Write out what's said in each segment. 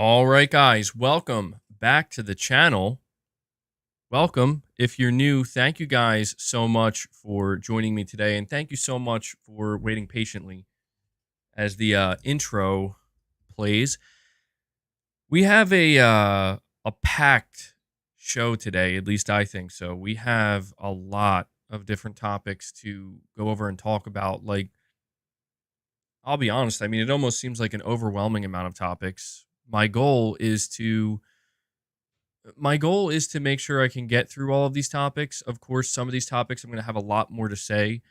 All right, guys, welcome back to the channel. Welcome. If you're new, thank you guys so much for joining me today. And thank you so much for waiting patiently as the intro plays. We have a packed show today, at least I think so. We have a lot of different topics to go over and talk about. Like, I'll be honest, I mean, it almost seems like an overwhelming amount of topics. My goal is to make sure I can get through all of these topics. Of course, some of these topics I'm going to have a lot more to say.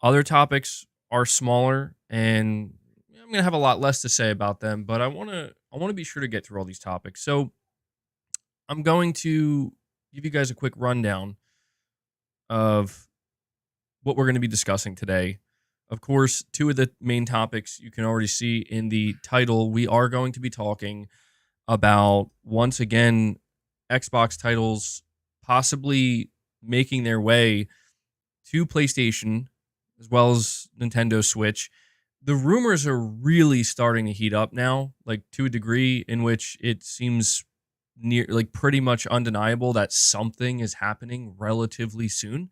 Other topics are smaller and I'm going to have a lot less to say about them, but I want to be sure to get through all these topics. So, I'm going to give you guys a quick rundown of what we're going to be discussing today. Of course, two of the main topics you can already see in the title. We are going to be talking about, once again, Xbox titles possibly making their way to PlayStation as well as Nintendo Switch. The rumors are really starting to heat up now, like to a degree in which it seems like pretty much undeniable that something is happening relatively soon.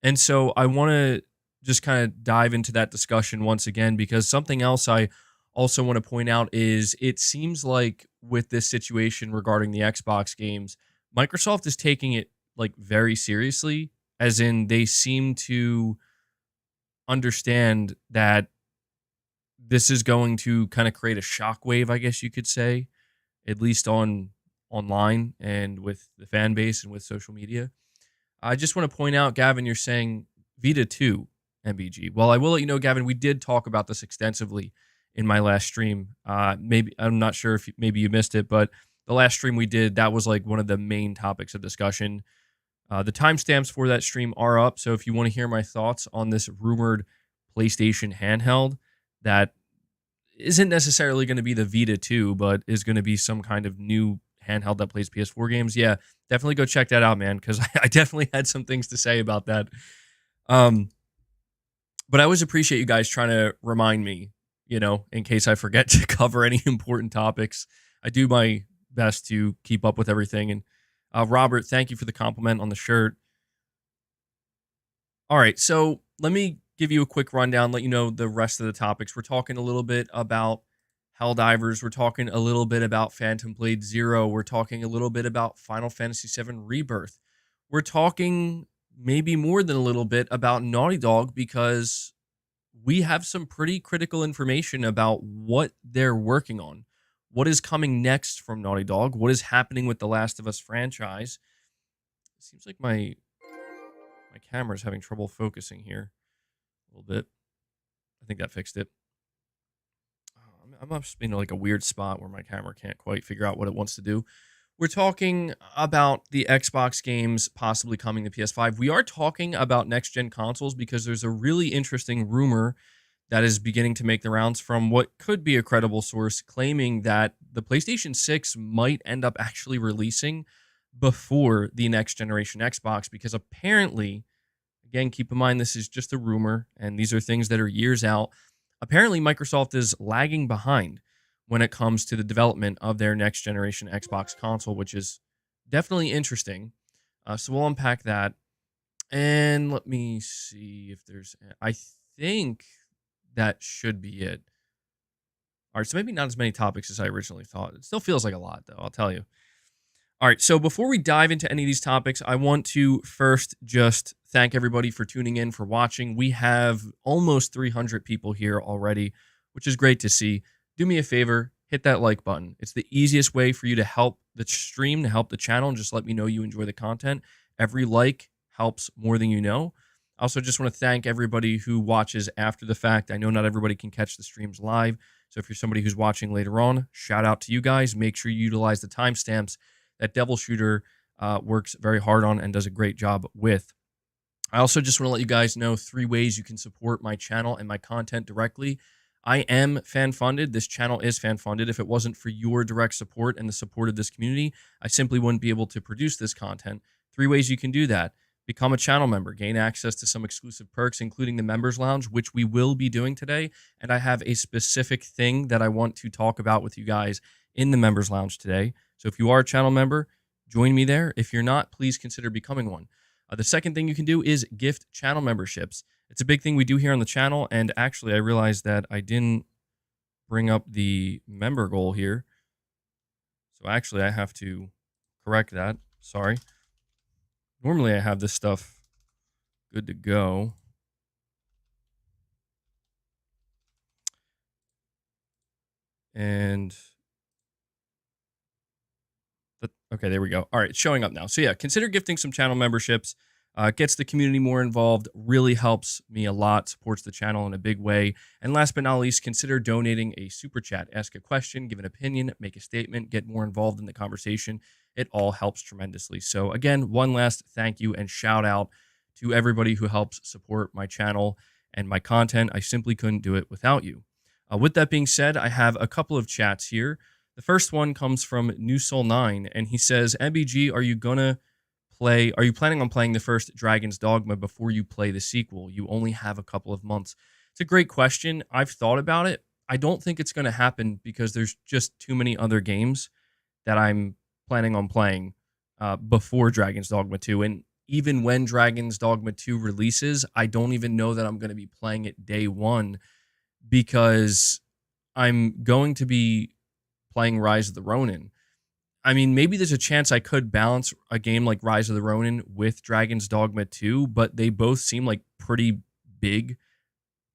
And so I want to just kind of dive into that discussion once again, because something else I also want to point out is it seems like with this situation regarding the Xbox games, Microsoft is taking it like very seriously, as in they seem to understand that this is going to kind of create a shockwave, I guess you could say, at least online and with the fan base and with social media. I just want to point out, Gavin, you're saying Vita 2 MBG. Well, I will let you know, Gavin, we did talk about this extensively in my last stream. Maybe I'm not sure if maybe you missed it, but the last stream we did, that was like one of the main topics of discussion. The timestamps for that stream are up, so if you want to hear my thoughts on this rumored PlayStation handheld that isn't necessarily going to be the Vita 2, but is going to be some kind of new handheld that plays PS4 games, yeah, definitely go check that out, man, because I definitely had some things to say about that. But I always appreciate you guys trying to remind me, in case I forget to cover any important topics. I do my best to keep up with everything. And Robert, thank you for the compliment on the shirt. All right, so let me give you a quick rundown, let you know the rest of the topics. We're talking a little bit about Helldivers. We're talking a little bit about Phantom Blade Zero. We're talking a little bit about Final Fantasy VII Rebirth. We're talking maybe more than a little bit about Naughty Dog, because we have some pretty critical information about what they're working on, what is coming next from Naughty Dog, what is happening with the Last of Us franchise. It seems like my camera's having trouble focusing here a little bit. I think that fixed it. I'm just in like a weird spot where my camera can't quite figure out what it wants to do. We're talking about the Xbox games possibly coming to PS5. We are talking about next-gen consoles because there's a really interesting rumor that is beginning to make the rounds from what could be a credible source, claiming that the PlayStation 6 might end up actually releasing before the next-generation Xbox, because apparently, again, keep in mind this is just a rumor, and these are things that are years out. Apparently, Microsoft is lagging behind when it comes to the development of their next generation Xbox console, which is definitely interesting. So we'll unpack that. And let me see if there's, I think that should be it. All right, so maybe not as many topics as I originally thought. It still feels like a lot, though, I'll tell you. All right, so before we dive into any of these topics, I want to first just thank everybody for tuning in, for watching. We have almost 300 people here already, which is great to see. Do me a favor, hit that like button. It's the easiest way for you to help the stream, to help the channel, and just let me know you enjoy the content. Every like helps more than you know. I also just want to thank everybody who watches after the fact. I know not everybody can catch the streams live, so if you're somebody who's watching later on, shout out to you guys. Make sure you utilize the timestamps that Devil Shooter works very hard on and does a great job with. I also just want to let you guys know 3 ways you can support my channel and my content directly. I am fan-funded. This channel is fan-funded. If it wasn't for your direct support and the support of this community, I simply wouldn't be able to produce this content. 3 ways you can do that. become a channel member, gain access to some exclusive perks, including the members lounge, which we will be doing today. And I have a specific thing that I want to talk about with you guys in the members lounge today. So if you are a channel member, join me there. If you're not, please consider becoming one. The second thing you can do is gift channel memberships. It's a big thing we do here on the channel. And actually, I realized that I didn't bring up the member goal here. So actually, I have to correct that. Sorry. Normally, I have this stuff good to go. And okay, there we go. All right, it's showing up now. So yeah, consider gifting some channel memberships. Gets the community more involved, really helps me a lot, supports the channel in a big way. And last but not least, consider donating a super chat. Ask a question, give an opinion, make a statement, get more involved in the conversation. It all helps tremendously. So again, one last thank you and shout out to everybody who helps support my channel and my content. I simply couldn't do it without you. With that being said, I have a couple of chats here. The first one comes from New Soul 9, and he says, MBG, are you planning on playing the first Dragon's Dogma before you play the sequel? You only have a couple of months. It's a great question. I've thought about it. I don't think it's going to happen because there's just too many other games that I'm planning on playing before Dragon's Dogma 2. And even when Dragon's Dogma 2 releases, I don't even know that I'm going to be playing it day one because I'm going to be playing Rise of the Ronin. I mean, maybe there's a chance I could balance a game like Rise of the Ronin with Dragon's Dogma 2, but they both seem like pretty big,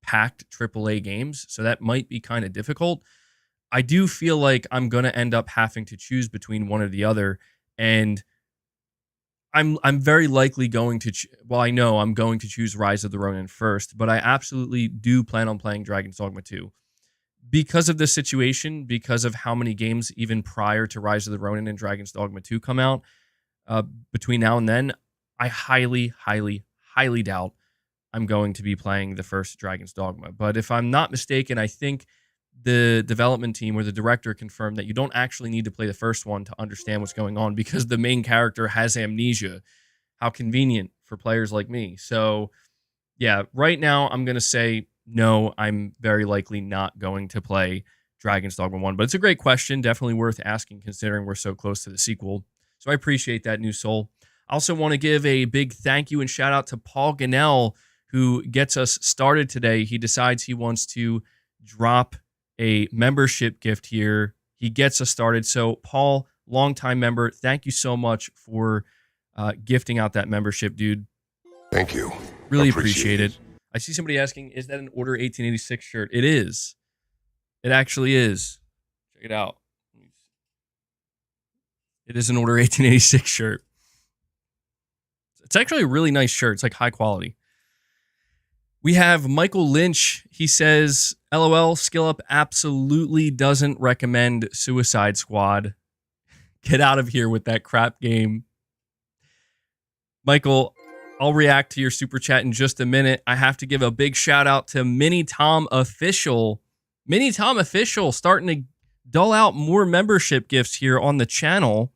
packed AAA games, so that might be kind of difficult. I do feel like I'm going to end up having to choose between one or the other, and I'm very likely going to, I know I'm going to choose Rise of the Ronin first, but I absolutely do plan on playing Dragon's Dogma 2. Because of this situation, because of how many games even prior to Rise of the Ronin and Dragon's Dogma 2 come out, between now and then, I highly, highly, highly doubt I'm going to be playing the first Dragon's Dogma. But if I'm not mistaken, I think the development team or the director confirmed that you don't actually need to play the first one to understand what's going on because the main character has amnesia. How convenient for players like me. So, yeah, right now I'm going to say, no, I'm very likely not going to play Dragon's Dogma 1. But it's a great question. Definitely worth asking considering we're so close to the sequel. So I appreciate that, New Soul. I also want to give a big thank you and shout out to Paul Ganell, who gets us started today. He decides he wants to drop a membership gift here. He gets us started. So Paul, longtime member, thank you so much for gifting out that membership, dude. Thank you. Really appreciate it. I see somebody asking, is that an Order 1886 shirt? It is. It actually is. Check it out. It is an Order 1886 shirt. It's actually a really nice shirt. It's like high quality. We have Michael Lynch. He says, LOL, SkillUp absolutely doesn't recommend Suicide Squad. Get out of here with that crap game. Michael, I'll react to your super chat in just a minute. I have to give a big shout out to Mini Tom Official. Mini Tom Official starting to dole out more membership gifts here on the channel.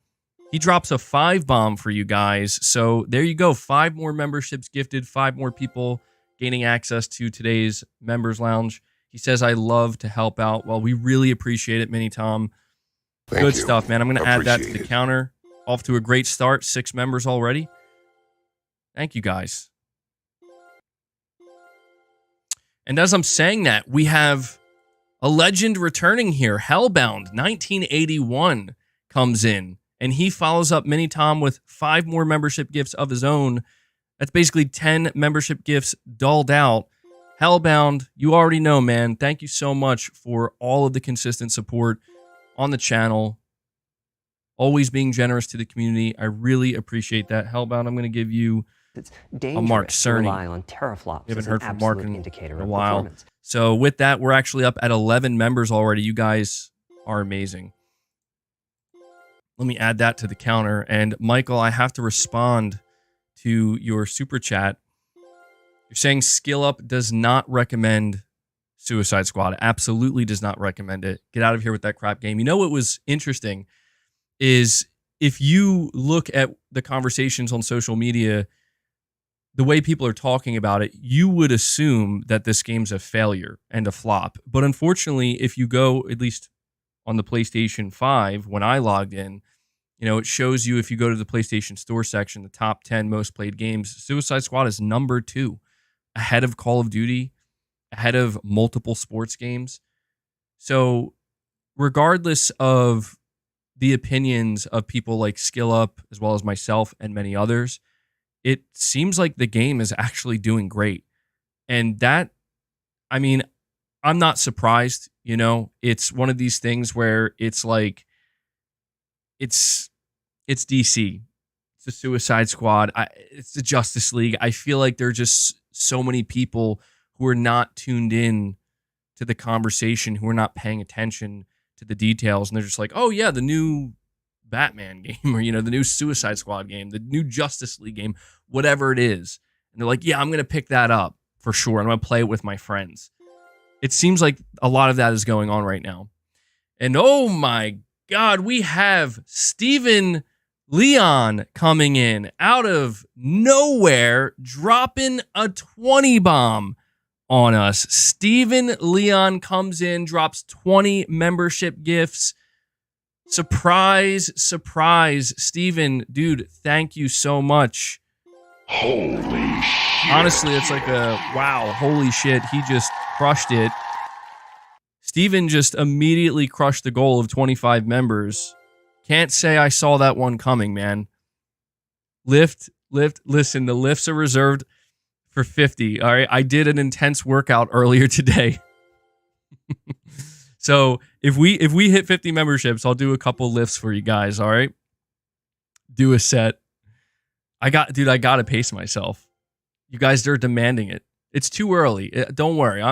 He drops a 5 bomb for you guys. So there you go. 5 more memberships gifted. 5 more people gaining access to today's members lounge. He says, I love to help out. Well, we really appreciate it, Mini Tom. Good stuff, man. I'm going to add that to the counter. Off to a great start. 6 members already. Thank you, guys. And as I'm saying that, we have a legend returning here. Hellbound 1981 comes in, and he follows up Mini Tom with 5 more membership gifts of his own. That's basically 10 membership gifts dulled out. Hellbound, you already know, man. Thank you so much for all of the consistent support on the channel. Always being generous to the community. I really appreciate that. Hellbound, I'm going to give you it's a Mark Cerny. Rely on teraflops. We haven't heard from Mark in a while. Performance. So with that, we're actually up at 11 members already. You guys are amazing. Let me add that to the counter. And Michael, I have to respond to your super chat. You're saying SkillUp does not recommend Suicide Squad. Absolutely does not recommend it. Get out of here with that crap game. You know what was interesting is if you look at the conversations on social media the way people are talking about it, you would assume that this game's a failure and a flop. But unfortunately, if you go, at least on the PlayStation 5, when I logged in, it shows you, if you go to the PlayStation Store section, the top 10 most played games, Suicide Squad is number 2, ahead of Call of Duty, ahead of multiple sports games. So regardless of the opinions of people like SkillUp, as well as myself and many others, it seems like the game is actually doing great. And that, I mean, I'm not surprised, it's one of these things where it's like, it's DC, it's the Suicide Squad, it's the Justice League. I feel like there are just so many people who are not tuned in to the conversation, who are not paying attention to the details, and they're just like, oh yeah, the new Batman game, or the new Suicide Squad game, the new Justice League game, whatever it is. And they're like, yeah, I'm gonna pick that up for sure. I'm gonna play it with my friends. It seems like a lot of that is going on right now. And oh my God, we have Steven Leon coming in out of nowhere, dropping a 20 bomb on us. Steven Leon comes in, drops 20 membership gifts. Surprise, surprise. Steven, dude, thank you so much. Holy shit. Honestly, it's like a wow, holy shit. He just crushed it. Steven just immediately crushed the goal of 25 members. Can't say I saw that one coming, man. Lift. Listen, the lifts are reserved for 50. All right. I did an intense workout earlier today. So if we hit 50 memberships, I'll do a couple lifts for you guys. All right. Do a set. I got to pace myself. You guys are demanding it. It's too early. Don't worry.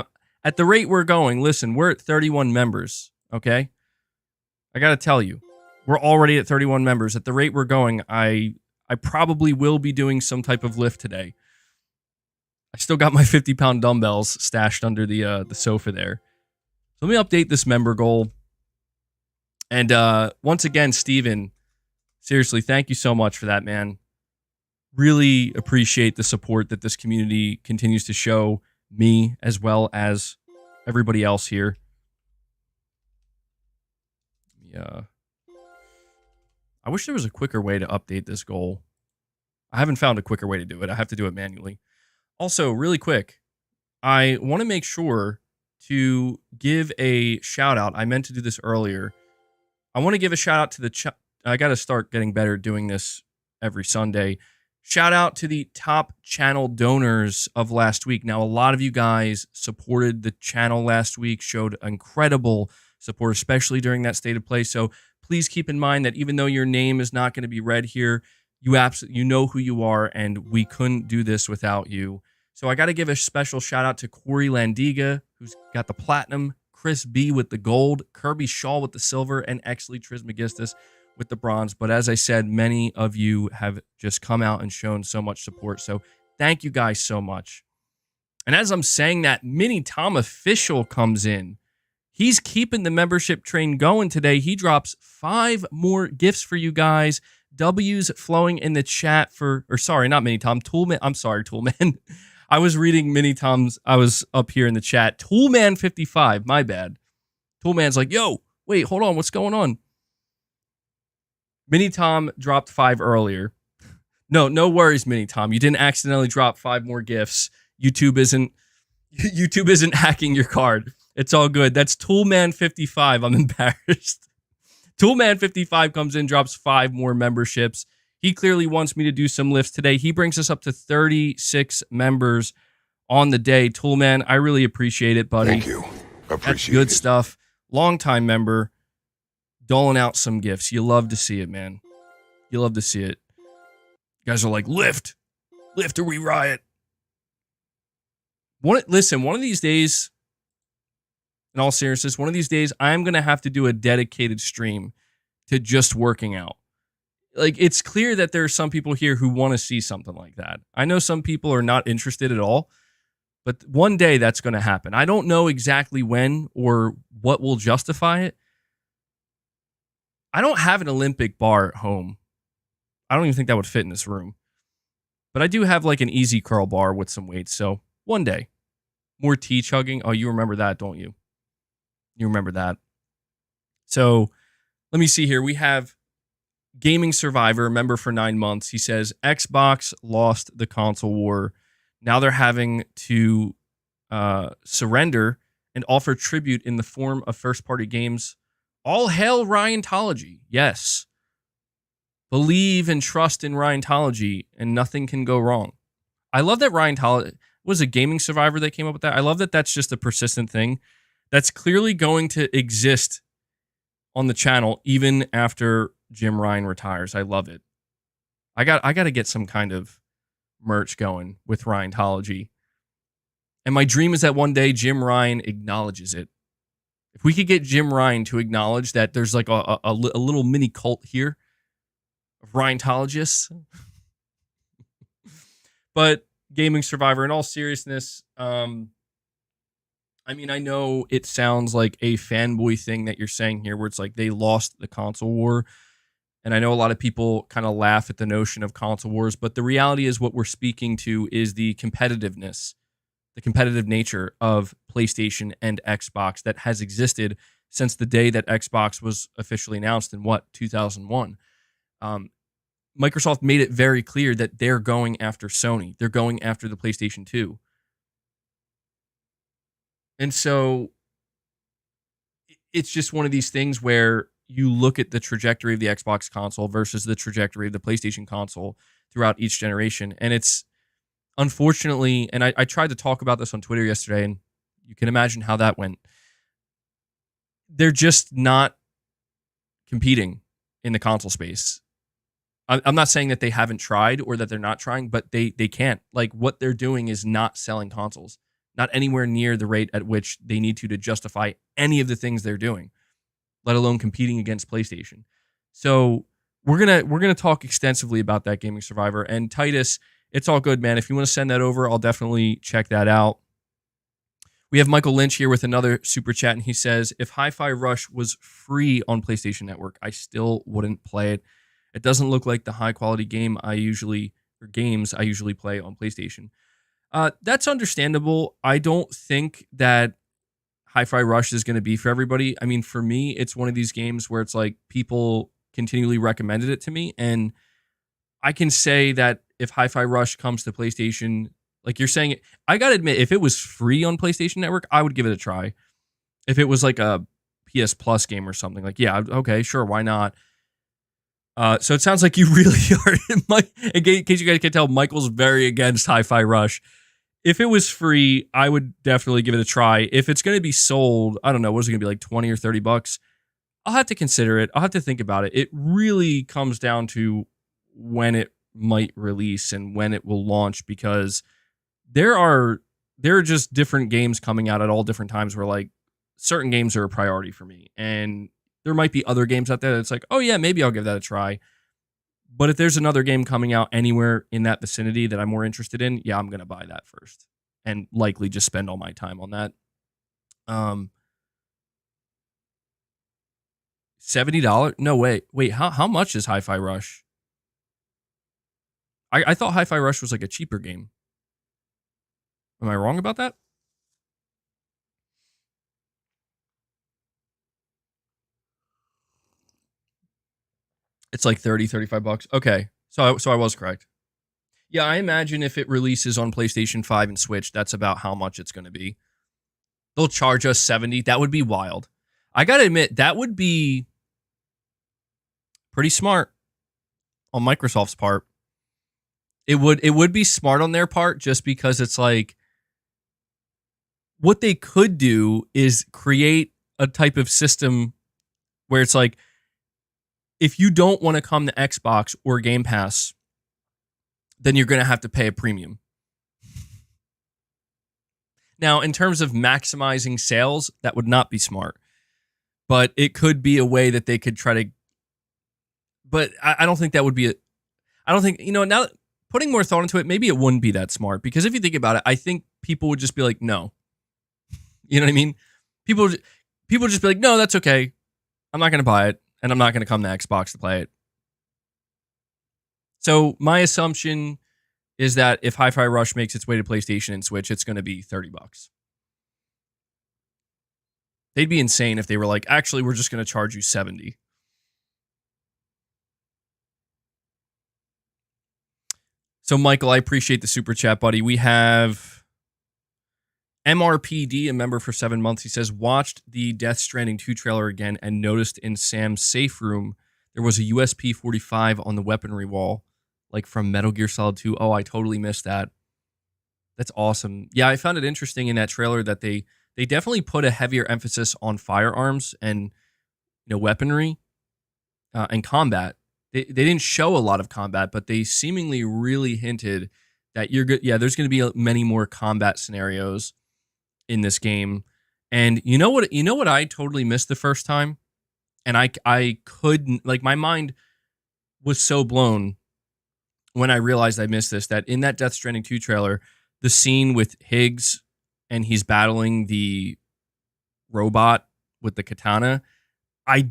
At the rate we're going, listen, we're at 31 members. Okay. I got to tell you, we're already at 31 members. At the rate we're going, I probably will be doing some type of lift today. I still got my 50-pound dumbbells stashed under the sofa there. So let me update this member goal. And once again, Steven, seriously, thank you so much for that, man. Really appreciate the support that this community continues to show me as well as everybody else here. Yeah. I wish there was a quicker way to update this goal. I haven't found a quicker way to do it. I have to do it manually. Also, really quick, I want to make sure to give a shout out. I meant to do this earlier. I want to give a shout out to the I got to start getting better at doing this every Sunday. Shout out to the top channel donors of last week. Now, a lot of you guys supported the channel last week, showed incredible support, especially during that state of play. So please keep in mind that even though your name is not going to be read here, you know who you are, and we couldn't do this without you. So I got to give a special shout out to Corey Landiga, who's got the platinum, Chris B with the gold, Kirby Shaw with the silver, and Exley Trismegistus with the bronze. But as I said, many of you have just come out and shown so much support. So thank you guys so much. And as I'm saying that, Mini Tom Official comes in. He's keeping the membership train going today. He drops 5 more gifts for you guys. W's flowing in the chat sorry, not Mini Tom, Toolman. I'm sorry, Toolman. I was reading Mini Tom's, I was up here in the chat. Toolman55, my bad. Toolman's like, yo, wait, hold on, what's going on? Mini Tom dropped 5 earlier. No worries, Mini Tom. You didn't accidentally drop 5 more gifts. YouTube isn't hacking your card. It's all good. That's Toolman55. I'm embarrassed. Toolman55 comes in, drops 5 more memberships. He clearly wants me to do some lifts today. He brings us up to 36 members on the day. Toolman, I really appreciate it, buddy. Thank you. That's good stuff. Longtime member, doling out some gifts. You love to see it, man. You love to see it. You guys are like, lift or we riot. Listen, one of these days, in all seriousness, one of these days, I'm going to have to do a dedicated stream to just working out. Like, it's clear that there are some people here who want to see something like that. I know some people are not interested at all, but one day that's going to happen. I don't know exactly when or what will justify it. I don't have an Olympic bar at home. I don't even think that would fit in this room. But I do have like an easy curl bar with some weights. So one day, more tea chugging. Oh, you remember that, don't you? You remember that. So let me see here. We have Gaming Survivor, member for 9 months. He says, Xbox lost the console war. Now they're having to surrender and offer tribute in the form of first-party games. All hail Ryanthology. Yes. Believe and trust in Ryanthology, and nothing can go wrong. I love that Ryanthology was a Gaming Survivor that came up with that. I love that that's just a persistent thing that's clearly going to exist on the channel even after Jim Ryan retires. I love it. I got to get some kind of merch going with Ryanthology. And my dream is that one day Jim Ryan acknowledges it. If we could get Jim Ryan to acknowledge that there's like a little mini cult here of Ryanthologists. But Gaming Survivor, in all seriousness, I mean, I know it sounds like a fanboy thing that you're saying here where it's like they lost the console war. And I know a lot of people kind of laugh at the notion of console wars, but the reality is what we're speaking to is the competitiveness, the competitive nature of PlayStation and Xbox that has existed since the day that Xbox was officially announced in 2001. Microsoft made it very clear that they're going after Sony. They're going after the PlayStation 2. And so it's just one of these things where you look at the trajectory of the Xbox console versus the trajectory of the PlayStation console throughout each generation. And it's unfortunately, and I tried to talk about this on Twitter yesterday, and you can imagine how that went. They're just not competing in the console space. I'm not saying that they haven't tried or that they're not trying, but they can't. Like, what they're doing is not selling consoles, not anywhere near the rate at which they need to justify any of the things they're doing, let alone competing against PlayStation. So we're gonna talk extensively about that Gaming Survivor. And Titus, it's all good, man. If you want to send that over, I'll definitely check that out. We have Michael Lynch here with another super chat, and he says, if Hi-Fi Rush was free on PlayStation Network, I still wouldn't play it. It doesn't look like the high-quality games I usually play on PlayStation. That's understandable. I don't think that Hi-Fi Rush is going to be for everybody. I mean, for me, it's one of these games where it's like people continually recommended it to me, and I can say that if Hi-Fi Rush comes to PlayStation, like you're saying, I got to admit, if it was free on PlayStation Network, I would give it a try. If it was like a PS Plus game or something, like, yeah, okay, sure, why not? So it sounds like you really are, in case you guys can tell, Michael's very against Hi-Fi Rush. If it was free, I would definitely give it a try. If it's going to be sold, I don't know, what is it going to be, like 20 or 30 bucks? I'll have to consider it. I'll have to think about it. It really comes down to when it might release and when it will launch, because there are just different games coming out at all different times where like certain games are a priority for me. And there might be other games out there that's like, oh yeah, maybe I'll give that a try. But if there's another game coming out anywhere in that vicinity that I'm more interested in, yeah, I'm going to buy that first and likely just spend all my time on that. $70? No, wait, how much is Hi-Fi Rush? I thought Hi-Fi Rush was like a cheaper game. Am I wrong about that? It's like 30, 35 bucks. Okay. So I was correct. Yeah, I imagine if it releases on PlayStation 5 and Switch, that's about how much it's going to be. They'll charge us 70. That would be wild. I got to admit, that would be pretty smart on Microsoft's part. It would be smart on their part, just because it's like, what they could do is create a type of system where it's like, if you don't want to come to Xbox or Game Pass, then you're going to have to pay a premium. Now, in terms of maximizing sales, that would not be smart. But it could be a way that they could try to... But I don't think that would be... I don't think... now putting more thought into it, maybe it wouldn't be that smart. Because if you think about it, I think people would just be like, no. You know what I mean? People would just be like, no, that's okay. I'm not going to buy it. And I'm not going to come to Xbox to play it. So my assumption is that if Hi-Fi Rush makes its way to PlayStation and Switch, it's going to be $30. They'd be insane if they were like, actually, we're just going to charge you 70. So, Michael, I appreciate the super chat, buddy. We have MRPD, a member for 7 months. He says, watched the Death Stranding 2 trailer again and noticed in Sam's safe room there was a USP 45 on the weaponry wall, like from Metal Gear Solid 2. Oh, I totally missed that. That's awesome. Yeah, I found it interesting in that trailer that they definitely put a heavier emphasis on firearms and weaponry and combat. They didn't show a lot of combat, but they seemingly really hinted that you're good. Yeah, there's going to be many more combat scenarios in this game. And you know what I totally missed the first time, and I couldn't, like, my mind was so blown when I realized I missed this, that in that Death Stranding 2 trailer, the scene with Higgs and he's battling the robot with the katana, I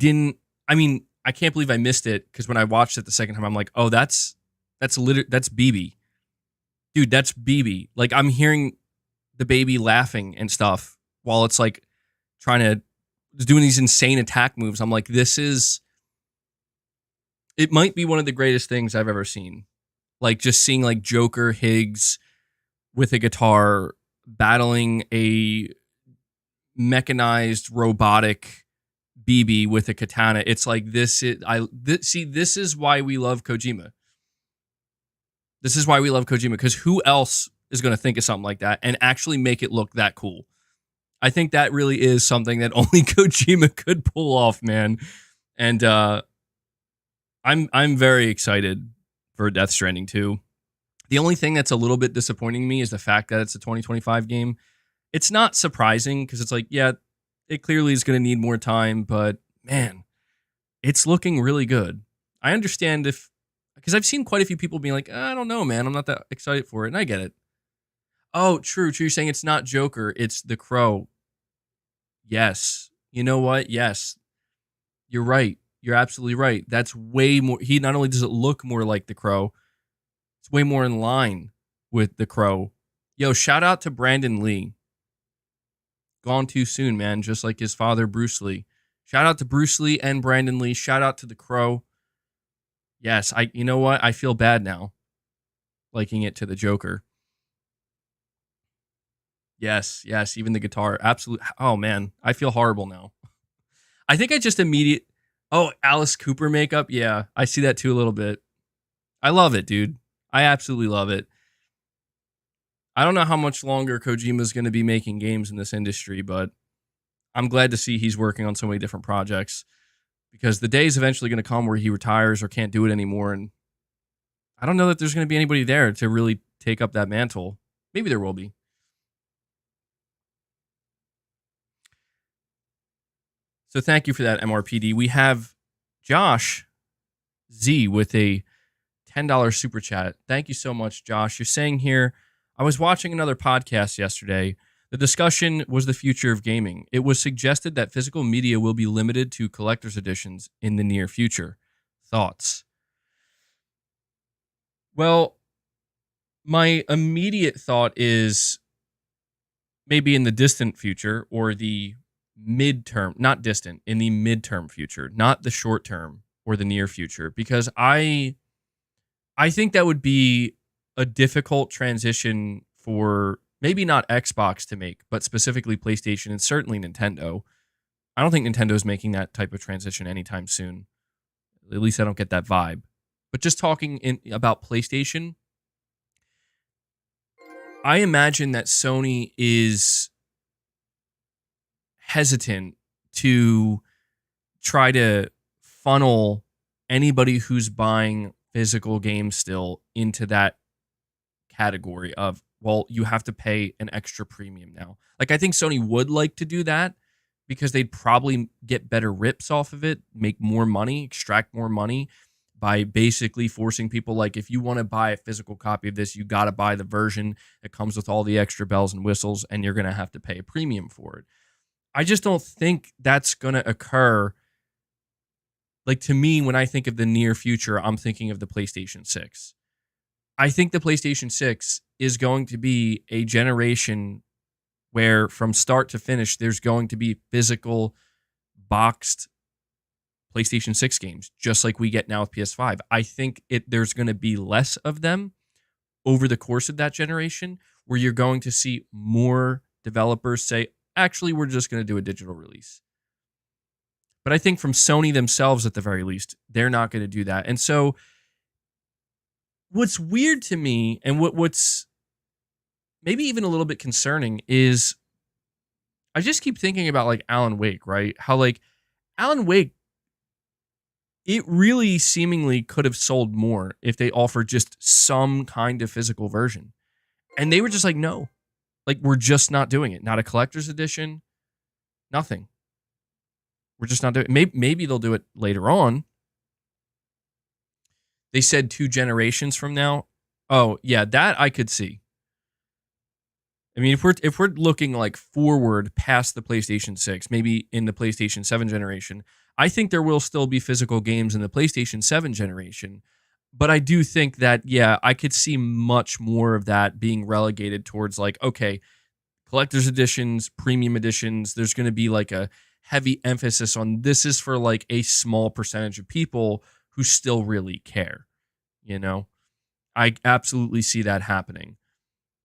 can't believe I missed it, because when I watched it the second time, I'm like, oh, that's BB. Dude, that's BB. Like, I'm hearing the baby laughing and stuff while it's like doing these insane attack moves. I'm like, it might be one of the greatest things I've ever seen. Like, just seeing like Joker, Higgs with a guitar battling a mechanized robotic BB with a katana. It's like, this is why we love Kojima. This is why we love Kojima, because who else is going to think of something like that and actually make it look that cool? I think that really is something that only Kojima could pull off, man. And I'm very excited for Death Stranding 2. The only thing that's a little bit disappointing me is the fact that it's a 2025 game. It's not surprising, because it's like, yeah, it clearly is going to need more time, but man, it's looking really good. I understand because I've seen quite a few people being like, I don't know, man, I'm not that excited for it, and I get it. Oh, true. You're saying it's not Joker, it's the Crow. Yes. You know what? Yes. You're right. You're absolutely right. That's way more. He not only does it look more like the Crow, it's way more in line with the Crow. Yo, shout out to Brandon Lee. Gone too soon, man, just like his father, Bruce Lee. Shout out to Bruce Lee and Brandon Lee. Shout out to the Crow. Yes, you know what? I feel bad now liking it to the Joker. Yes, even the guitar. Absolutely. Oh, man, I feel horrible now. I think I just Oh, Alice Cooper makeup. Yeah, I see that too a little bit. I love it, dude. I absolutely love it. I don't know how much longer Kojima's going to be making games in this industry, but I'm glad to see he's working on so many different projects, because the day is eventually going to come where he retires or can't do it anymore. And I don't know that there's going to be anybody there to really take up that mantle. Maybe there will be. So thank you for that, MRPD. We have Josh Z with a $10 super chat. Thank you so much, Josh. You're saying here, I was watching another podcast yesterday. The discussion was the future of gaming. It was suggested that physical media will be limited to collector's editions in the near future. Thoughts? Well, my immediate thought is maybe in the distant future, or the midterm, not distant, in the midterm future, not the short term or the near future, because I think that would be a difficult transition for maybe not Xbox to make, but specifically PlayStation and certainly Nintendo. I don't think Nintendo is making that type of transition anytime soon. At least I don't get that vibe. But just talking about PlayStation, I imagine that Sony is hesitant to try to funnel anybody who's buying physical games still into that category of, well, you have to pay an extra premium now. Like, I think Sony would like to do that because they'd probably get better rips off of it, make more money, extract more money by basically forcing people, like, if you want to buy a physical copy of this, you got to buy the version that comes with all the extra bells and whistles, and you're going to have to pay a premium for it. I just don't think that's going to occur. Like, to me, when I think of the near future, I'm thinking of the PlayStation 6. I think the PlayStation 6 is going to be a generation where from start to finish, there's going to be physical boxed PlayStation 6 games, just like we get now with PS5. I think there's going to be less of them over the course of that generation, where you're going to see more developers say, actually, we're just going to do a digital release. But I think from Sony themselves, at the very least, they're not going to do that. And so what's weird to me, and what's maybe even a little bit concerning, is I just keep thinking about like Alan Wake, right? How like Alan Wake, it really seemingly could have sold more if they offered just some kind of physical version. And they were just like, no, like we're just not doing it. Not a collector's edition, nothing. We're just not doing it. Maybe they'll do it later on. They said 2 generations from now. Oh, yeah, that I could see. I mean, if we're looking like forward past the PlayStation 6, maybe in the PlayStation 7 generation, I think there will still be physical games in the PlayStation 7 generation. But I do think that, yeah, I could see much more of that being relegated towards like, okay, collector's editions, premium editions. There's going to be like a heavy emphasis on this is for like a small percentage of people who still really care. You know, I absolutely see that happening.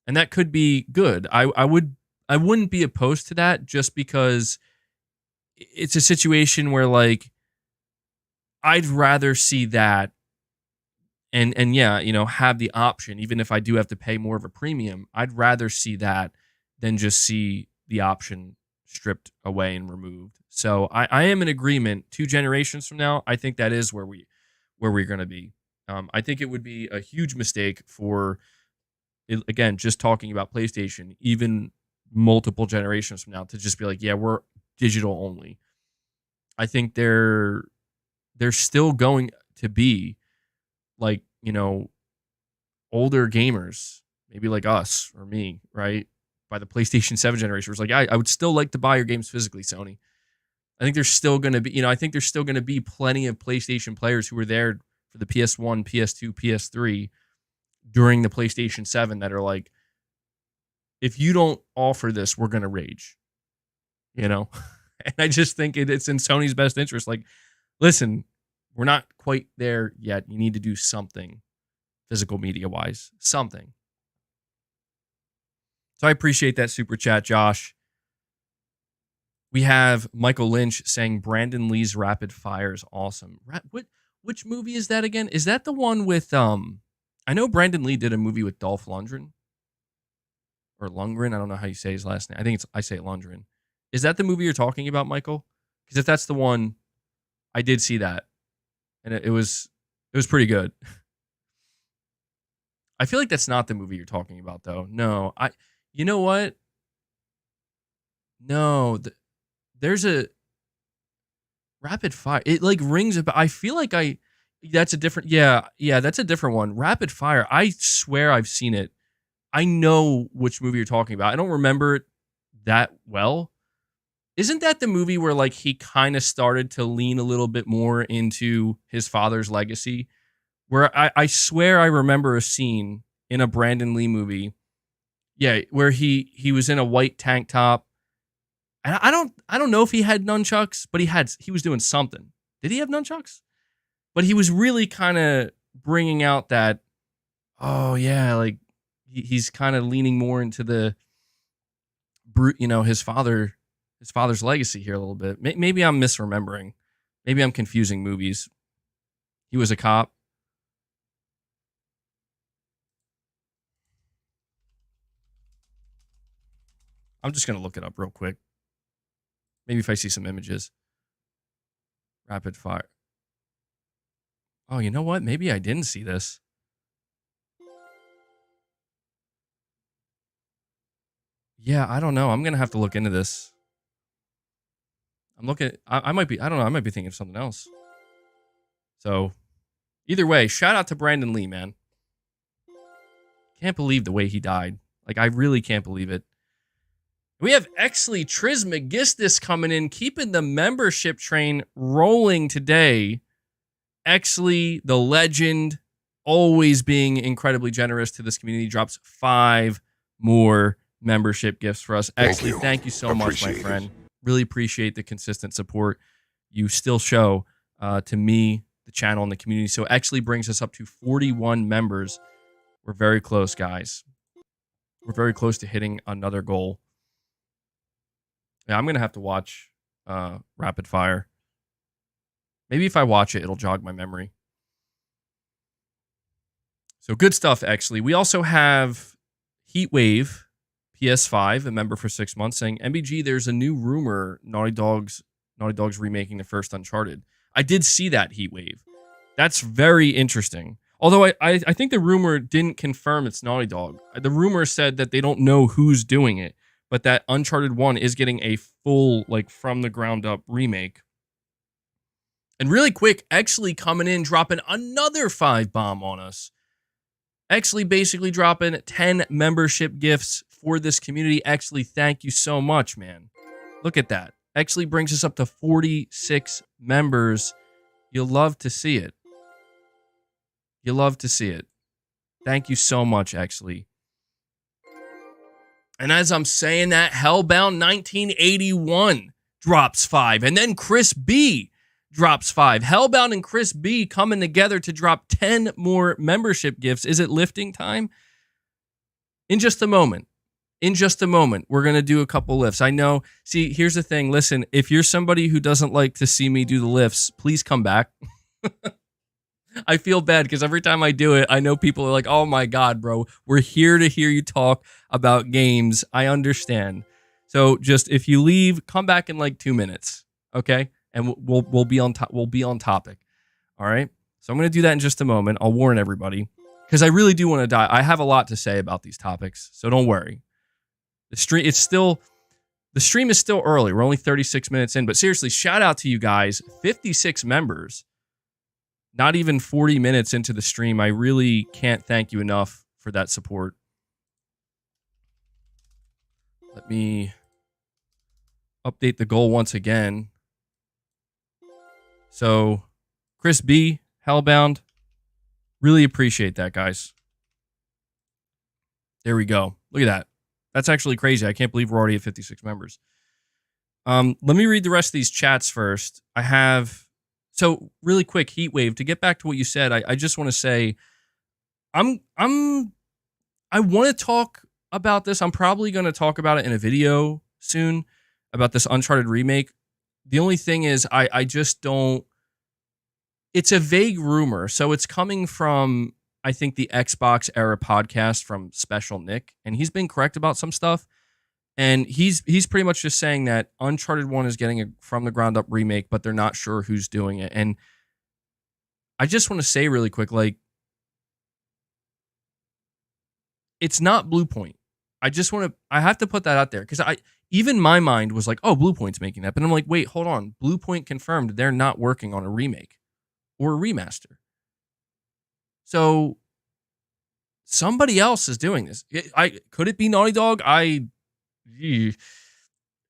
And that could be good. I wouldn't be opposed to that, just because it's a situation where like I'd rather see that and yeah, you know, have the option, even if I do have to pay more of a premium. I'd rather see that than just see the option stripped away and removed. So I am in agreement. 2 generations from now, I think that is where we're going to be. I think it would be a huge mistake for, again, just talking about PlayStation, even multiple generations from now, to just be like, yeah, we're digital only. I think they're still going to be like, you know, older gamers, maybe like us or me, right? By the PlayStation 7 generation, it's like, I would still like to buy your games physically, Sony. I think there's still going to be, I think there's still going to be plenty of PlayStation players who were there for the PS1, PS2, PS3 during the PlayStation 7 that are like, if you don't offer this, we're going to rage, you know? And I just think it's in Sony's best interest. Like, listen, we're not quite there yet. You need to do something physical media wise, something. So I appreciate that super chat, Josh. We have Michael Lynch saying Brandon Lee's Rapid Fire is awesome. Which movie is that again? Is that the one with I know Brandon Lee did a movie with Dolph Lundgren or Lundgren. I don't know how you say his last name. I say it Lundgren. Is that the movie you're talking about, Michael? Because if that's the one, I did see that, and it was pretty good. I feel like that's not the movie you're talking about, though. No, you know what? No, there's a Rapid Fire. It like rings about. I feel like that's a different. Yeah, that's a different one. Rapid Fire. I swear I've seen it. I know which movie you're talking about. I don't remember it that well. Isn't that the movie where like he kind of started to lean a little bit more into his father's legacy? Where I swear I remember a scene in a Brandon Lee movie. Yeah, where he was in a white tank top. And I don't know if he had nunchucks, but he was doing something. Did he have nunchucks? But he was really kind of bringing out that, oh yeah, like he's kind of leaning more into the brute, his father's legacy here a little bit. Maybe I'm misremembering. Maybe I'm confusing movies. He was a cop. I'm just going to look it up real quick. Maybe if I see some images. Rapid Fire. Oh, you know what? Maybe I didn't see this. Yeah, I don't know. I'm going to have to look into this. I'm looking. I might be. I don't know. I might be thinking of something else. So, either way, shout out to Brandon Lee, man. Can't believe the way he died. Like, I really can't believe it. We have Exley Trismegistus coming in, keeping the membership train rolling today. Exley, the legend, always being incredibly generous to this community, drops 5 more membership gifts for us. Actually, thank you so much, my friend. Really appreciate the consistent support you still show to me, the channel, and the community. So it actually brings us up to 41 members. We're very close, guys. We're very close to hitting another goal. Yeah, I'm going to have to watch Rapid Fire. Maybe if I watch it, it'll jog my memory. So good stuff, actually. We also have Heatwave, PS5, a member for 6 months, saying, MBG, there's a new rumor Naughty Dog's remaking the first Uncharted. I did see that, Heatwave. That's very interesting. Although I think the rumor didn't confirm it's Naughty Dog. The rumor said that they don't know who's doing it, but that Uncharted 1 is getting a full, like, from the ground up remake. And really quick, actually coming in, dropping another 5 bomb on us. Actually basically dropping 10 membership gifts for this community. Actually, thank you so much, man. Look at that. Actually brings us up to 46 members. You'll love to see it. You love to see it. Thank you so much, actually. And as I'm saying that, Hellbound 1981 drops 5. And then Chris B drops 5. Hellbound and Chris B coming together to drop 10 more membership gifts. Is it lifting time? In just a moment. In just a moment, we're going to do a couple lifts. I know. See, here's the thing. Listen, if you're somebody who doesn't like to see me do the lifts, please come back. I feel bad because every time I do it, I know people are like, oh my God, bro, we're here to hear you talk about games. I understand. So just if you leave, come back in like 2 minutes, okay? And we'll be on topic. All right? So I'm going to do that in just a moment. I'll warn everybody because I really do want to die. I have a lot to say about these topics, so don't worry. The stream is still early. We're only 36 minutes in, but seriously, shout out to you guys. 56 members. Not even 40 minutes into the stream. I really can't thank you enough for that support. Let me update the goal once again. So, Chris B, Hellbound, really appreciate that, guys. There we go. Look at that. That's actually crazy. I can't believe we're already at 56 members. Let me read the rest of these chats first. I have... So really quick, Heatwave, to get back to what you said, I just want to say, I want to talk about this. I'm probably going to talk about it in a video soon about this Uncharted remake. The only thing is I just don't, it's a vague rumor. So it's coming from, I think, the Xbox Era podcast from Special Nick, and he's been correct about some stuff. And he's pretty much just saying that Uncharted 1 is getting a from the ground up remake, but they're not sure who's doing it. And I just want to say really quick, like, it's not Bluepoint. I have to put that out there because even my mind was like, oh, Bluepoint's making that. But I'm like, wait, hold on. Bluepoint confirmed they're not working on a remake or a remaster. So somebody else is doing this. Could it be Naughty Dog? I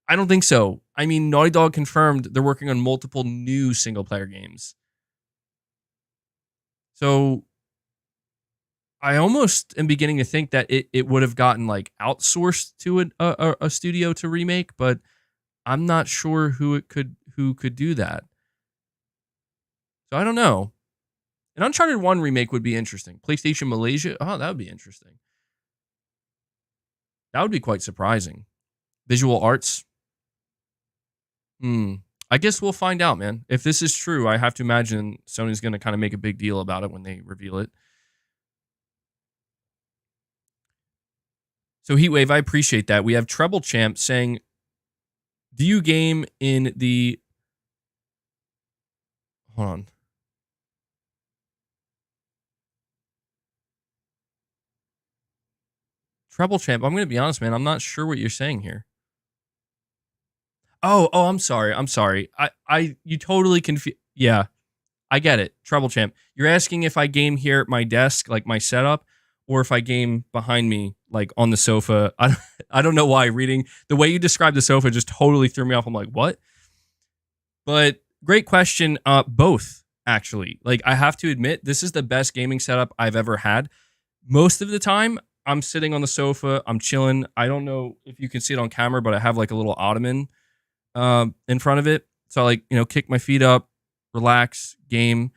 don't think so. I mean, Naughty Dog confirmed they're working on multiple new single-player games. So I almost am beginning to think that it would have gotten like outsourced to a studio to remake, but I'm not sure who could do that. So I don't know. An Uncharted 1 remake would be interesting. PlayStation Malaysia? Oh, that would be interesting. That would be quite surprising. Visual arts? I guess we'll find out, man. If this is true, I have to imagine Sony's going to kind of make a big deal about it when they reveal it. So Heatwave, I appreciate that. We have Treble Champ saying, do you game in the... Hold on. Treble Champ, I'm going to be honest, man. I'm not sure what you're saying here. Oh, I'm sorry. You totally confused. Yeah, I get it. Treble Champ. You're asking if I game here at my desk, like my setup, or if I game behind me, like on the sofa. I don't know why reading the way you described the sofa just totally threw me off. I'm like, what? But great question. Both. actually. Like, I have to admit, this is the best gaming setup I've ever had. Most of the time, I'm sitting on the sofa, I'm chilling. I don't know if you can see it on camera, but I have like a little ottoman in front of it. So I like, kick my feet up, relax, game.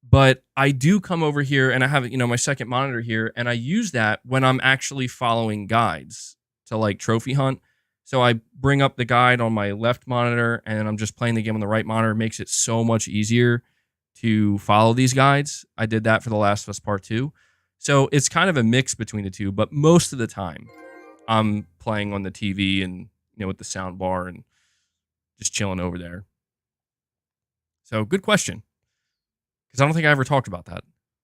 But I do come over here and I have, my second monitor here, and I use that when I'm actually following guides to like trophy hunt. So I bring up the guide on my left monitor and I'm just playing the game on the right monitor. It makes it so much easier to follow these guides. I did that for The Last of Us Part 2. So it's kind of a mix between the two, but most of the time I'm playing on the TV and, with the sound bar and just chilling over there. So good question. Because I don't think I ever talked about that.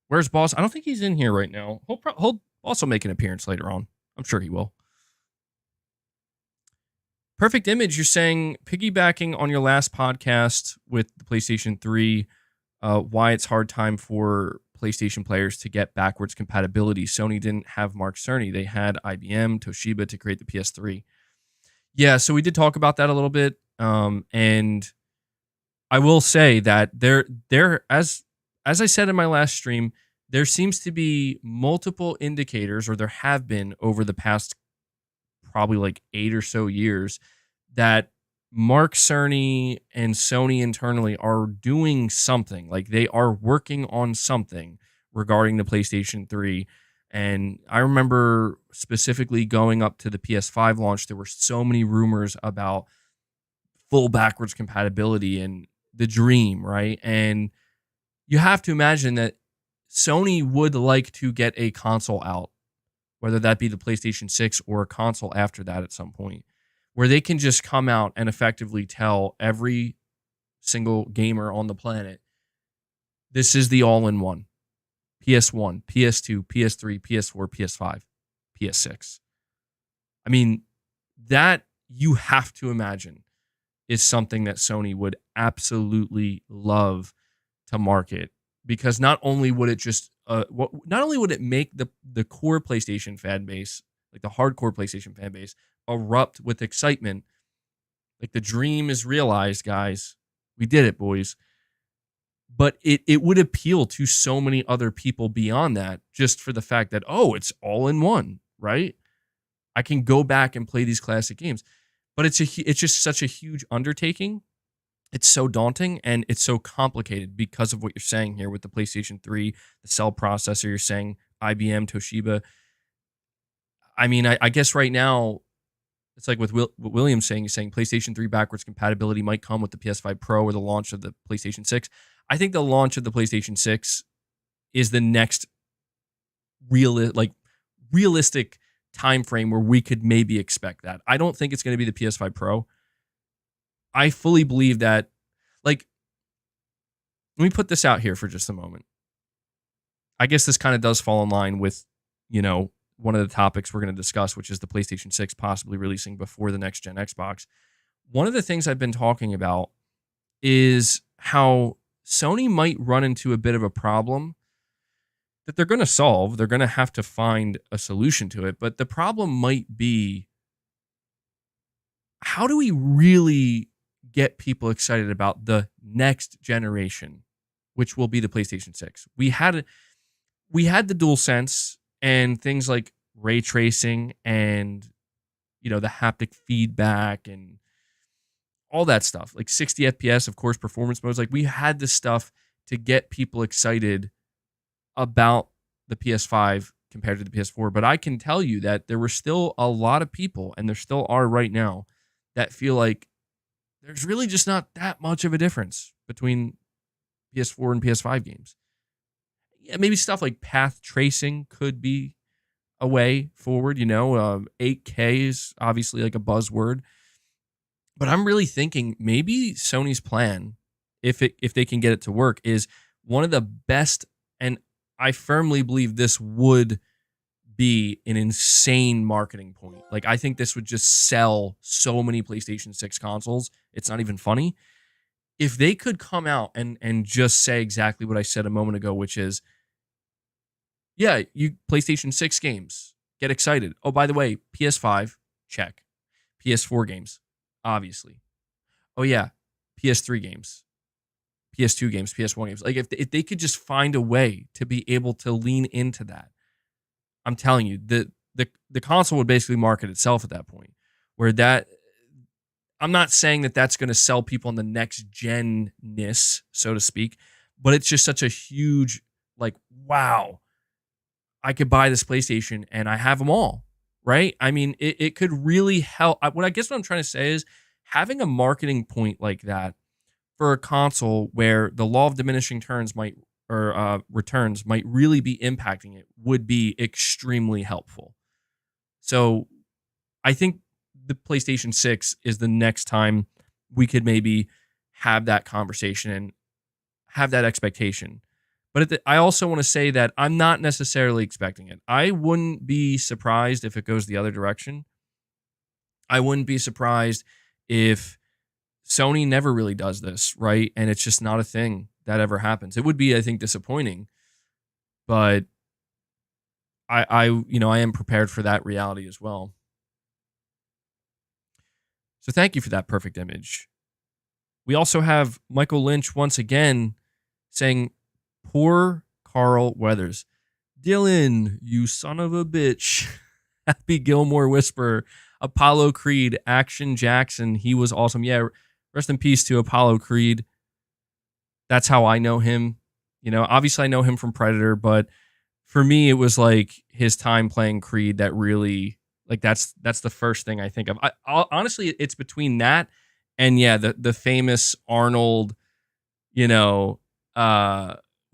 Where's Boss? I don't think he's in here right now. He'll also make an appearance later on. I'm sure he will. Perfect Image, you're saying, piggybacking on your last podcast with the PlayStation 3, why it's hard time for PlayStation players to get backwards compatibility. Sony didn't have Mark Cerny. They had IBM, Toshiba to create the PS3. Yeah, so we did talk about that a little bit. And I will say that there as I said in my last stream, there seems to be multiple indicators, or there have been over the past probably like 8 or so years, that Mark Cerny and Sony internally are doing something. Like, they are working on something regarding the PlayStation 3. And I remember specifically going up to the PS5 launch, there were so many rumors about full backwards compatibility and the dream, right? And you have to imagine that Sony would like to get a console out, whether that be the PlayStation 6 or a console after that at some point, where they can just come out and effectively tell every single gamer on the planet, this is the all-in-one. PS1, PS2, PS3, PS4, PS5, PS6. I mean, that, you have to imagine, is something that Sony would absolutely love to market, because not only would it just not only would it make the core PlayStation fan base, like the hardcore PlayStation fan base, erupt with excitement, like the dream is realized, guys, we did it, boys, but it would appeal to so many other people beyond that, just for the fact that, oh, it's all in one, right? I can go back and play these classic games. But it's just such a huge undertaking. It's so daunting and it's so complicated because of what you're saying here with the PlayStation 3, the cell processor. You're saying IBM, Toshiba. I mean, I guess right now, it's like with what William's saying. He's saying PlayStation 3 backwards compatibility might come with the PS5 Pro or the launch of the PlayStation 6. I think the launch of the PlayStation 6 is the next realistic time frame where we could maybe expect that. I don't think it's going to be the PS5 Pro. I fully believe that, like, let me put this out here for just a moment. I guess this kind of does fall in line with, one of the topics we're going to discuss, which is the PlayStation 6 possibly releasing before the next gen Xbox. One of the things I've been talking about is how Sony might run into a bit of a problem that they're going to solve. They're going to have to find a solution to it. But the problem might be, how do we really get people excited about the next generation, which will be the PlayStation 6? We had the DualSense and things like ray tracing and, the haptic feedback and all that stuff, like 60 FPS, of course, performance modes. Like, we had this stuff to get people excited about the PS5 compared to the PS4. But I can tell you that there were still a lot of people, and there still are right now, that feel like there's really just not that much of a difference between PS4 and PS5 games. Yeah, maybe stuff like path tracing could be a way forward. 8K is obviously like a buzzword. But I'm really thinking maybe Sony's plan, if they can get it to work, is one of the best, and I firmly believe this would be an insane marketing point. Like, I think this would just sell so many PlayStation 6 consoles. It's not even funny. If they could come out and just say exactly what I said a moment ago, which is, yeah, you PlayStation 6 games, get excited. Oh, by the way, PS5, check. PS4 games, obviously. Oh yeah, PS3 games. PS2 games, PS1 games. Like if they could just find a way to be able to lean into that, I'm telling you, the console would basically market itself at that point. Where that, I'm not saying that that's going to sell people on the next gen-ness, so to speak, but it's just such a huge, like, wow, I could buy this PlayStation and I have them all, right? I mean, it could really help. What I guess what I'm trying to say is having a marketing point like that for a console where the law of diminishing returns might really be impacting it would be extremely helpful. So I think the PlayStation 6 is the next time we could maybe have that conversation and have that expectation. But I also want to say that I'm not necessarily expecting it. I wouldn't be surprised if it goes the other direction. I wouldn't be surprised if Sony never really does this, right? And it's just not a thing that ever happens. It would be, I think, disappointing, but I am prepared for that reality as well. So thank you for that perfect image. We also have Michael Lynch once again saying, poor Carl Weathers. Dylan, you son of a bitch. Happy Gilmore Whisperer. Apollo Creed. Action Jackson. He was awesome. Yeah, rest in peace to Apollo Creed. That's how I know him. Obviously I know him from Predator, but for me, it was like his time playing Creed that really, like, that's the first thing I think of. Honestly, it's between that and the famous Arnold,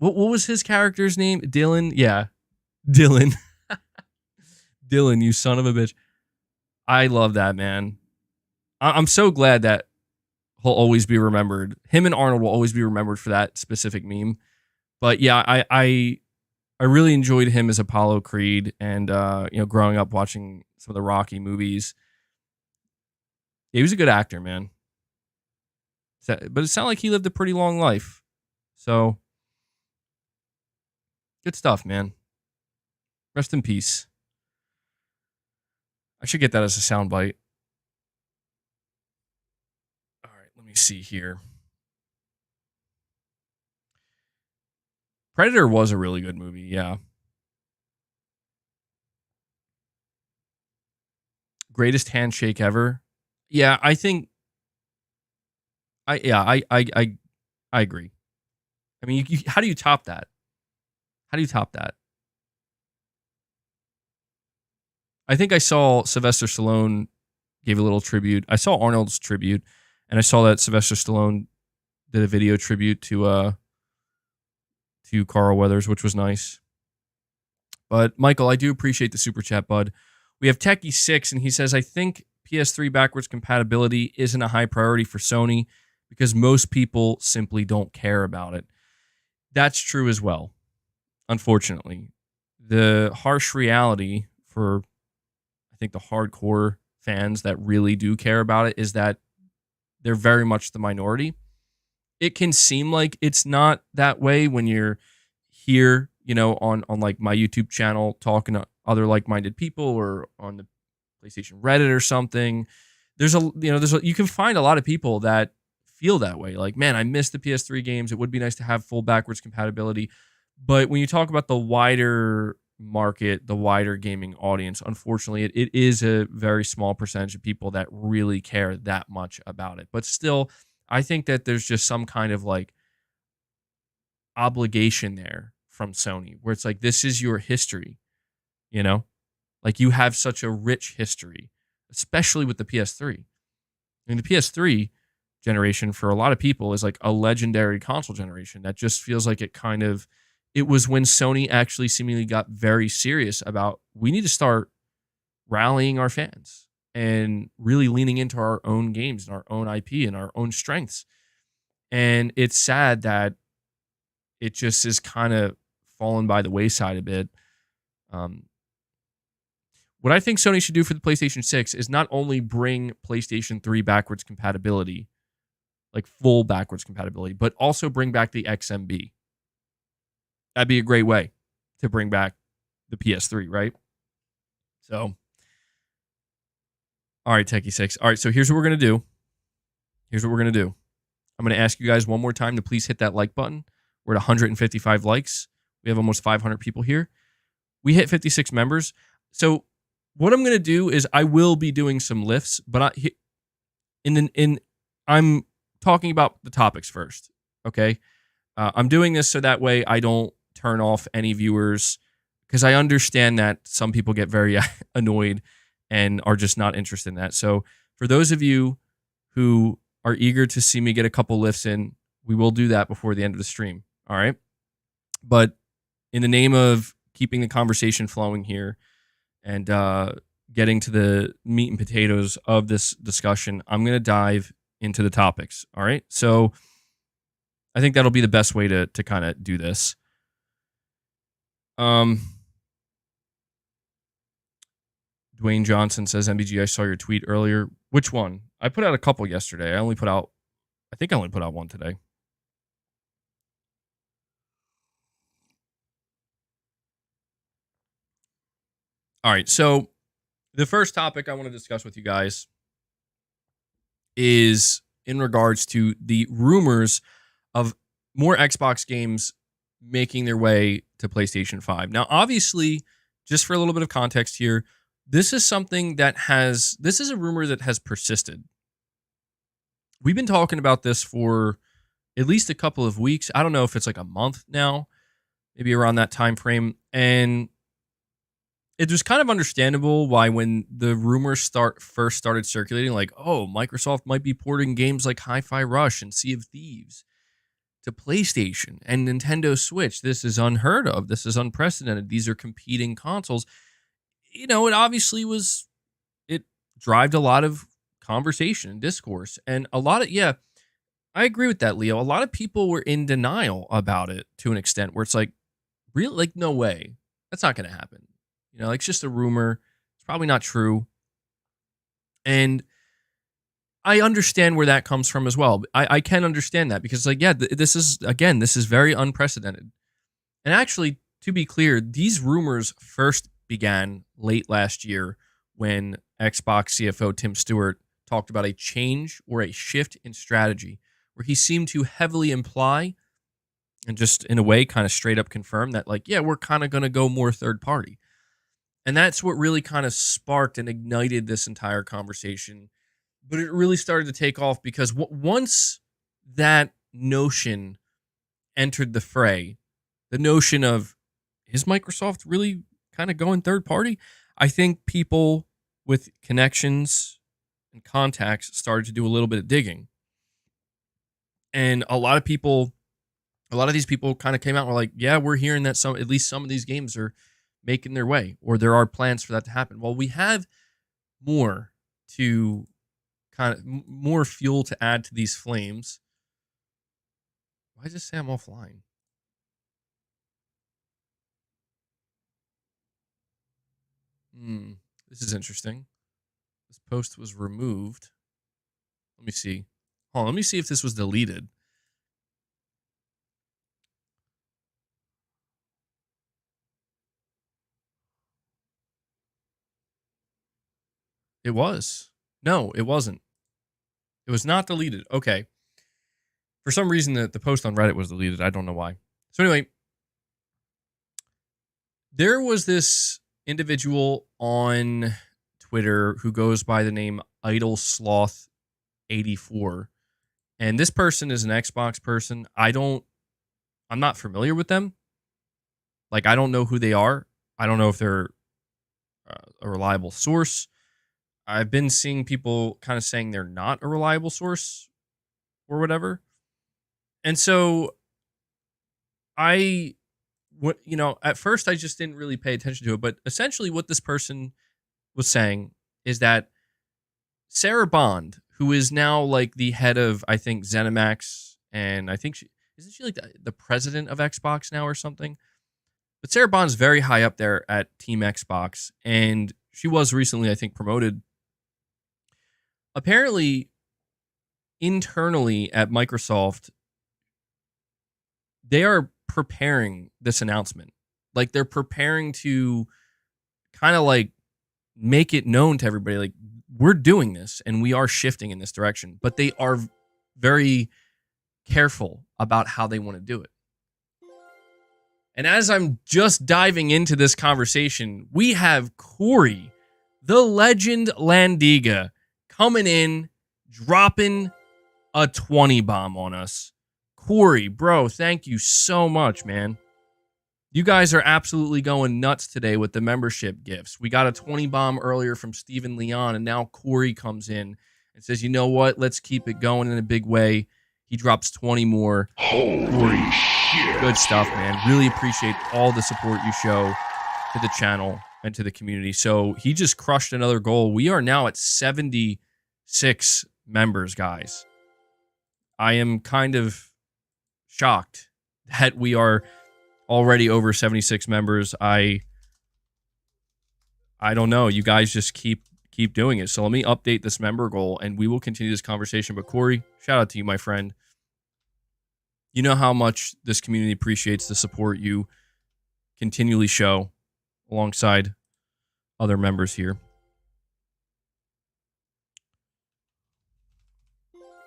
what was his character's name? Dylan? Yeah. Dylan. Dylan, you son of a bitch. I love that, man. I'm so glad that he'll always be remembered. Him and Arnold will always be remembered for that specific meme. But yeah, I really enjoyed him as Apollo Creed, and growing up watching some of the Rocky movies. He was a good actor, man. But it sounded like he lived a pretty long life. So good stuff, man. Rest in peace. I should get that as a soundbite. All right, let me see here. Predator was a really good movie, yeah. Greatest handshake ever. Yeah, I think. I agree. I mean, how do you top that? How do you top that? I think I saw Sylvester Stallone gave a little tribute. I saw Arnold's tribute, and I saw that Sylvester Stallone did a video tribute to Carl Weathers, which was nice. But Michael, I do appreciate the super chat, bud. We have Techie6, and he says, I think PS3 backwards compatibility isn't a high priority for Sony because most people simply don't care about it. That's true as well, unfortunately. The harsh reality for, I think, the hardcore fans that really do care about it is that they're very much the minority. It can seem like it's not that way when you're here, on like my YouTube channel talking to other like-minded people or on the PlayStation Reddit or something. You can find a lot of people that feel that way. Like, man, I miss the PS3 games. It would be nice to have full backwards compatibility. But when you talk about the wider market, the wider gaming audience, unfortunately, it is a very small percentage of people that really care that much about it. But still, I think that there's just some kind of like obligation there from Sony where it's like, this is your history, like you have such a rich history, especially with the PS3. I mean, the PS3 generation for a lot of people is like a legendary console generation that just feels like it was when Sony actually seemingly got very serious about, we need to start rallying our fans and really leaning into our own games and our own IP and our own strengths. And it's sad that it just is kind of fallen by the wayside a bit. What I think Sony should do for the PlayStation 6 is not only bring PlayStation 3 backwards compatibility, like full backwards compatibility, but also bring back the XMB. That'd be a great way to bring back the PS3, right? So, all right, Techie6. All right, so here's what we're going to do. I'm going to ask you guys one more time to please hit that like button. We're at 155 likes. We have almost 500 people here. We hit 56 members. So what I'm going to do is I will be doing some lifts, but I'm talking about the topics first, okay? I'm doing this so that way I don't turn off any viewers, because I understand that some people get very annoyed and are just not interested in that. So for those of you who are eager to see me get a couple lifts in, we will do that before the end of the stream, all right? But in the name of keeping the conversation flowing here and getting to the meat and potatoes of this discussion, I'm going to dive into the topics, all right? So I think that'll be the best way to kind of do this. Dwayne Johnson says, MBG, I saw your tweet earlier. Which one? I put out a couple yesterday. I think I only put out one today. All right, so the first topic I want to discuss with you guys is in regards to the rumors of more Xbox games making their way to PlayStation 5. Now, obviously, just for a little bit of context here, this is a rumor that has persisted. We've been talking about this for at least a couple of weeks. I don't know if it's like a month now, maybe around that time frame. And it was kind of understandable why, when the rumors first started circulating, like, oh, Microsoft might be porting games like Hi-Fi Rush and Sea of Thieves to PlayStation and Nintendo Switch. This is unheard of. This is unprecedented. These are competing consoles. You know, it obviously it drove a lot of conversation and discourse. And I agree with that, Leo. A lot of people were in denial about it to an extent where it's like, really? Like, no way. That's not going to happen. You know, like, it's just a rumor. It's probably not true. And I understand where that comes from as well. I can understand that because, like, yeah, this is very unprecedented. And actually, to be clear, these rumors first began late last year when Xbox CFO Tim Stewart talked about a change or a shift in strategy, where he seemed to heavily imply and just in a way kind of straight up confirm that, like, yeah, we're kind of going to go more third party. And that's what really kind of sparked and ignited this entire conversation. But it really started to take off because once that notion entered the fray, the notion of, is Microsoft really kind of going third party? I think people with connections and contacts started to do a little bit of digging. And a lot of these people kind of came out and were like, yeah, we're hearing that at least some of these games are making their way, or there are plans for that to happen. Well, we have more fuel to add to these flames. Why does it say I'm offline? This is interesting. This post was removed. Let me see. Hold on, let me see if this was deleted. It was. No, it wasn't. It was not deleted. Okay. For some reason, the post on Reddit was deleted. I don't know why. So anyway, there was this individual on Twitter who goes by the name Idle Sloth 84. And this person is an Xbox person. I'm not familiar with them. Like, I don't know who they are. I don't know if they're a reliable source. I've been seeing people kind of saying they're not a reliable source or whatever. And so at first I just didn't really pay attention to it. But essentially what this person was saying is that Sarah Bond, who is now like the head of, I think, ZeniMax, and I think isn't she like the president of Xbox now or something? But Sarah Bond's very high up there at Team Xbox, and she was recently, I think, promoted. Apparently, internally at Microsoft, they are preparing this announcement. Like, they're preparing to kind of like make it known to everybody, like, we're doing this and we are shifting in this direction. But they are very careful about how they want to do it. And as I'm just diving into this conversation, we have Corey, the legend Landiga, coming in, dropping a 20 bomb on us. Corey, bro, thank you so much, man. You guys are absolutely going nuts today with the membership gifts. We got a 20 bomb earlier from Steven Leon, and now Corey comes in and says, you know what? Let's keep it going in a big way. He drops 20 more. Holy shit. Good stuff, man. Really appreciate all the support you show to the channel and to the community. So he just crushed another goal. We are now at 76 members, guys. I am kind of shocked that we are already over 76 members. I don't know. You guys just keep doing it. So let me update this member goal and we will continue this conversation. But Corey, shout out to you, my friend. You know how much this community appreciates the support you continually show alongside other members here.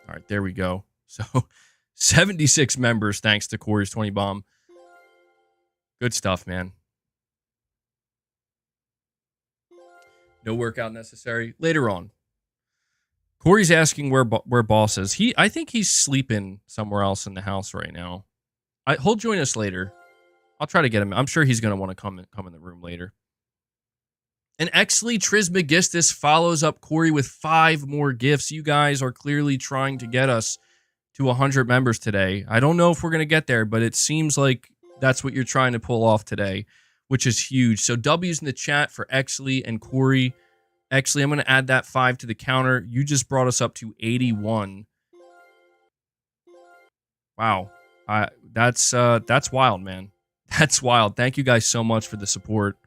All right, there we go. So 76 members thanks to Corey's 20 bomb. Good stuff, man. No workout necessary. Later on. Corey's asking where Boss is. I think he's sleeping somewhere else in the house right now. He'll join us later. I'll try to get him. I'm sure he's going to want to come in the room later. And Exley Trismegistus follows up Corey with 5 more gifts. You guys are clearly trying to get us to 100 members today. I don't know if we're going to get there, but it seems like that's what you're trying to pull off today, which is huge. So W's in the chat for Exley and Corey. Exley, I'm going to add that 5 to the counter. You just brought us up to 81. Wow. That's wild, man. That's wild. Thank you guys so much for the support.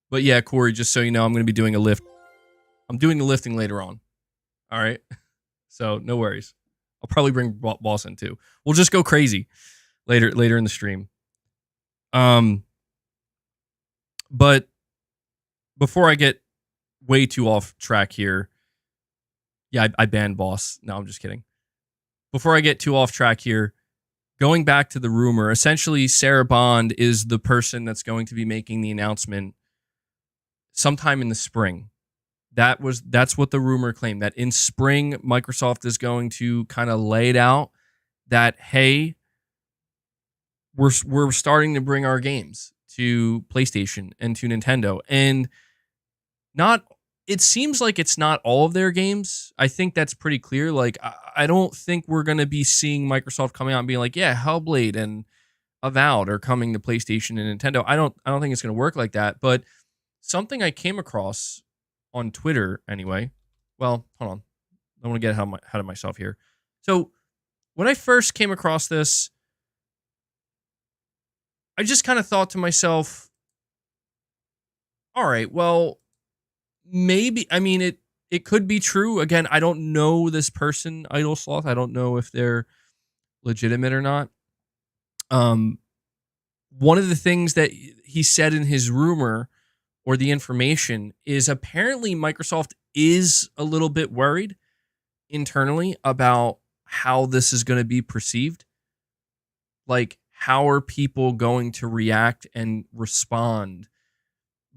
But yeah, Corey, just so you know, I'm going to be doing a lift. I'm doing the lifting later on. All right. So no worries. I'll probably bring Boss in too. We'll just go crazy later in the stream. But before I get way too off track here, yeah, I banned Boss. No, I'm just kidding. Before I get too off track here, going back to the rumor, essentially Sarah Bond is the person that's going to be making the announcement sometime in the spring. That's what the rumor claimed, that in spring Microsoft is going to kind of lay it out that, hey, we're starting to bring our games to PlayStation and to Nintendo, and it seems like it's not all of their games. I think that's pretty clear. Like, I don't think we're going to be seeing Microsoft coming out and being like, yeah, Hellblade and Avowed are coming to PlayStation and Nintendo. I don't think it's going to work like that. But something I came across on Twitter anyway. Well, hold on. I want to get ahead of myself here. So when I first came across this, I just kind of thought to myself, all right, well, maybe, I mean, it could be true. Again, I don't know this person, Idle Sloth. I don't know if they're legitimate or not. One of the things that he said in his rumor or the information is apparently Microsoft is a little bit worried internally about how this is going to be perceived. Like, how are people going to react and respond?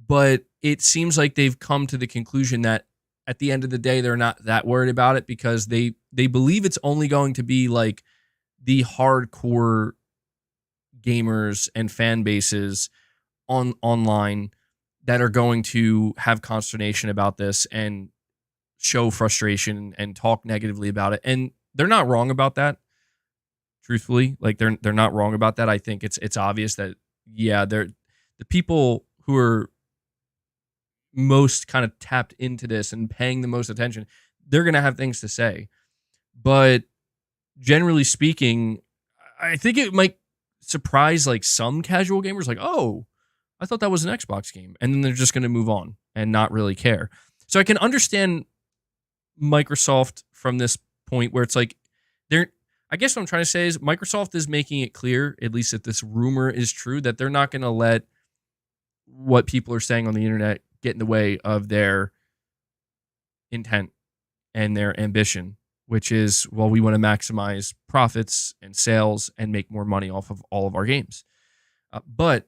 But it seems like they've come to the conclusion that at the end of the day, they're not that worried about it because they believe it's only going to be like the hardcore gamers and fan bases online that are going to have consternation about this and show frustration and talk negatively about it. And they're not wrong about that. Truthfully, like they're not wrong about that. I think it's obvious that, yeah, they're the people who are most kind of tapped into this and paying the most attention, they're going to have things to say. But generally speaking, I think it might surprise like some casual gamers, like, oh, I thought that was an Xbox game. And then they're just going to move on and not really care. So I can understand Microsoft from this point where it's like, I guess what I'm trying to say is Microsoft is making it clear, at least if this rumor is true, that they're not going to let what people are saying on the internet get in the way of their intent and their ambition which is, well, we want to maximize profits and sales and make more money off of all of our games. But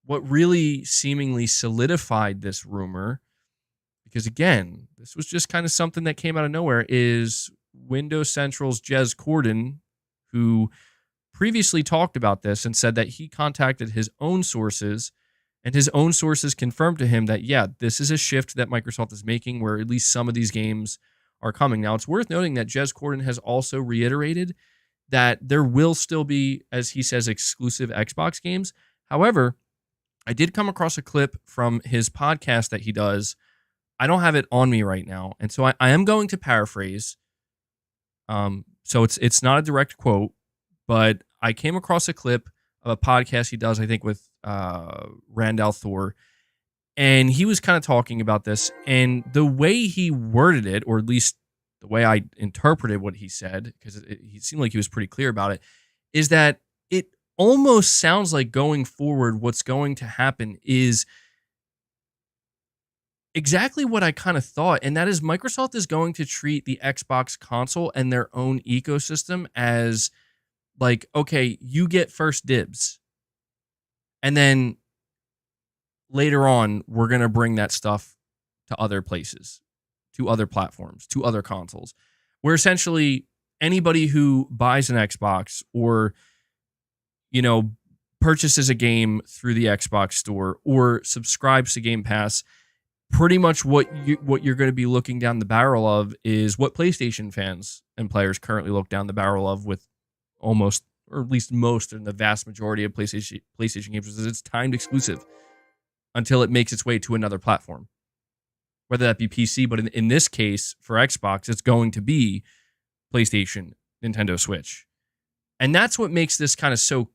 what really seemingly solidified this rumor, because again, this was just kind of something that came out of nowhere, is Windows Central's Jez Corden, who previously talked about this and said that he contacted his own sources, and his own sources confirmed to him that, yeah, this is a shift that Microsoft is making where at least some of these games are coming. Now, it's worth noting that Jez Corden has also reiterated that there will still be, as he says, exclusive Xbox games. However, I did come across a clip from his podcast that he does. I don't have it on me right now, and so I am going to paraphrase. So it's not a direct quote, but I came across a clip of a podcast he does, I think, with Randall Thor, and he was kind of talking about this, and the way he worded it, or at least the way I interpreted what he said, because he seemed like he was pretty clear about it, is that it almost sounds like going forward, what's going to happen is exactly what I kind of thought, and that is Microsoft is going to treat the Xbox console and their own ecosystem as like, okay, you get first dibs. And then later on, we're going to bring that stuff to other places, to other platforms, to other consoles, where essentially anybody who buys an Xbox or, purchases a game through the Xbox store or subscribes to Game Pass, pretty much what you're going to be looking down the barrel of is what PlayStation fans and players currently look down the barrel of with almost, or at least most, and the vast majority of PlayStation games, is it's timed exclusive until it makes its way to another platform, whether that be PC, but in this case, for Xbox, it's going to be PlayStation, Nintendo Switch. And that's what makes this kind of so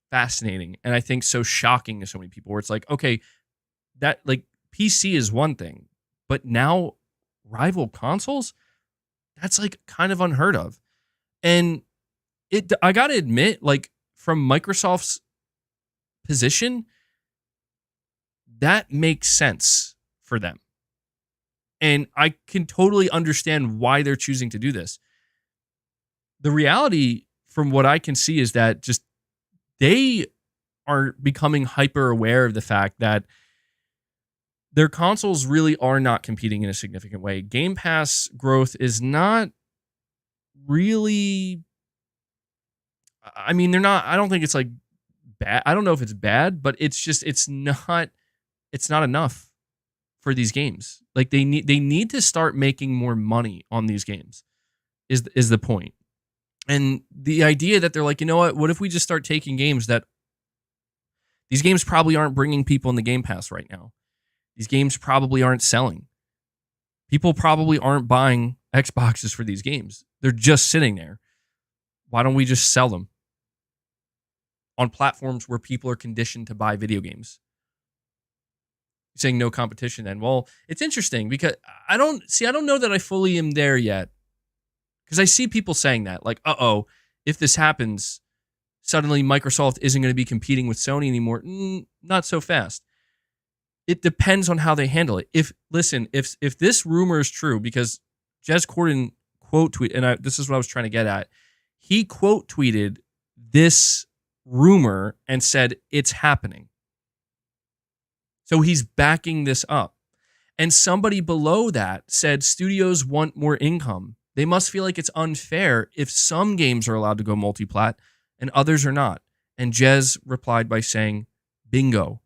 fascinating, and I think so shocking to so many people, where it's like, okay, that, like, PC is one thing, but now rival consoles, that's like kind of unheard of. And I got to admit, like, from Microsoft's position, that makes sense for them. And I can totally understand why they're choosing to do this. The reality, from what I can see, is that just they are becoming hyper aware of the fact that their consoles really are not competing in a significant way. Game Pass growth is not really, I mean, they're not, I don't think it's like bad. I don't know if it's bad, but it's just, it's not enough for these games. Like they need to start making more money on these games is the point. And the idea that they're like, you know what if we just start taking games that these games probably aren't bringing people in the Game Pass right now. These games probably aren't selling. People probably aren't buying Xboxes for these games. They're just sitting there. Why don't we just sell them on platforms where people are conditioned to buy video games? You're saying no competition then. Well, it's interesting because I don't know that I fully am there yet. Because I see people saying that, like, if this happens, suddenly Microsoft isn't going to be competing with Sony anymore. Not so fast. It depends on how they handle it. If this rumor is true, because Jez Corden quote tweet, and this is what I was trying to get at, he quote tweeted this rumor and said it's happening. So he's backing this up. And somebody below that said studios want more income. They must feel like it's unfair if some games are allowed to go multi-plat and others are not. And Jez replied by saying, bingo.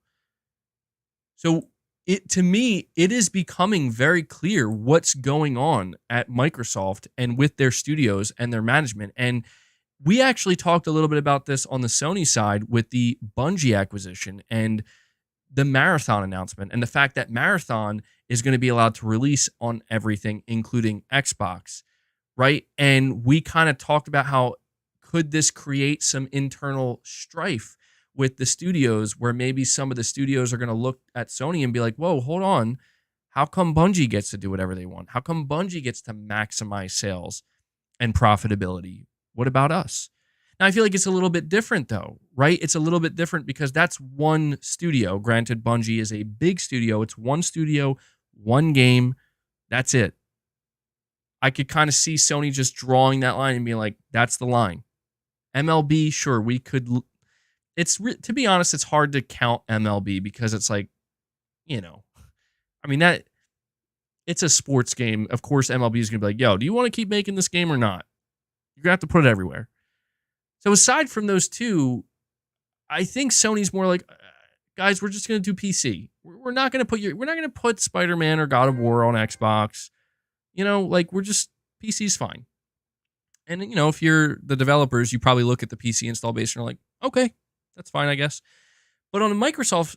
So to me, it is becoming very clear what's going on at Microsoft and with their studios and their management. And we actually talked a little bit about this on the Sony side with the Bungie acquisition and the Marathon announcement, and the fact that Marathon is going to be allowed to release on everything, including Xbox, right? And we kind of talked about how could this create some internal strife with the studios, where maybe some of the studios are going to look at Sony and be like, whoa, hold on. How come Bungie gets to do whatever they want? How come Bungie gets to maximize sales and profitability? What about us? Now, I feel like it's a little bit different, though, right? It's a little bit different because that's one studio. Granted, Bungie is a big studio. It's one studio, one game. That's it. I could kind of see Sony just drawing that line and being like, that's the line. MLB, sure, we could. To be honest, it's hard to count MLB because it's like, I mean, that it's a sports game. Of course, MLB is going to be like, yo, do you want to keep making this game or not? You're going to have to put it everywhere. So aside from those two, I think Sony's more like, guys, we're just going to do PC. We're not going to put Spider-Man or God of War on Xbox. We're just, PC's fine. And, if you're the developers, you probably look at the PC install base and are like, okay, that's fine, I guess. But on the Microsoft,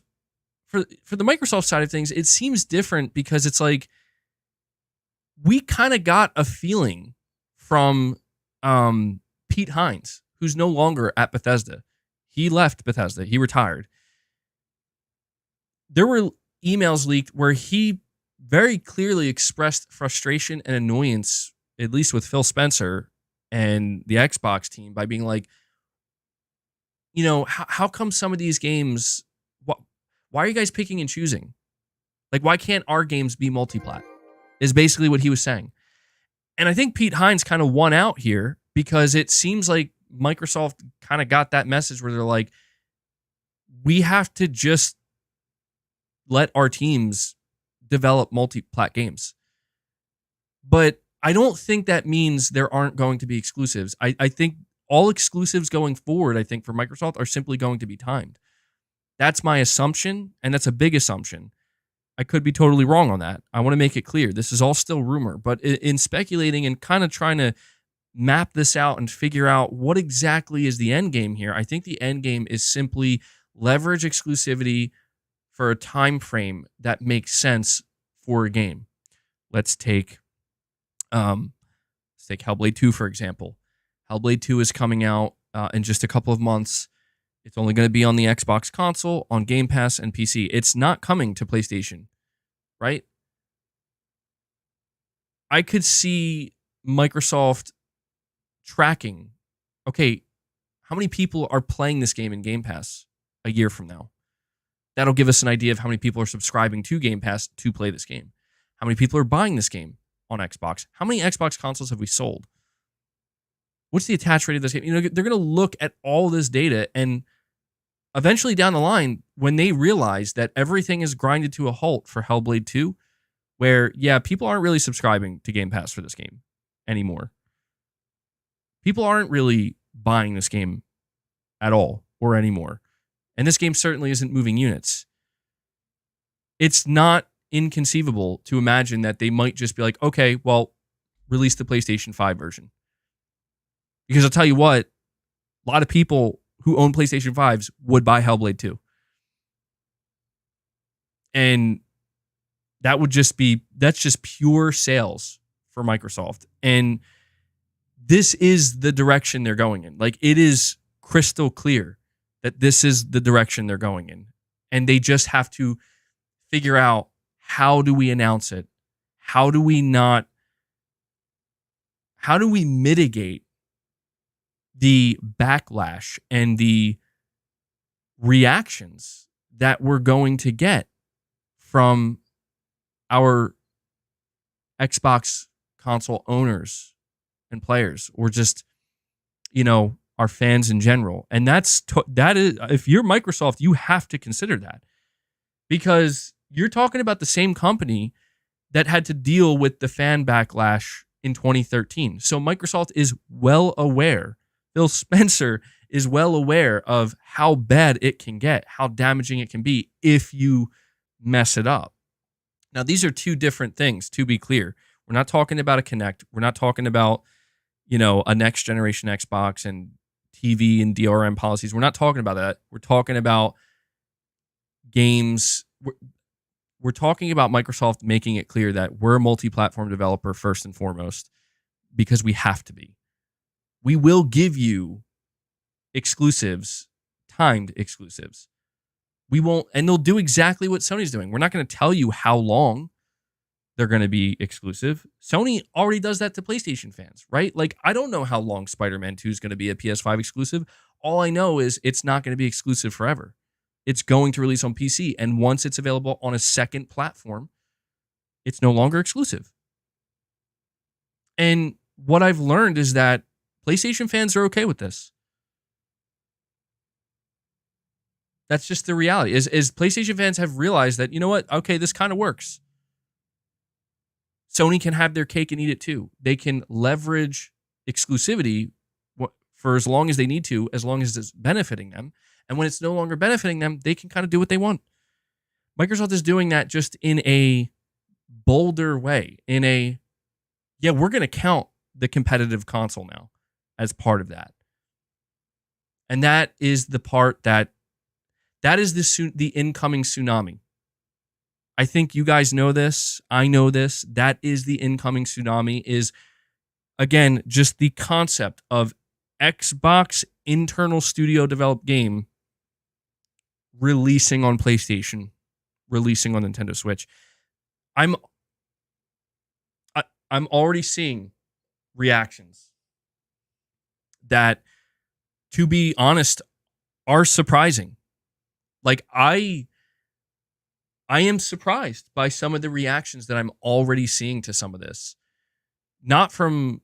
for the Microsoft side of things, it seems different because it's like, we kind of got a feeling from Pete Hines, who's no longer at Bethesda. He left Bethesda. He retired. There were emails leaked where he very clearly expressed frustration and annoyance, at least with Phil Spencer and the Xbox team, by being like, how come some of these games, why are you guys picking and choosing? Like, why can't our games be multiplat? Is basically what he was saying. And I think Pete Hines kind of won out here because it seems like Microsoft kind of got that message where they're like, we have to just let our teams develop multi-plat games. But I don't think that means there aren't going to be exclusives. I think all exclusives going forward, I think for Microsoft, are simply going to be timed. That's my assumption, and that's a big assumption. I could be totally wrong on that. I want to make it clear. This is all still rumor, but in speculating and kind of trying to map this out and figure out what exactly is the end game here, I think the end game is simply leverage exclusivity for a time frame that makes sense for a game. Let's take Hellblade 2, for example. Hellblade 2 is coming out in just a couple of months. It's only going to be on the Xbox console, on Game Pass, and PC. It's not coming to PlayStation, right? I could see Microsoft tracking, okay, how many people are playing this game in Game Pass a year from now? That'll give us an idea of how many people are subscribing to Game Pass to play this game. How many people are buying this game on Xbox? How many Xbox consoles have we sold? What's the attach rate of this game? They're going to look at all this data, and eventually down the line, when they realize that everything is grinded to a halt for Hellblade 2, where, yeah, people aren't really subscribing to Game Pass for this game anymore. People aren't really buying this game at all or anymore. And this game certainly isn't moving units. It's not inconceivable to imagine that they might just be like, okay, well, release the PlayStation 5 version. Because I'll tell you what, a lot of people who own PlayStation 5s would buy Hellblade 2. And that's just pure sales for Microsoft. And this is the direction they're going in. Like, it is crystal clear that this is the direction they're going in. And they just have to figure out, how do we announce it? How do we mitigate the backlash and the reactions that we're going to get from our Xbox console owners and players, or just, our fans in general? And that is, if you're Microsoft, you have to consider that, because you're talking about the same company that had to deal with the fan backlash in 2013. So Microsoft is well aware. Phil Spencer is well aware of how bad it can get, how damaging it can be if you mess it up. Now, these are two different things, to be clear. We're not talking about a Kinect. We're not talking about, a next generation Xbox and TV and DRM policies. We're not talking about that. We're talking about games. We're talking about Microsoft making it clear that we're a multi-platform developer first and foremost, because we have to be. We will give you exclusives, timed exclusives. We won't, and they'll do exactly what Sony's doing. We're not going to tell you how long they're going to be exclusive. Sony already does that to PlayStation fans, right? Like, I don't know how long Spider-Man 2 is going to be a PS5 exclusive. All I know is it's not going to be exclusive forever. It's going to release on PC, and once it's available on a second platform, it's no longer exclusive. And what I've learned is that PlayStation fans are okay with this. That's just the reality. Is PlayStation fans have realized that, you know what? Okay, this kind of works. Sony can have their cake and eat it too. They can leverage exclusivity for as long as they need to, as long as it's benefiting them. And when it's no longer benefiting them, they can kind of do what they want. Microsoft is doing that just in a bolder way. We're going to count the competitive console now as part of that. And that is the part that is the incoming tsunami. I think you guys know this. I know this. That is the incoming tsunami, is, again, just the concept of Xbox internal studio developed game releasing on PlayStation, releasing on Nintendo Switch. I'm already seeing reactions that, to be honest, are surprising. Like, I am surprised by some of the reactions that I'm already seeing to some of this. Not from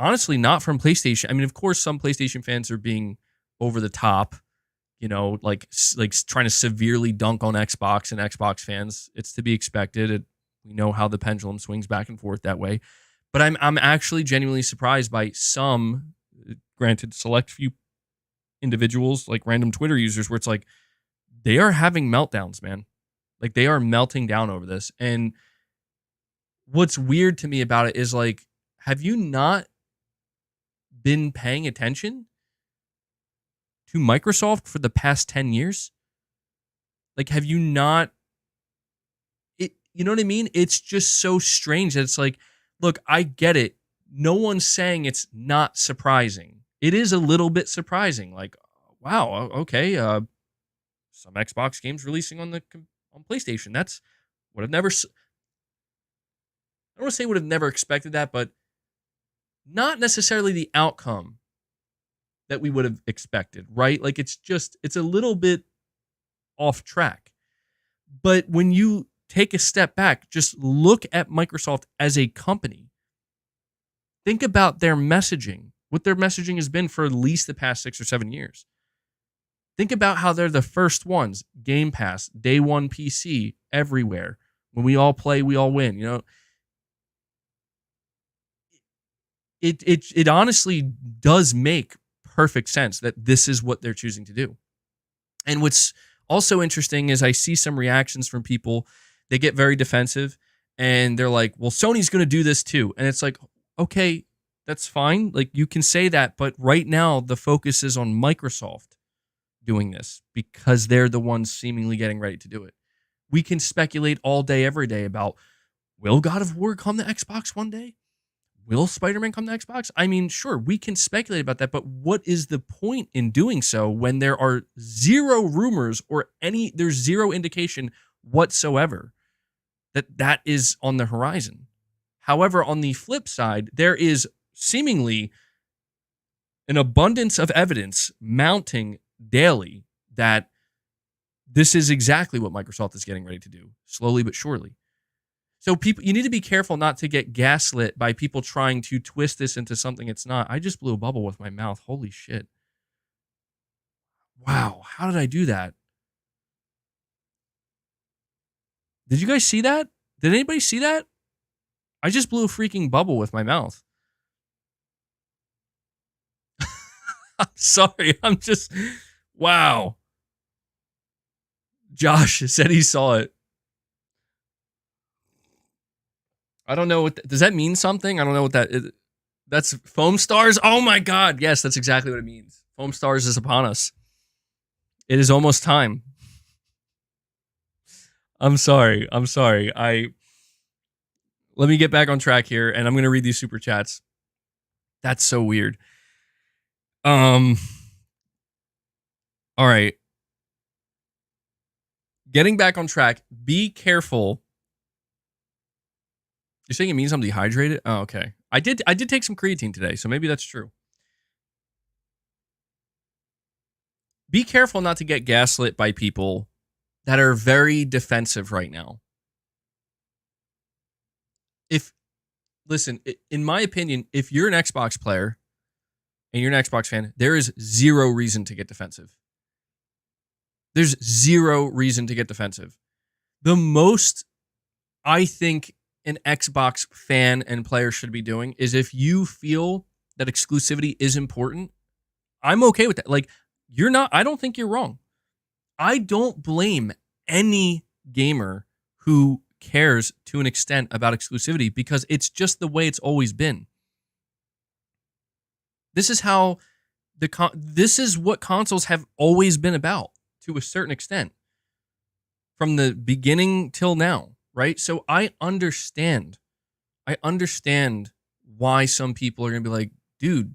PlayStation. I mean, of course, some PlayStation fans are being over the top, like trying to severely dunk on Xbox and Xbox fans. It's to be expected. We know how the pendulum swings back and forth that way. But I'm actually genuinely surprised by some, granted, select few individuals, like random Twitter users, where it's like they are having meltdowns, man. Like, they are melting down over this. And what's weird to me about it is, like, have you not been paying attention to Microsoft for the past 10 years? Like, have you not? You know what I mean? It's just so strange that it's like, look, I get it. No one's saying it's not surprising. It is a little bit surprising. Like, wow, okay, some Xbox games releasing on PlayStation. That's what I've never. I don't want to say would have never expected that, but not necessarily the outcome that we would have expected, right? Like, it's a little bit off track. But when you take a step back, just look at Microsoft as a company. Think about their messaging, what their messaging has been for at least the past 6 or 7 years. Think about how they're the first ones. Game Pass, day one PC, everywhere. When we all play, we all win. It honestly does make perfect sense that this is what they're choosing to do. And what's also interesting is I see some reactions from people. They get very defensive and they're like, well, Sony's going to do this too. And it's like, okay, that's fine. Like, you can say that, but right now the focus is on Microsoft doing this because they're the ones seemingly getting ready to do it. We can speculate all day, every day about, will God of War come to Xbox one day? Will Spider-Man come to Xbox? I mean, sure, we can speculate about that, but what is the point in doing so when there are zero rumors or there's zero indication whatsoever that is on the horizon? However, on the flip side, there is seemingly an abundance of evidence mounting daily that this is exactly what Microsoft is getting ready to do, slowly but surely. So you need to be careful not to get gaslit by people trying to twist this into something it's not. I just blew a bubble with my mouth. Holy shit. Wow, how did I do that? Did you guys see that? Did anybody see that? I just blew a freaking bubble with my mouth. I'm sorry. Wow. Josh said he saw it. I don't know does that mean something? I don't know what that is. That's Foam Stars. Oh my God. Yes, that's exactly what it means. Foam Stars is upon us. It is almost time. I'm sorry. Let me get back on track here, and I'm going to read these super chats. That's so weird. All right. Getting back on track. Be careful. You're saying it means I'm dehydrated? Oh, okay. I did take some creatine today, so maybe that's true. Be careful not to get gaslit by people that are very defensive right now. listen, in my opinion, if you're an Xbox player and you're an Xbox fan, there is zero reason to get defensive. There's zero reason to get defensive. The most I think an Xbox fan and player should be doing is if you feel that exclusivity is important, I'm okay with that. Like, you're not, I don't think you're wrong. I don't blame any gamer who cares to an extent about exclusivity because it's just the way it's always been. This is how this is what consoles have always been about to a certain extent from the beginning till now, right? So I understand why some people are going to be like, dude,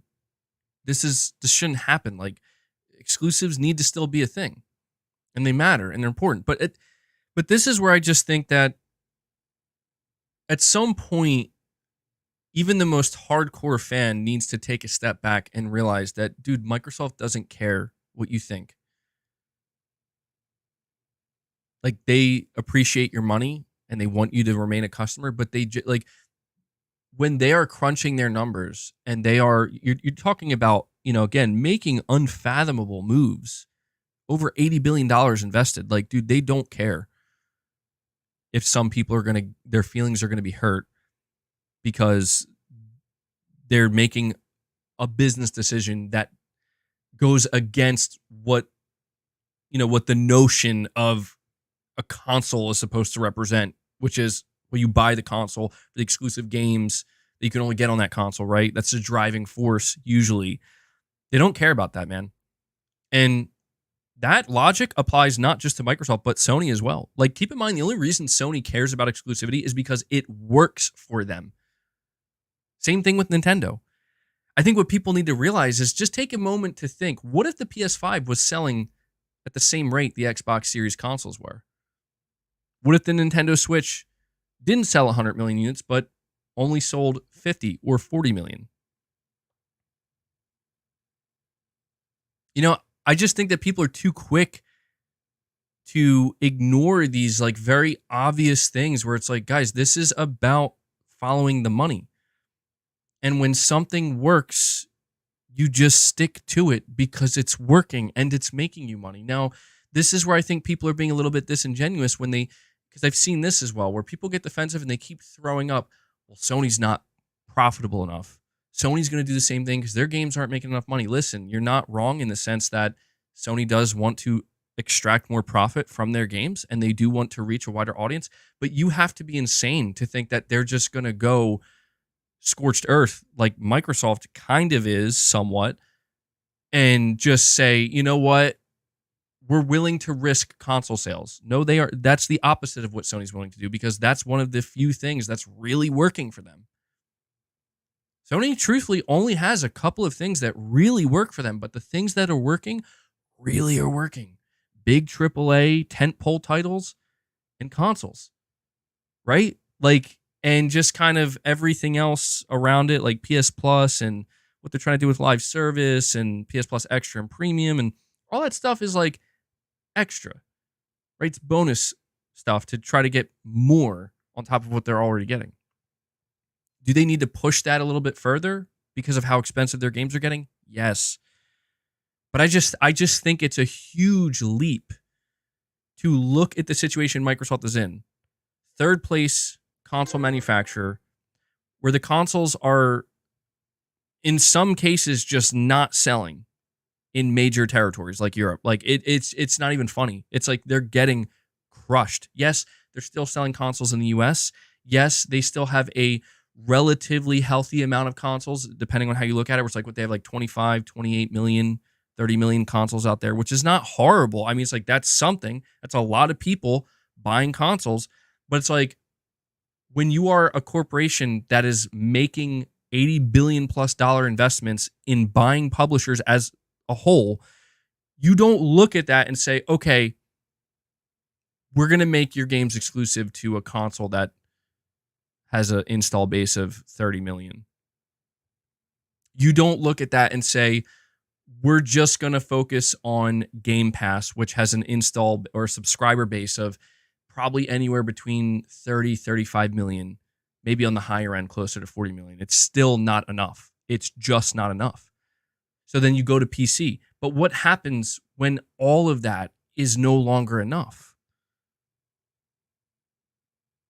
this shouldn't happen. Like, exclusives need to still be a thing and they matter and they're important. But this is where I just think that at some point, even the most hardcore fan needs to take a step back and realize that, dude, Microsoft doesn't care what you think. Like, they appreciate your money and they want you to remain a customer, but they like when they are crunching their numbers and you're talking about, again, making unfathomable moves, over $80 billion invested. Like, dude, they don't care if some people their feelings are going to be hurt because they're making a business decision that goes against what the notion of a console is supposed to represent, which is, well, you buy the console for the exclusive games that you can only get on that console, right? That's the driving force usually. They don't care about that, man. And that logic applies not just to Microsoft, but Sony as well. Like, keep in mind, the only reason Sony cares about exclusivity is because it works for them. Same thing with Nintendo. I think what people need to realize is just take a moment to think, what if the PS5 was selling at the same rate the Xbox Series consoles were? What if the Nintendo Switch didn't sell 100 million units, but only sold 50 or 40 million? I just think that people are too quick to ignore these like very obvious things where it's like, guys, this is about following the money. And when something works, you just stick to it because it's working and it's making you money. Now, this is where I think people are being a little bit disingenuous because I've seen this as well, where people get defensive and they keep throwing up, well, Sony's not profitable enough. Sony's going to do the same thing because their games aren't making enough money. Listen, you're not wrong in the sense that Sony does want to extract more profit from their games and they do want to reach a wider audience, but you have to be insane to think that they're just going to go scorched earth like Microsoft kind of is somewhat and just say, you know what, we're willing to risk console sales. No, they are. That's the opposite of what Sony's willing to do because that's one of the few things that's really working for them. Sony truthfully only has a couple of things that really work for them, but the things that are working really are working. Big AAA tentpole titles and consoles, right? Like, and just kind of everything else around it, like PS Plus and what they're trying to do with live service and PS Plus Extra and Premium and all that stuff is like extra, right? It's bonus stuff to try to get more on top of what they're already getting. Do they need to push that a little bit further because of how expensive their games are getting? Yes. But I just think it's a huge leap to look at the situation Microsoft is in. Third place console manufacturer, where the consoles are, in some cases, just not selling in major territories like Europe. Like it's not even funny. It's like they're getting crushed. Yes, they're still selling consoles in the US. Yes, they still have a relatively healthy amount of consoles, depending on how you look at it. Where it's like what they have, like 25, 28 million, 30 million consoles out there, which is not horrible. I mean, it's like that's something. That's a lot of people buying consoles. But it's like when you are a corporation that is making $80 billion plus investments in buying publishers as a whole, you don't look at that and say, okay, we're going to make your games exclusive to a console that has an install base of 30 million. You don't look at that and say, we're just going to focus on Game Pass, which has an install or subscriber base of probably anywhere between 30, 35 million, maybe on the higher end, closer to 40 million. It's still not enough. It's just not enough. So then you go to PC. But what happens when all of that is no longer enough?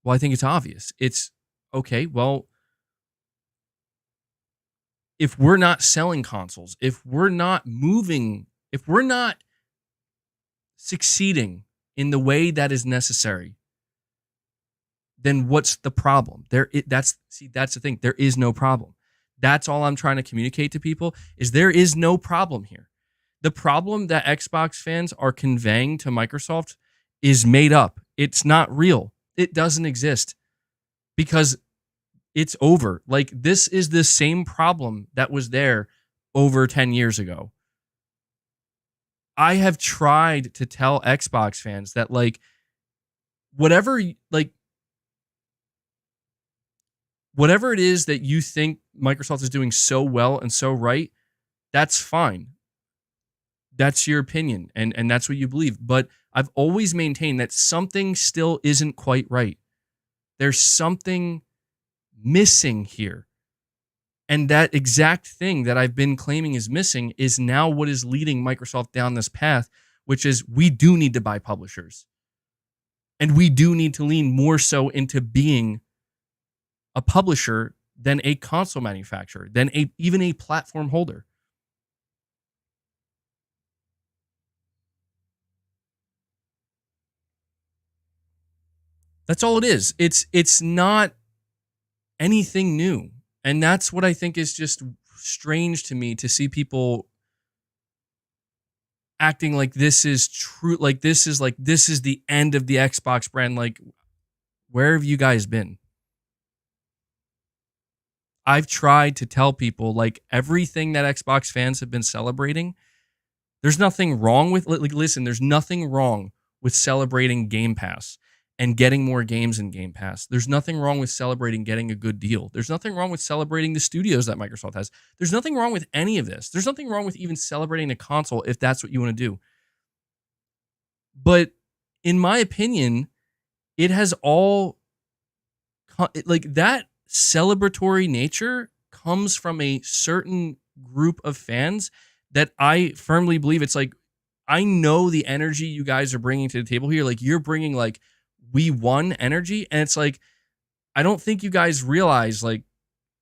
Well, I think it's obvious. It's okay, well, if we're not selling consoles, if we're not moving, if we're not succeeding in the way that is necessary, then what's the problem? That's the thing. There is no problem. That's all I'm trying to communicate to people is there is no problem here. The problem that Xbox fans are conveying to Microsoft is made up. It's not real. It doesn't exist because it's over. Like, this is the same problem that was there over 10 years ago. I have tried to tell Xbox fans that, like, whatever it is that you think Microsoft is doing so well and so right, that's fine. That's your opinion, and that's what you believe. But I've always maintained that something still isn't quite right. There's something missing here. And that exact thing that I've been claiming is missing is now what is leading Microsoft down this path, which is we do need to buy publishers. And we do need to lean more so into being a publisher than a console manufacturer, than even a platform holder. That's all it is. It's not anything new. And that's what I think is just strange to me, to see people acting like this is true, like this is the end of the Xbox brand. Like, where have you guys been? I've tried to tell people, like, everything that Xbox fans have been celebrating, there's nothing wrong with, like, listen, there's nothing wrong with celebrating Game Pass and getting more games in Game Pass. There's nothing wrong with celebrating getting a good deal. There's nothing wrong with celebrating the studios that Microsoft has. There's nothing wrong with any of this. There's nothing wrong with even celebrating a console if that's what you want to do. But in my opinion, it has all, like, that celebratory nature comes from a certain group of fans that I firmly believe it's like, I know the energy you guys are bringing to the table here. Like, you're bringing, like, we won energy. And it's like, I don't think you guys realize, like,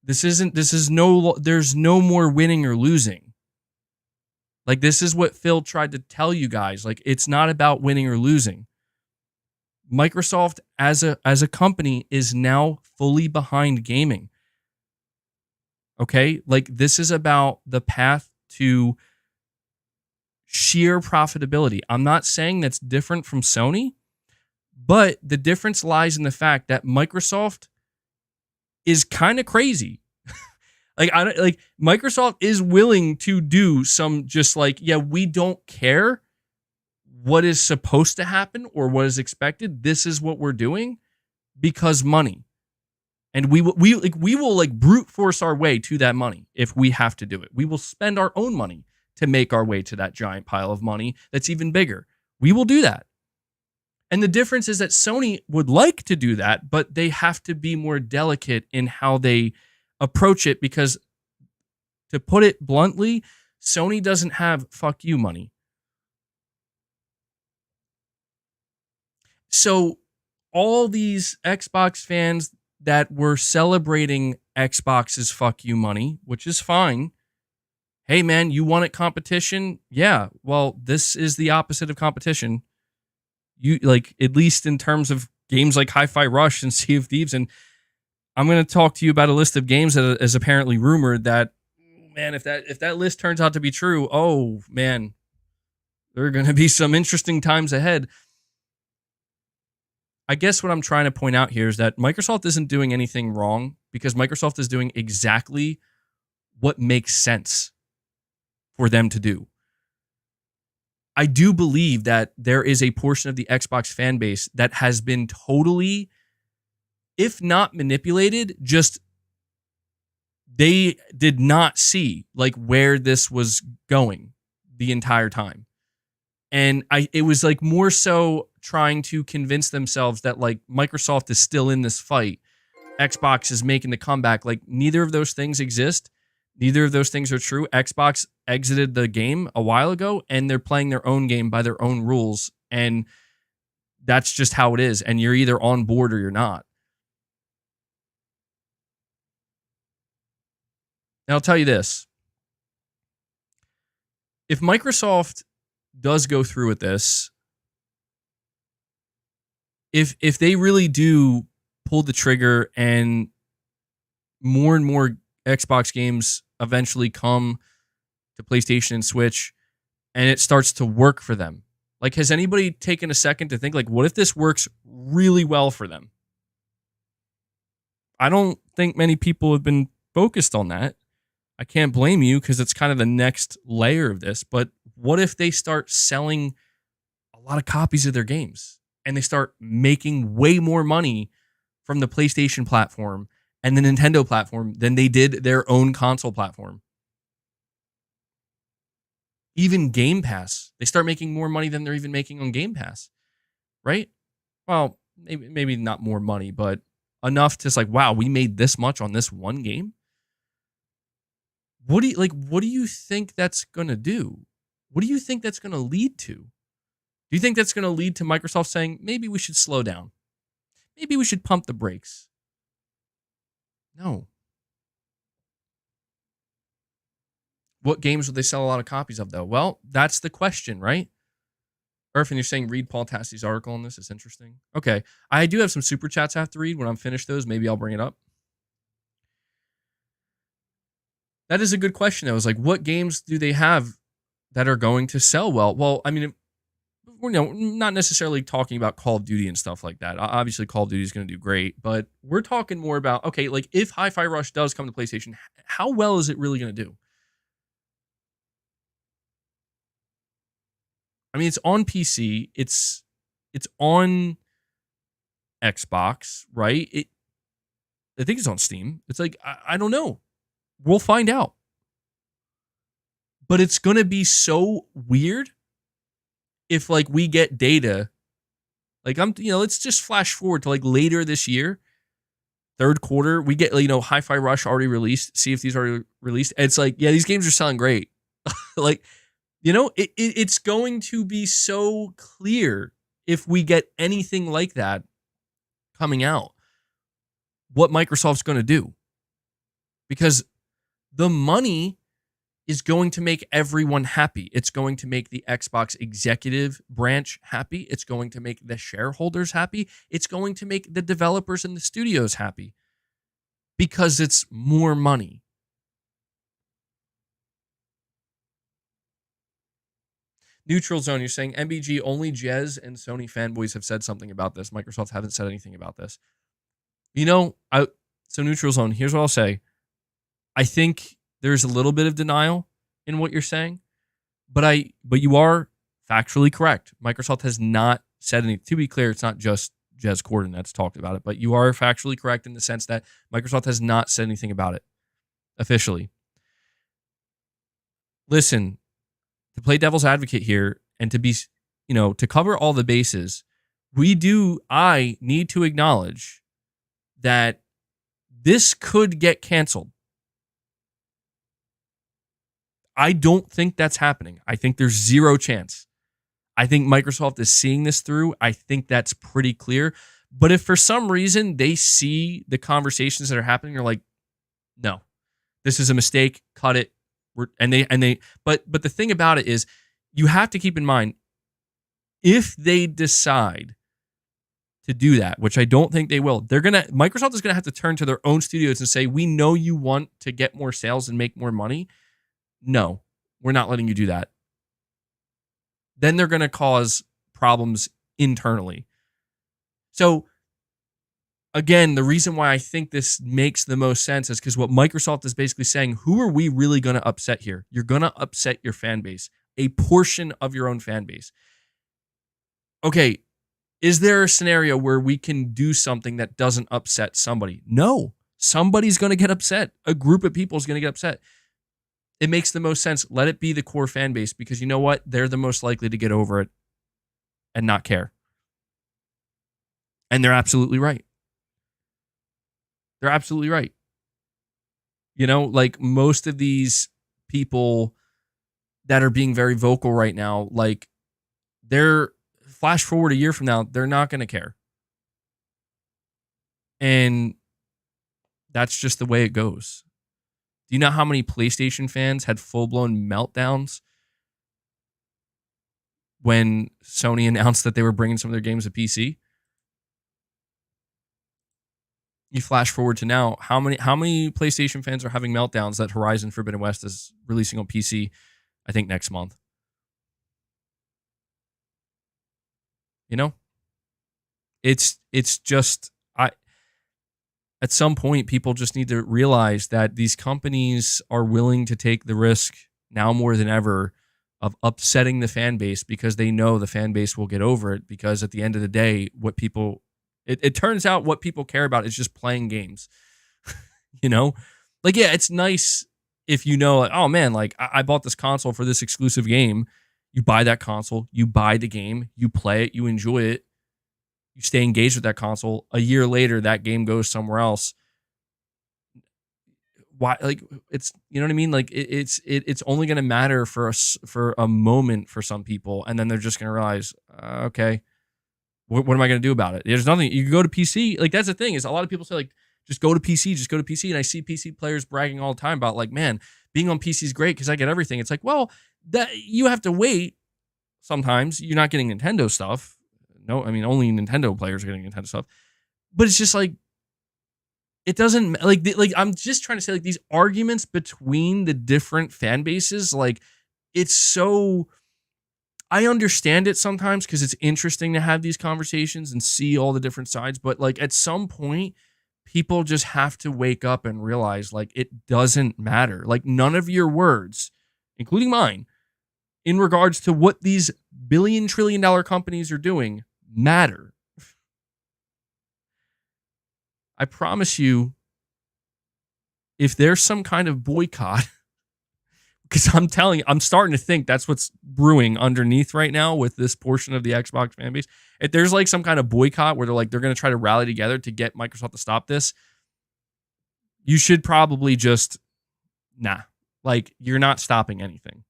there's no more winning or losing. Like, this is what Phil tried to tell you guys. Like, it's not about winning or losing. Microsoft as a company is now fully behind gaming. Okay? Like, this is about the path to sheer profitability. I'm not saying that's different from Sony, but the difference lies in the fact that Microsoft is kind of crazy. Like, Microsoft is willing to do some just like, yeah, we don't care what is supposed to happen or what is expected. This is what we're doing because money. And we will like brute force our way to that money if we have to do it. We will spend our own money to make our way to that giant pile of money that's even bigger. We will do that. And the difference is that Sony would like to do that, but they have to be more delicate in how they approach it because, to put it bluntly, Sony doesn't have fuck you money. So all these Xbox fans that were celebrating Xbox's fuck you money, which is fine. Hey man, you wanted competition? Yeah, well, this is the opposite of competition. You, like, at least in terms of games like Hi-Fi Rush and Sea of Thieves. And I'm going to talk to you about a list of games that is apparently rumored that, man, if that list turns out to be true, oh man, there are going to be some interesting times ahead. I guess what I'm trying to point out here is that Microsoft isn't doing anything wrong because Microsoft is doing exactly what makes sense for them to do. I do believe that there is a portion of the Xbox fan base that has been totally, if not manipulated, just they did not see like where this was going the entire time. And it was like more so trying to convince themselves that like Microsoft is still in this fight Xbox is making the comeback. Like, neither of those things exist. Neither of those things are true. Xbox exited the game a while ago, and they're playing their own game by their own rules. And that's just how it is. And you're either on board or you're not. And I'll tell you this. If Microsoft does go through with this, if they really do pull the trigger and more Xbox games eventually come to PlayStation and Switch, and it starts to work for them, like, has anybody taken a second to think, like, what if this works really well for them? I don't think many people have been focused on that. I can't blame you, because it's kind of the next layer of this. But what if they start selling a lot of copies of their games and they start making way more money from the PlayStation platform and the Nintendo platform than they did their own console platform? Even Game Pass, they start making more money than they're even making on Game Pass, right? Well, maybe not more money, but enough to, like, wow, we made this much on this one game. What do you think that's going to do? What do you think that's going to lead to? Do you think that's going to lead to Microsoft saying, maybe we should slow down? Maybe we should pump the brakes? No. What games would they sell a lot of copies of, though? Well, that's the question, right? Irfan, you're saying read Paul Tassi's article on this. It's interesting. Okay. I do have some super chats I have to read. When I'm finished those, maybe I'll bring it up. That is a good question. I was like, what games do they have that are going to sell well? Well, I mean, we're not necessarily talking about Call of Duty and stuff like that. Obviously, Call of Duty is going to do great, but we're talking more about, okay, like, if Hi-Fi Rush does come to PlayStation, how well is it really going to do? I mean, it's on PC. It's on Xbox, right? I think it's on Steam. It's like, I don't know. We'll find out. But it's going to be so weird if, like, we get data. Like, let's just flash forward to, like, later this year, third quarter, we get, Hi-Fi Rush already released. See if these are released. And it's like, yeah, these games are selling great. Like, it's going to be so clear if we get anything like that coming out, what Microsoft's going to do. Because the money is going to make everyone happy. It's going to make the Xbox executive branch happy. It's going to make the shareholders happy. It's going to make the developers and the studios happy. Because it's more money. Neutral Zone, you're saying MBG, only Jez and Sony fanboys have said something about this. Microsoft haven't said anything about this. So Neutral Zone, here's what I'll say. I think there's a little bit of denial in what you're saying, but you are factually correct. Microsoft has not said anything. To be clear, it's not just Jez Corden that's talked about it, but you are factually correct in the sense that Microsoft has not said anything about it officially. Listen, to play devil's advocate here and to be, to cover all the bases, I need to acknowledge that this could get canceled. I don't think that's happening. I think there's zero chance. I think Microsoft is seeing this through. I think that's pretty clear. But if for some reason they see the conversations that are happening, they're like, no, this is a mistake, cut it. But the thing about it is, you have to keep in mind, if they decide to do that, which I don't think they will, Microsoft is gonna have to turn to their own studios and say, we know you want to get more sales and make more money. No, we're not letting you do that. Then they're gonna cause problems internally. So again, the reason why I think this makes the most sense is because what Microsoft is basically saying, who are we really going to upset here? You're going to upset your fan base, a portion of your own fan base. Okay, is there a scenario where we can do something that doesn't upset somebody? No, somebody's going to get upset. A group of people is going to get upset. It makes the most sense. Let it be the core fan base, because you know what? They're the most likely to get over it and not care. And they're absolutely right. They're absolutely right. You know, like most of these people that are being very vocal right now, like they're flash forward a year from now, they're not going to care. And that's just the way it goes. Do you know how many PlayStation fans had full-blown meltdowns when Sony announced that they were bringing some of their games to PC? You flash forward to now, how many PlayStation fans are having meltdowns that Horizon Forbidden West is releasing on PC, I think next month? You know? It's just at some point people just need to realize that these companies are willing to take the risk now more than ever of upsetting the fan base because they know the fan base will get over it, because at the end of the day, what people it turns out what people care about is just playing games. You know? Like, yeah, it's nice if you know, like, oh man, like I bought this console for this exclusive game. You buy that console, you buy the game, you play it, you enjoy it, you stay engaged with that console. A year later, that game goes somewhere else. Why? Like, it's, you know what I mean? Like, it's only going to matter for a moment for some people, and then they're just going to realize, okay, what am I going to do about it? There's nothing. You can go to PC. Like, that's the thing, is a lot of people say, like, just go to PC, just go to PC. And I see PC players bragging all the time about, like, man, being on PC is great because I get everything. It's like, well, that you have to wait. Sometimes you're not getting Nintendo stuff. No, I mean, only Nintendo players are getting Nintendo stuff. But it's just like, it doesn't, like I'm just trying to say, like, these arguments between the different fan bases, like, it's so, I understand it sometimes because it's interesting to have these conversations and see all the different sides. But like, at some point, people just have to wake up and realize, like, it doesn't matter. Like, none of your words, including mine, in regards to what these billion-trillion-dollar companies are doing matter. I promise you, if there's some kind of boycott, because I'm telling you, I'm starting to think that's what's brewing underneath right now with this portion of the Xbox fan base. If there's like some kind of boycott where they're going to try to rally together to get Microsoft to stop this, you should probably just, like, you're not stopping anything.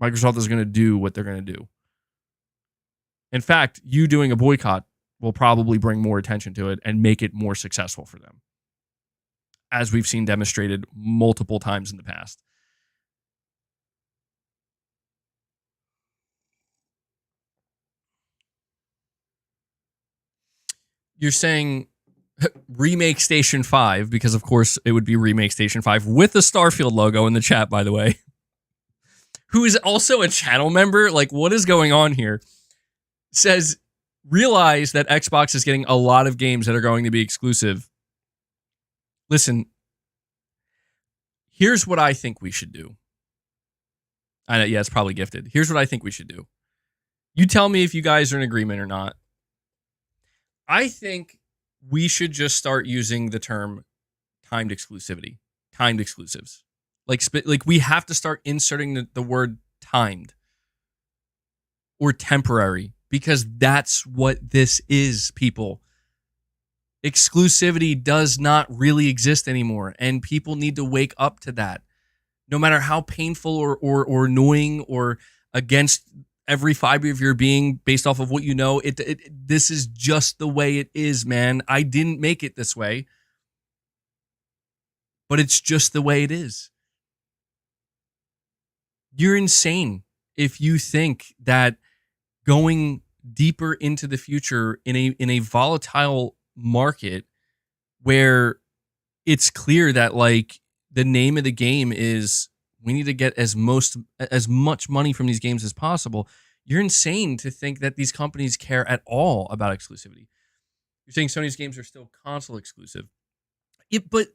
Microsoft is going to do what they're going to do. In fact, you doing a boycott will probably bring more attention to it and make it more successful for them, as we've seen demonstrated multiple times in the past. You're saying remake Station 5, because of course it would be remake Station 5 with the Starfield logo in the chat, by the way. Who is also a channel member? Like, what is going on here? Says, realize that Xbox is getting a lot of games that are going to be exclusive. Listen, here's what I think we should do. I know, yeah, it's probably gifted. Here's what I think we should do. You tell me if you guys are in agreement or not. I think we should just start using the term timed exclusivity, timed exclusives. Like we have to start inserting the word timed or temporary, because that's what this is, people. Exclusivity does not really exist anymore, and people need to wake up to that. No matter how painful or annoying or against every fiber of your being based off of what you know, this is just the way it is, man. I didn't make it this way, but it's just the way it is. You're insane if you think that going deeper into the future in a volatile market where it's clear that, like, the name of the game is we need to get as much money from these games as possible. You're insane to think that these companies care at all about exclusivity. You're saying Sony's games are still console exclusive. But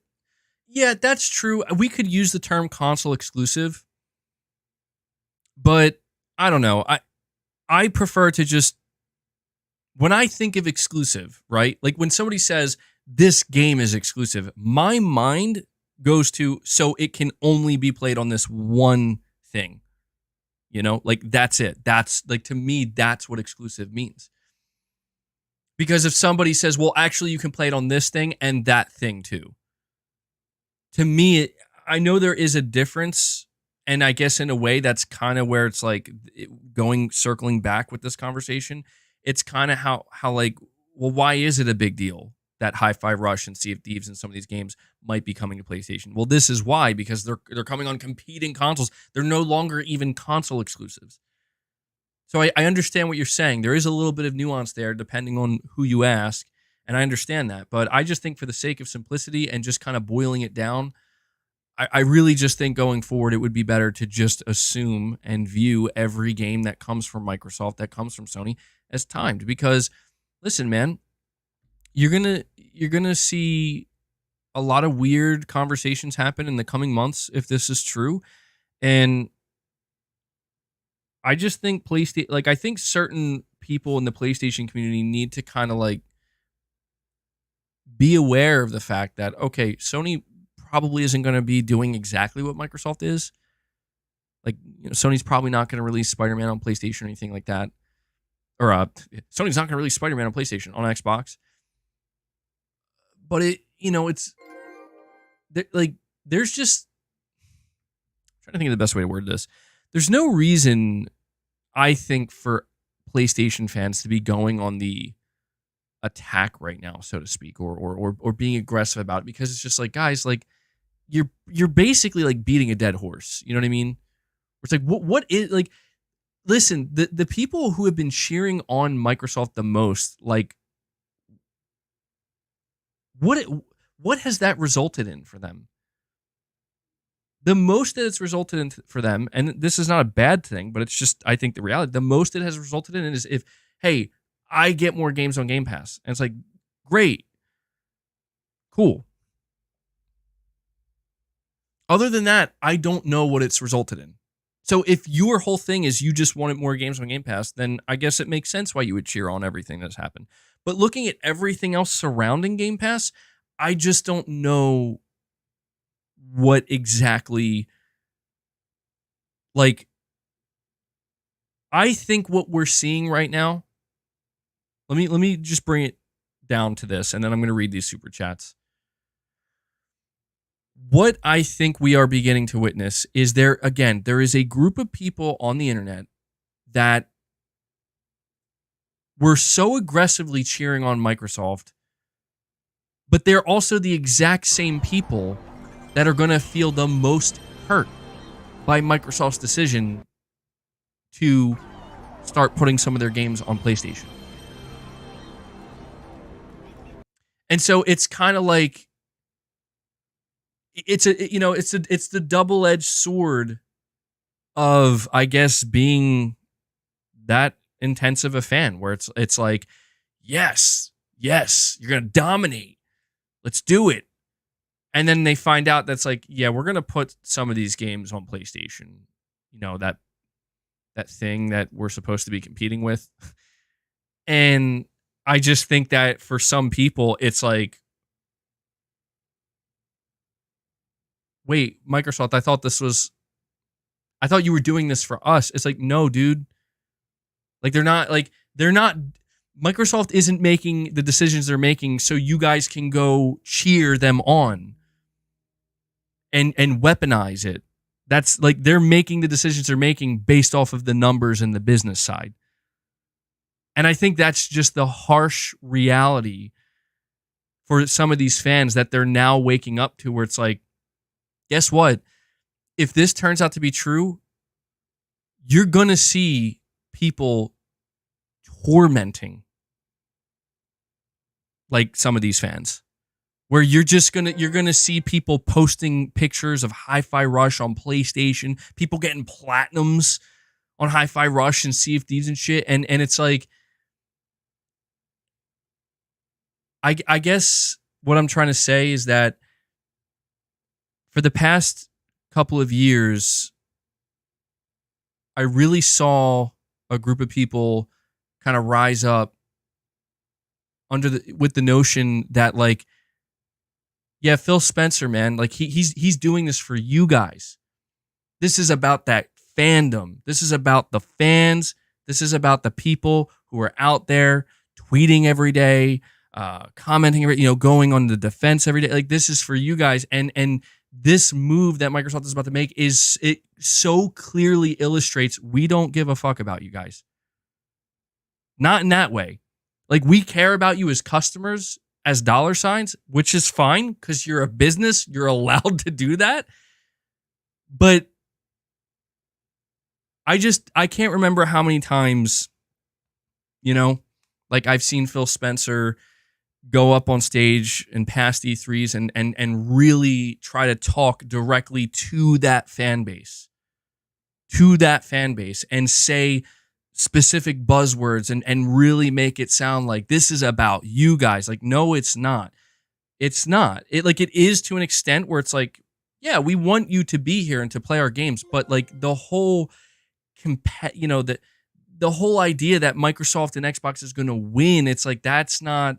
yeah, that's true. We could use the term console exclusive, but I don't know. I prefer to just, when I think of exclusive, right? Like when somebody says this game is exclusive, my mind goes to, so it can only be played on this one thing. You know, like that's it. That's like, to me, that's what exclusive means. Because if somebody says, well, actually, you can play it on this thing and that thing too. To me, I know there is a difference. And I guess in a way, that's kind of where it's like circling back with this conversation. It's kind of how like, well, why is it a big deal that Hi-Fi Rush and Sea of Thieves and some of these games might be coming to PlayStation? Well, this is why, because they're coming on competing consoles. They're no longer even console exclusives. So I understand what you're saying. There is a little bit of nuance there depending on who you ask, and I understand that. But I just think for the sake of simplicity and just kind of boiling it down, I really just think going forward it would be better to just assume and view every game that comes from Microsoft, that comes from Sony, as timed. Because listen, man, you're gonna see a lot of weird conversations happen in the coming months if this is true. And I just think PlayStation, like, I think certain people in the PlayStation community need to kind of like be aware of the fact that, okay, Sony probably isn't going to be doing exactly what Microsoft is. Like, Sony's probably not going to release Spider-Man on PlayStation or anything like that. Or Sony's not going to release Spider-Man on PlayStation, on Xbox. But it's like, there's just, I'm trying to think of the best way to word this. There's no reason, I think, for PlayStation fans to be going on the attack right now, so to speak, or being aggressive about it, because it's just like, guys, like, you're basically like beating a dead horse. You know what I mean? It's like, what is, like, listen, the people who have been cheering on Microsoft the most, like, what has that resulted in for them? The most that it's resulted in for them, and this is not a bad thing, but it's just, I think, the reality, the most it has resulted in is if, hey, I get more games on Game Pass. And it's like, great. Cool. Other than that, I don't know what it's resulted in. So if your whole thing is you just wanted more games on Game Pass, then I guess it makes sense why you would cheer on everything that's happened. But looking at everything else surrounding Game Pass, I just don't know what exactly, like, I think what we're seeing right now, let me just bring it down to this, and then I'm going to read these super chats. What I think we are beginning to witness is there is a group of people on the internet that were so aggressively cheering on Microsoft, but they're also the exact same people that are going to feel the most hurt by Microsoft's decision to start putting some of their games on PlayStation. And so it's kind of like, it's the double-edged sword of, I guess, being that intensive a fan, where it's like, yes, you're going to dominate. Let's do it. And then they find out that's like, yeah, we're going to put some of these games on PlayStation. That thing that we're supposed to be competing with. And I just think that for some people, it's like, wait, Microsoft, I thought you were doing this for us. It's like, no, dude. Like, they're not, Microsoft isn't making the decisions they're making so you guys can go cheer them on and weaponize it. That's like, they're making the decisions they're making based off of the numbers and the business side. And I think that's just the harsh reality for some of these fans that they're now waking up to, where it's like, guess what? If this turns out to be true, you're going to see people tormenting like some of these fans, where you're going to see people posting pictures of Hi-Fi Rush on PlayStation, people getting platinums on Hi-Fi Rush and Sea of Thieves and shit. And it's like, I guess what I'm trying to say is that for the past couple of years, I really saw a group of people kind of rise up with the notion that, like, yeah, Phil Spencer, man, like, he's doing this for you guys. This is about that fandom. This is about the fans. This is about the people who are out there tweeting every day, commenting every, going on the defense every day. Like, this is for you guys. And this move that Microsoft is about to make it so clearly illustrates we don't give a fuck about you guys. Not in that way. Like, we care about you as customers, as dollar signs, which is fine because you're a business. You're allowed to do that. But I can't remember how many times, like I've seen Phil Spencer go up on stage and past E3s and really try to talk directly to that fan base, and say specific buzzwords and really make it sound like this is about you guys. Like, no, it's not. It's not. It is to an extent where it's like, yeah, we want you to be here and to play our games, but like the whole the whole idea that Microsoft and Xbox is going to win, it's like that's not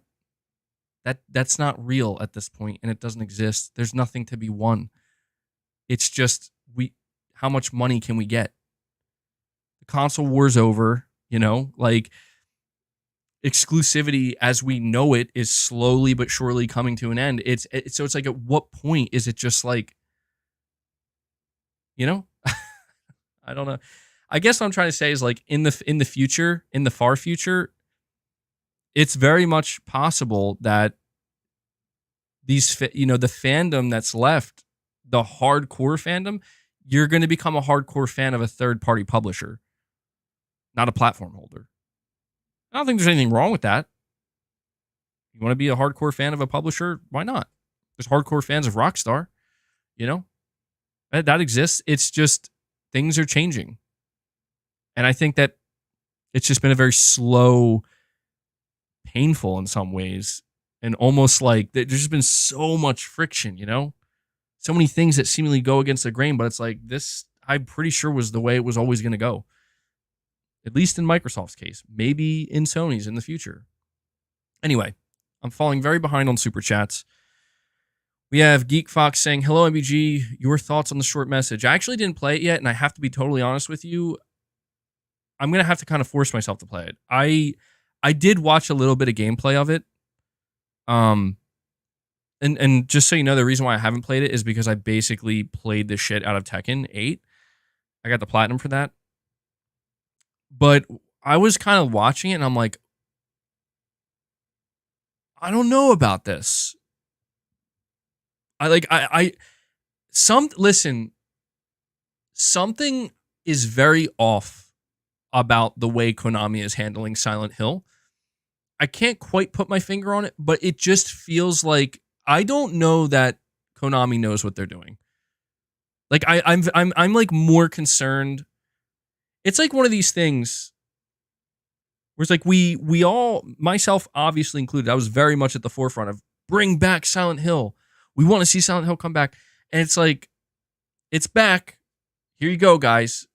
real at this point, and it doesn't exist. There's nothing to be won. It's just how much money can we get? The console war's over, like exclusivity as we know it is slowly but surely coming to an end. So it's like, at what point is it just like, I don't know. I guess what I'm trying to say is, like, in the future, in the far future, it's very much possible that the fandom that's left, the hardcore fandom, you're going to become a hardcore fan of a third-party publisher, not a platform holder. I don't think there's anything wrong with that. You want to be a hardcore fan of a publisher? Why not? There's hardcore fans of Rockstar, that exists. It's just things are changing. And I think that it's just been a very slow, painful in some ways, and almost like there's just been so much friction, so many things that seemingly go against the grain, but it's like, this, I'm pretty sure, was the way it was always going to go. At least in Microsoft's case, maybe in Sony's in the future. Anyway, I'm falling very behind on super chats. We have Geek Fox saying, hello, MBG, your thoughts on the short message. I actually didn't play it yet, and I have to be totally honest with you. I'm going to have to kind of force myself to play it. I did watch a little bit of gameplay of it. And just so you know, the reason why I haven't played it is because I basically played the shit out of Tekken 8. I got the platinum for that. But I was kind of watching it, and I'm like, I don't know about this. Listen, something is very off about the way Konami is handling Silent Hill. I can't quite put my finger on it, but it just feels like I don't know that Konami knows what they're doing. Like I'm like more concerned. It's like one of these things where it's like we all, myself obviously included, I was very much at the forefront of bring back Silent Hill. We want to see Silent Hill come back. And it's like, it's back. Here you go, guys.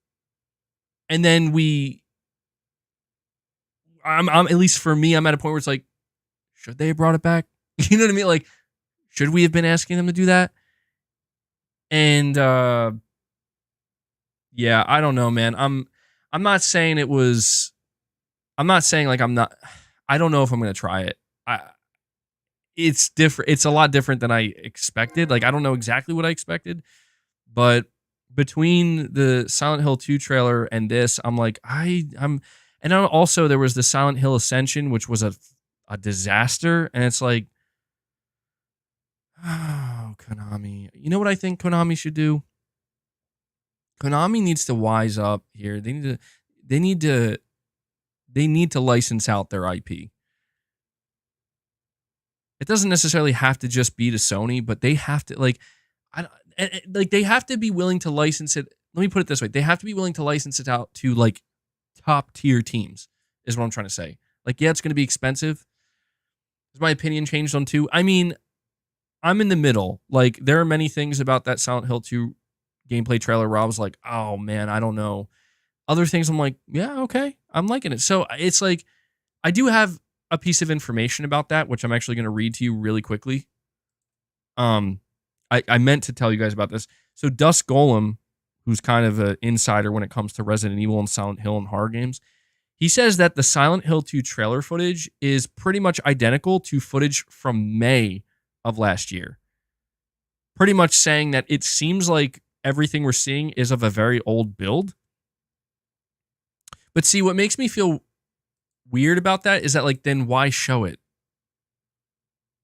And then I'm at least for me, I'm at a point where it's like, should they have brought it back? You know what I mean? Like, should we have been asking them to do that? And yeah, I don't know, man. I'm not saying it was. I'm not saying like I'm not. I don't know if I'm gonna try it. It's different. It's a lot different than I expected. Like, I don't know exactly what I expected, but between the Silent Hill 2 trailer and this, I'm like, I'm. And then also there was the Silent Hill Ascension, which was a disaster, and it's like, oh, Konami. You know what I think Konami should do? Konami needs to wise up here. They need to license out their IP. It doesn't necessarily have to just be to Sony, but they have to they have to be willing to license it. Let me put it this way: they have to be willing to license it out to like top tier teams. Is what I'm trying to say. Like, yeah, it's going to be expensive. Has my opinion changed on 2? I mean, I'm in the middle. Like, there are many things about that Silent Hill 2 gameplay trailer where I was like, oh man, I don't know. Other things I'm like, yeah, okay, I'm liking it. So it's like, I do have a piece of information about that, which I'm actually going to read to you really quickly. I meant to tell you guys about this. So Dusk Golem, who's kind of an insider when it comes to Resident Evil and Silent Hill and horror games, He says that the Silent Hill 2 trailer footage is pretty much identical to footage from May of last year. Pretty much saying that it seems like everything we're seeing is of a very old build. But see, what makes me feel weird about that is that, like, then why show it?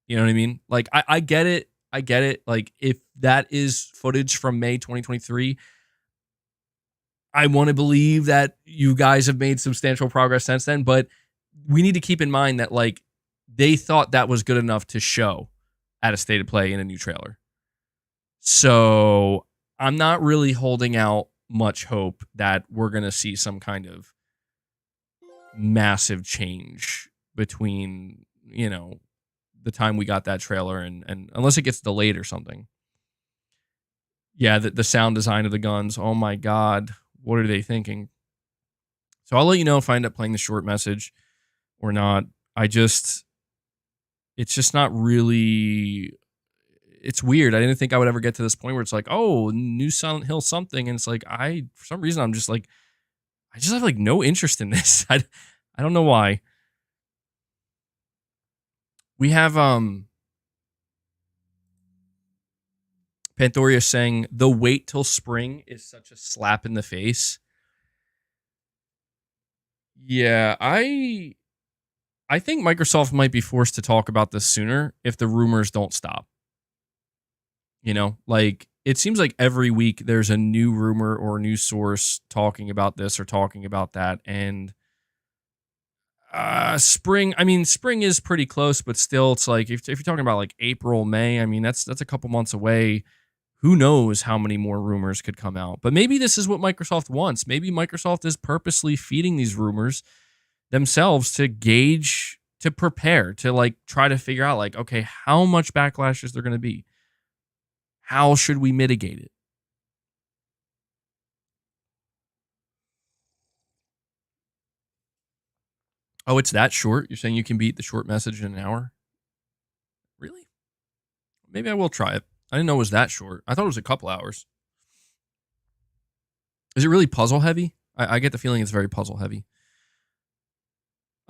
You know what I mean? Like, I get it. I get it. Like, if that is footage from May 2023, I want to believe that you guys have made substantial progress since then. But we need to keep in mind that, like, they thought that was good enough to show at a state of play in a new trailer. So I'm not really holding out much hope that we're going to see some kind of massive change between, you know, the time we got that trailer and unless it gets delayed or something. Yeah, the sound design of the guns. Oh my God. What are they thinking? So I'll let you know if I end up playing the short message or not. It's just not really, it's weird. I didn't think I would ever get to this point where it's like, oh, new Silent Hill something. And it's like, for some reason, I'm just like, I just have like no interest in this. I don't know why. We have Panthorius saying the wait till spring is such a slap in the face. Yeah, I think Microsoft might be forced to talk about this sooner if the rumors don't stop. You know, like, it seems like every week there's a new rumor or a new source talking about this or talking about that. And spring is pretty close, but still, it's like, if you're talking about like April, May, I mean, that's a couple months away. Who knows how many more rumors could come out? But maybe this is what Microsoft wants. Maybe Microsoft is purposely feeding these rumors themselves to gauge, to prepare, to like try to figure out, like, okay, how much backlash is there going to be? How should we mitigate it? Oh, it's that short? You're saying you can beat the short message in an hour? Really? Maybe I will try it. I didn't know it was that short. I thought it was a couple hours. Is it really puzzle heavy? I get the feeling it's very puzzle heavy.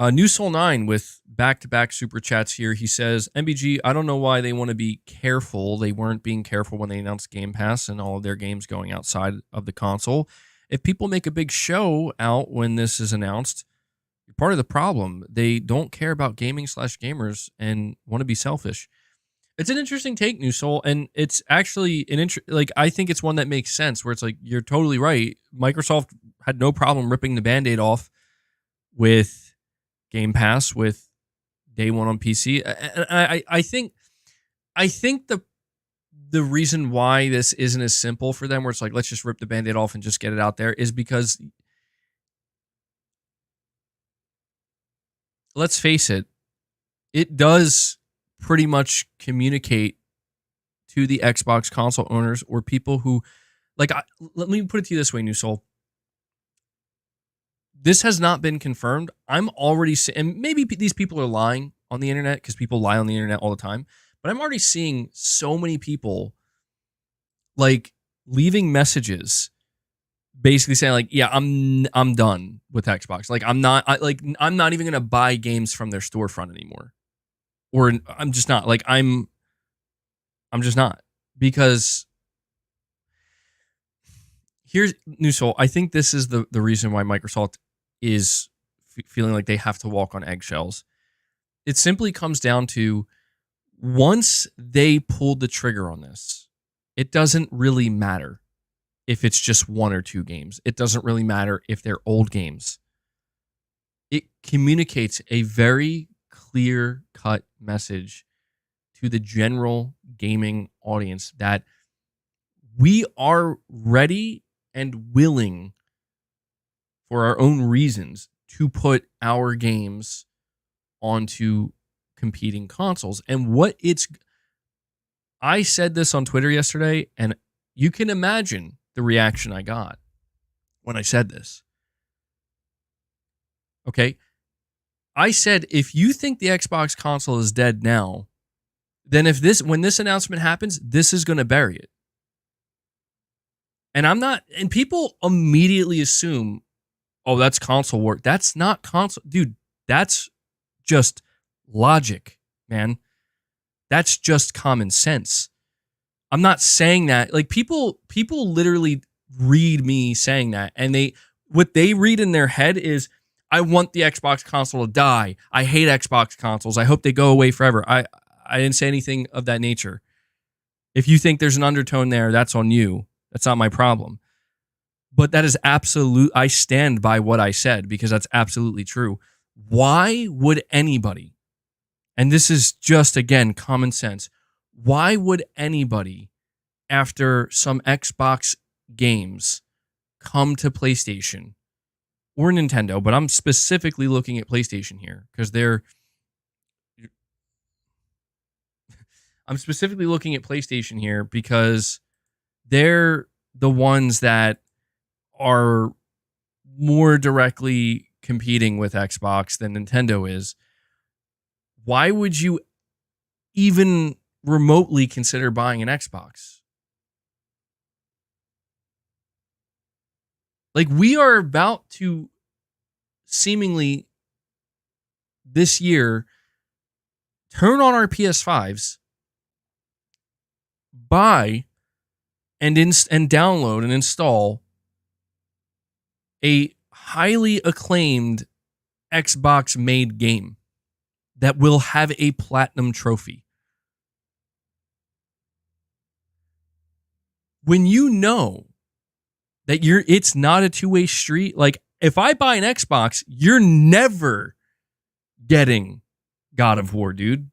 New Soul 9 with back-to-back super chats here. He says, MBG, I don't know why they want to be careful. They weren't being careful when they announced Game Pass and all of their games going outside of the console. If people make a big show out when this is announced, you're part of the problem. They don't care about gaming/gamers and want to be selfish. It's an interesting take, New Soul, and it's actually I think it's one that makes sense, where it's like, you're totally right. Microsoft had no problem ripping the Band-Aid off with Game Pass, with day one on PC. And I think the reason why this isn't as simple for them, where it's like, let's just rip the Band-Aid off and just get it out there, is because, let's face it, it does pretty much communicate to the Xbox console owners or people who, like, let me put it to you this way, New Soul. This has not been confirmed. I'm already seeing, and maybe these people are lying on the internet because people lie on the internet all the time, but I'm already seeing so many people like leaving messages basically saying, like, yeah, I'm done with Xbox. Like, I'm not even going to buy games from their storefront anymore. Or I'm just not. Like, I'm just not. Because here's, New Soul, I think this is the reason why Microsoft is feeling like they have to walk on eggshells. It simply comes down to, once they pulled the trigger on this, it doesn't really matter if it's just one or two games. It doesn't really matter if they're old games. It communicates a very clear-cut message to the general gaming audience that we are ready and willing, for our own reasons, to put our games onto competing consoles. And I said this on Twitter yesterday, and you can imagine the reaction I got when I said this. Okay? I said, if you think the Xbox console is dead now, then when this announcement happens, this is going to bury it. And I'm not, and people immediately assume, oh, that's console war. That's not console. Dude, that's just logic, man. That's just common sense. I'm not saying that. Like people literally read me saying that, and what they read in their head is, I want the Xbox console to die. I hate Xbox consoles. I hope they go away forever. I didn't say anything of that nature. If you think there's an undertone there, that's on you. That's not my problem. But that is absolute. I stand by what I said because that's absolutely true. Why would anybody, and this is just, again, common sense, why would anybody, after some Xbox games, come to PlayStation or Nintendo, but I'm specifically looking at PlayStation here because I'm specifically looking at PlayStation here because they're the ones that are more directly competing with Xbox than Nintendo is. Why would you even remotely consider buying an Xbox? Like, we are about to seemingly this year turn on our PS5s, buy and download and install a highly acclaimed Xbox made game that will have a platinum trophy. When you know that it's not a two-way street, like if I buy an Xbox, you're never getting God of War, dude.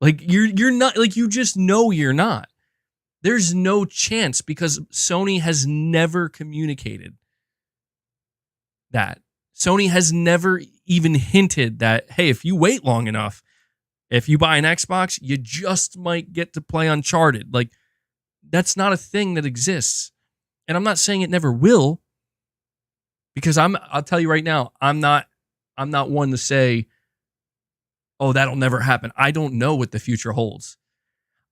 Like you're not, like, you just know you're not. There's no chance because Sony has never communicated that. Sony has never even hinted that, hey, if you wait long enough, if you buy an Xbox, you just might get to play Uncharted. Like, that's not a thing that exists. And I'm not saying it never will, because I'll tell you right now, I'm not one to say, oh, that'll never happen. I don't know what the future holds.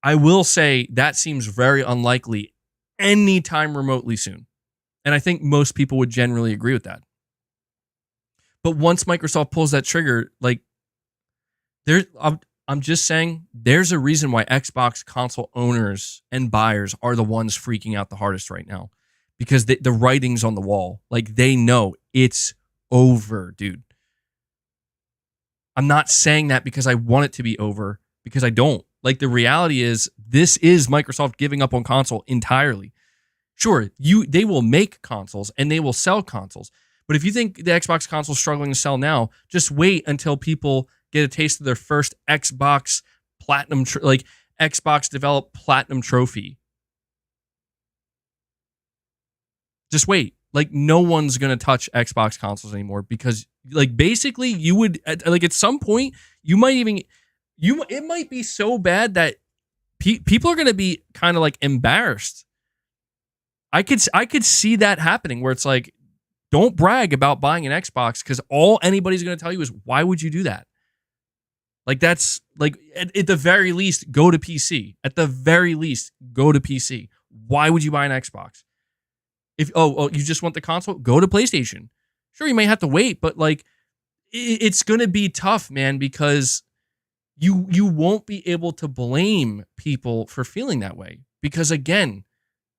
I will say that seems very unlikely anytime remotely soon. And I think most people would generally agree with that. But once Microsoft pulls that trigger, like, I'm just saying, there's a reason why Xbox console owners and buyers are the ones freaking out the hardest right now. Because the writing's on the wall. Like, they know it's over, dude. I'm not saying that because I want it to be over, because I don't. Like, the reality is, this is Microsoft giving up on console entirely. Sure, they will make consoles and they will sell consoles. But if you think the Xbox console is struggling to sell now, just wait until people get a taste of their first Xbox Platinum, Xbox developed Platinum trophy. Just wait. Like, no one's going to touch Xbox consoles anymore because, like, basically you would, like, at some point, you might even, it might be so bad that people are going to be kind of like embarrassed. I could see that happening where it's like, don't brag about buying an Xbox because all anybody's going to tell you is, why would you do that? Like, that's like, at the very least, go to PC. At the very least, go to PC. Why would you buy an Xbox? If you just want the console, go to PlayStation. Sure, you may have to wait, but like, it's going to be tough, man, because you won't be able to blame people for feeling that way. Because again,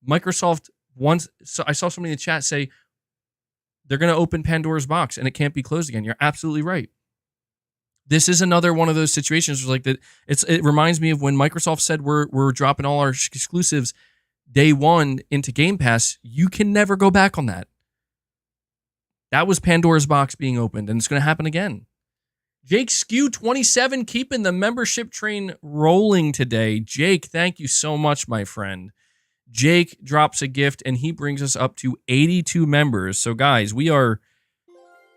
Microsoft I saw somebody in the chat say they're going to open Pandora's box and it can't be closed again. You're absolutely right. This is another one of those situations where, like, that it reminds me of when Microsoft said we're dropping all our exclusives day one into Game Pass. You can never go back on that. That was Pandora's box being opened, and it's going to happen again. Jake Skew 27 keeping the membership train rolling today. Jake, thank you so much, my friend. Jake drops a gift, and he brings us up to 82 members. So, guys, we are,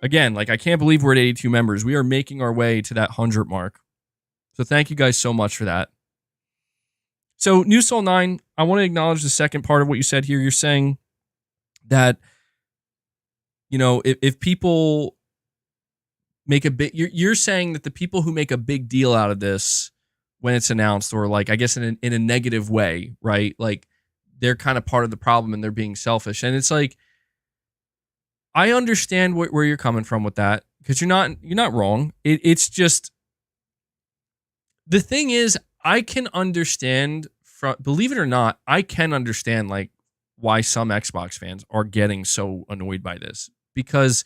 again, like, I can't believe we're at 82 members. We are making our way to that 100 mark. So thank you guys so much for that. So, New Soul 9, I want to acknowledge the second part of what you said here. You're saying that, you know, if people make a big, you're saying that the people who make a big deal out of this when it's announced, or, like, I guess in a negative way, right? Like, they're kind of part of the problem and they're being selfish. And it's like, I understand where you're coming from with that, because you're not wrong. It's just, the thing is, I can understand, from, believe it or not, I can understand like why some Xbox fans are getting so annoyed by this, because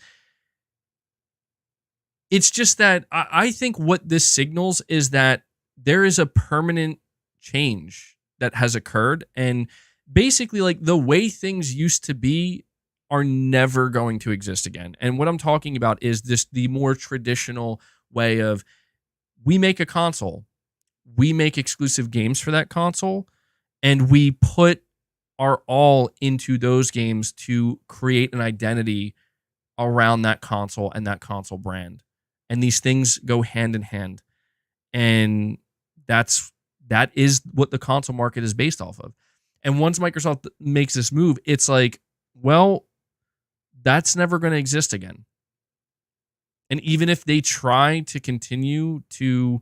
it's just that I think what this signals is that there is a permanent change that has occurred, and basically like the way things used to be are never going to exist again. And what I'm talking about is this, the more traditional way of, we make a console, we make exclusive games for that console, and we put our all into those games to create an identity around that console and that console brand. And these things go hand in hand. And that is what the console market is based off of. And once Microsoft makes this move, it's like, well, that's never going to exist again. And even if they try to continue to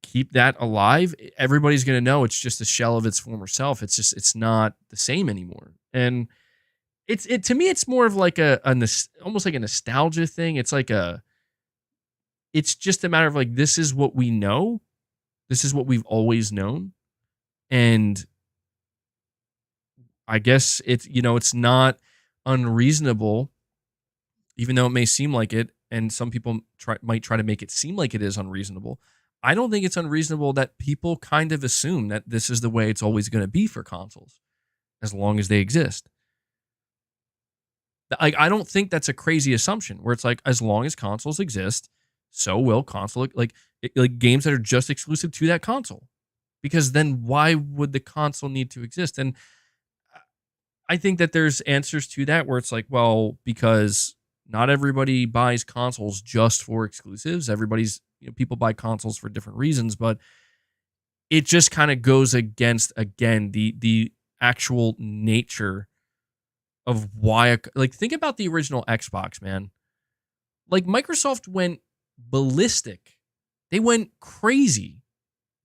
keep that alive, everybody's going to know it's just a shell of its former self. It's not the same anymore. And it to me, it's more of like almost like a nostalgia thing. It's just a matter of like, this is what we know. This is what we've always known. And I guess it's not unreasonable, even though it may seem like it, and some people might try to make it seem like it is unreasonable. I don't think it's unreasonable that people kind of assume that this is the way it's always going to be for consoles, as long as they exist. Like, I don't think that's a crazy assumption where it's like, as long as consoles exist, so will console, like games that are just exclusive to that console. Because then why would the console need to exist? And I think that there's answers to that where it's like, well, because not everybody buys consoles just for exclusives. People buy consoles for different reasons, but it just kind of goes against, again, the actual nature of why, like, think about the original Xbox, man. Like, Microsoft went ballistic. They went crazy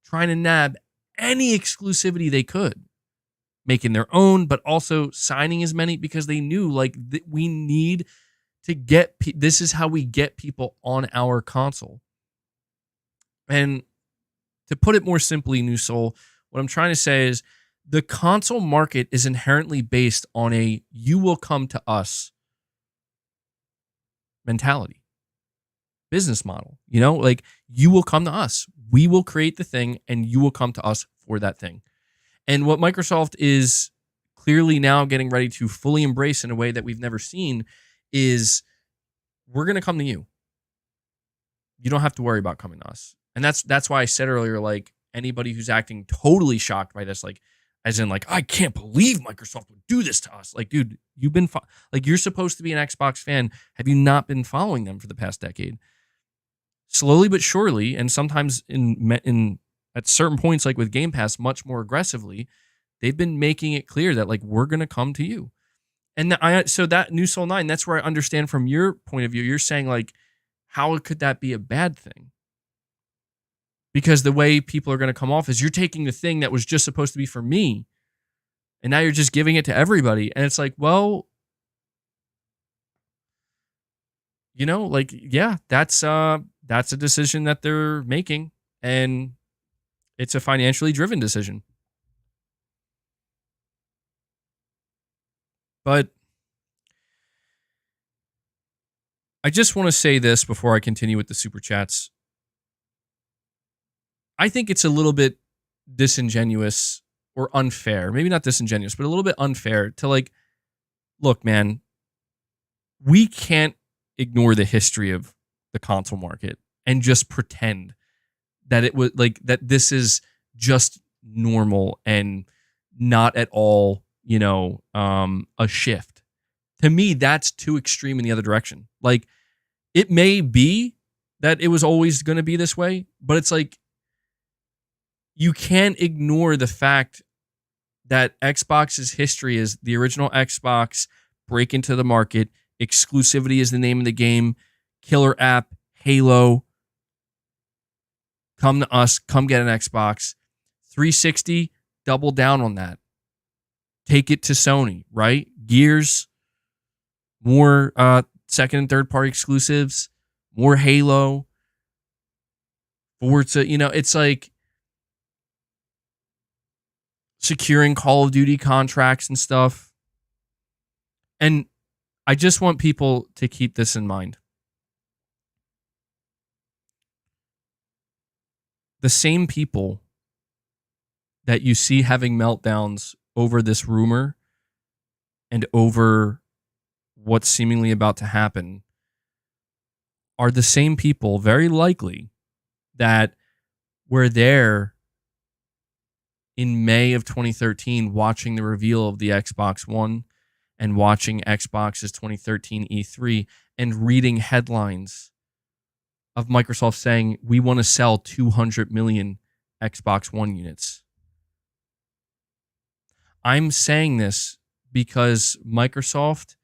trying to nab any exclusivity they could, making their own, but also signing as many, because they knew like we need to get, this is how we get people on our console. And to put it more simply, New Soul, what I'm trying to say is the console market is inherently based on a you will come to us mentality, business model. Like, you will come to us. We will create the thing and you will come to us for that thing. And what Microsoft is clearly now getting ready to fully embrace in a way that we've never seen is, we're going to come to you. You don't have to worry about coming to us. And that's why I said earlier, like, anybody who's acting totally shocked by this, like, as in like, I can't believe Microsoft would do this to us. Like, dude, you've been like, you're supposed to be an Xbox fan. Have you not been following them for the past decade? Slowly but surely, and sometimes in at certain points, like with Game Pass, much more aggressively, they've been making it clear that like, we're gonna come to you. And so that New Soul 9, that's where I understand from your point of view. You're saying like, how could that be a bad thing? Because the way people are going to come off is, you're taking the thing that was just supposed to be for me, and now you're just giving it to everybody. And it's like, well, like, yeah, that's a decision that they're making, and it's a financially driven decision. But I just want to say this before I continue with the super chats. I think it's a little bit disingenuous or unfair. Maybe not disingenuous, but a little bit unfair to like, look, man, we can't ignore the history of the console market and just pretend that it was like, that this is just normal and not at all, a shift. To me, that's too extreme in the other direction. Like, it may be that it was always going to be this way, but it's like, you can't ignore the fact that Xbox's history is the original Xbox break into the market. Exclusivity is the name of the game. Killer app, Halo. Come to us. Come get an Xbox. 360, double down on that. Take it to Sony, right? Gears, more second and third party exclusives, more Halo, Forza. It's like securing Call of Duty contracts and stuff. And I just want people to keep this in mind. The same people that you see having meltdowns over this rumor and over what's seemingly about to happen are the same people, very likely, that were there in May of 2013 watching the reveal of the Xbox One and watching Xbox's 2013 E3 and reading headlines of Microsoft saying, we want to sell 200 million Xbox One units. I'm saying this because Microsoft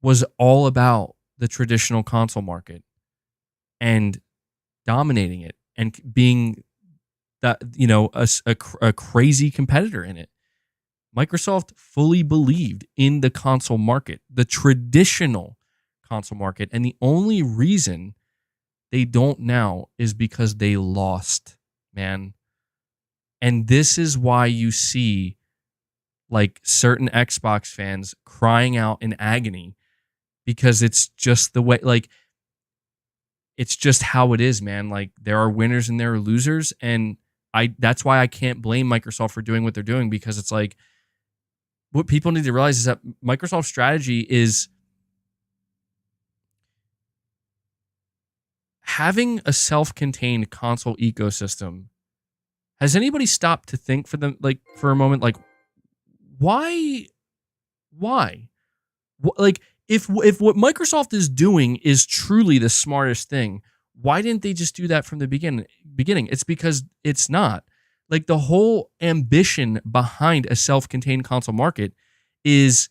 was all about the traditional console market and dominating it and being that, a crazy competitor in it. Microsoft fully believed in the console market, the traditional console market, and the only reason they don't now is because they lost, man. And this is why you see like certain Xbox fans crying out in agony, because it's just the way, like, it's just how it is, man. Like, there are winners and there are losers, and that's why I can't blame Microsoft for doing what they're doing, because it's like, what people need to realize is that Microsoft's strategy is having a self-contained console ecosystem. Has anybody stopped to think for a moment, like, why? Like, if what Microsoft is doing is truly the smartest thing, why didn't they just do that from the beginning? It's because it's not. Like, the whole ambition behind a self-contained console market is,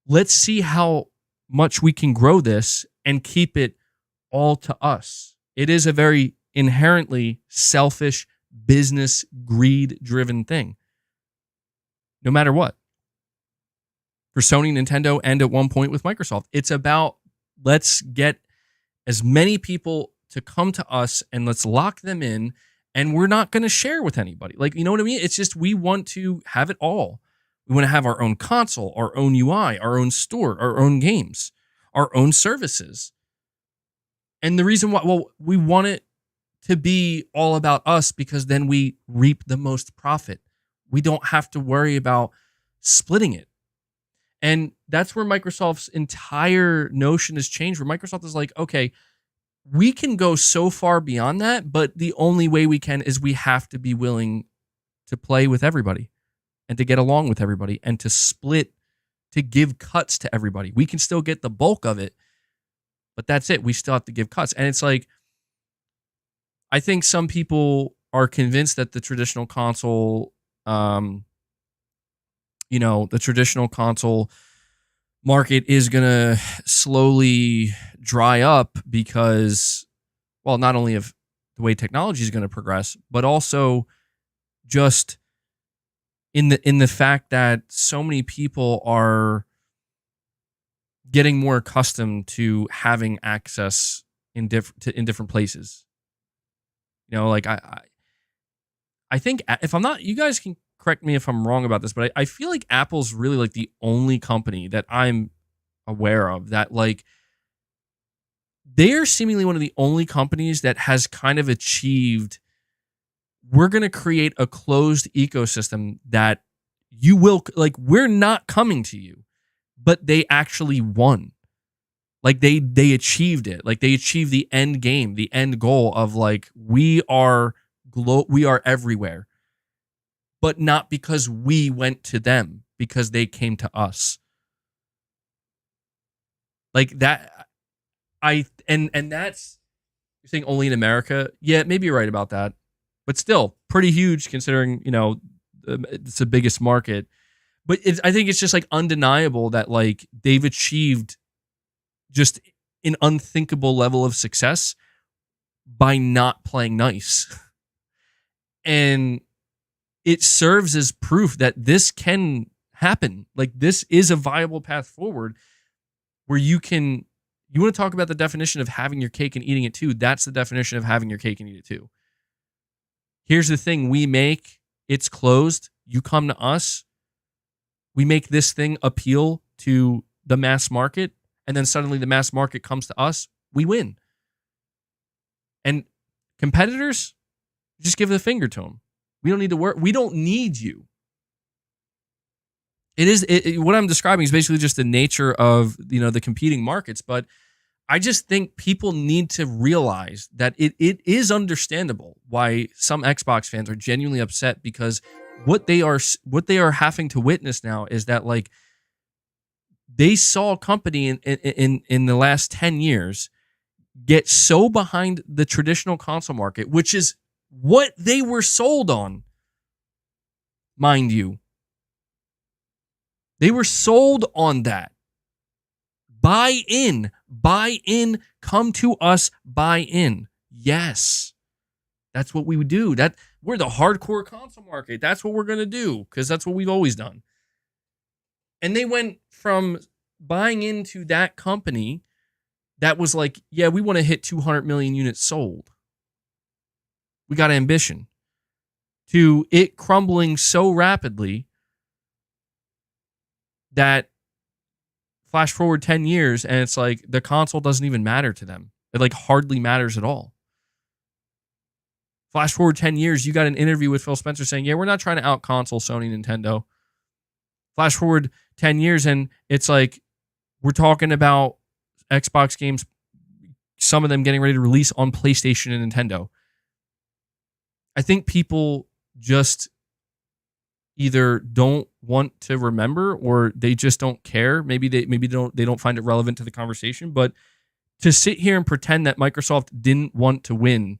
let's see how much we can grow this and keep it all to us. It is a very inherently selfish, business, greed-driven thing, no matter what. For Sony, Nintendo, and at one point with Microsoft, it's about, let's get as many people to come to us and let's lock them in, and we're not going to share with anybody. Like, you know what I mean? It's just, we want to have it all. We want to have our own console, our own UI, our own store, our own games, our own services. And the reason why, well, we want it to be all about us because then we reap the most profit. We don't have to worry about splitting it. And that's where Microsoft's entire notion has changed, where Microsoft is like, okay, we can go so far beyond that, but the only way we can is we have to be willing to play with everybody and to get along with everybody and to split, to give cuts to everybody. We can still get the bulk of it, but that's it. We still have to give cuts. And it's like, I think some people are convinced that the traditional console, the traditional console market is going to slowly dry up because, well, not only of the way technology is going to progress, but also just in the fact that so many people are getting more accustomed to having access in different places. Like I think, if I'm not, you guys can correct me if I'm wrong about this, but I feel like Apple's really like the only company that I'm aware of that, like, they're seemingly one of the only companies that has kind of achieved, we're going to create a closed ecosystem that you will, like, we're not coming to you, but they actually won. Like, they achieved it. Like, they achieved the end game, the end goal of, like, we are everywhere. But not because we went to them, because they came to us. Like that, and that's, you're saying only in America? Yeah, maybe you're right about that. But still, pretty huge considering, it's the biggest market. But I think it's just like undeniable that, like, they've achieved just an unthinkable level of success by not playing nice. And it serves as proof that this can happen. Like, this is a viable path forward where you want to talk about the definition of having your cake and eating it too. That's the definition of having your cake and eat it too. Here's the thing we make, it's closed. You come to us, we make this thing appeal to the mass market, and then suddenly the mass market comes to us, we win. And competitors, just give the finger to them. We don't need to work. We don't need you. What I'm describing is basically just the nature of, the competing markets. But I just think people need to realize that it is understandable why some Xbox fans are genuinely upset, because what they are having to witness now is that, like, they saw a company in the last 10 years get so behind the traditional console market, which is what they were sold on, mind you. They were sold on that. Buy in, come to us, buy in. Yes. That's what we would do. We're the hardcore console market. That's what we're going to do, because that's what we've always done. And they went from buying into that company that was like, yeah, we want to hit 200 million units sold. We got ambition. To it crumbling so rapidly that flash forward 10 years and it's like the console doesn't even matter to them. It like hardly matters at all. Flash forward 10 years, you got an interview with Phil Spencer saying, yeah, we're not trying to out console Sony, Nintendo. Flash forward 10 years and it's like we're talking about Xbox games, some of them getting ready to release on PlayStation and Nintendo. I think people just either don't want to remember or they just don't care. Maybe they don't find it relevant to the conversation. But to sit here and pretend that Microsoft didn't want to win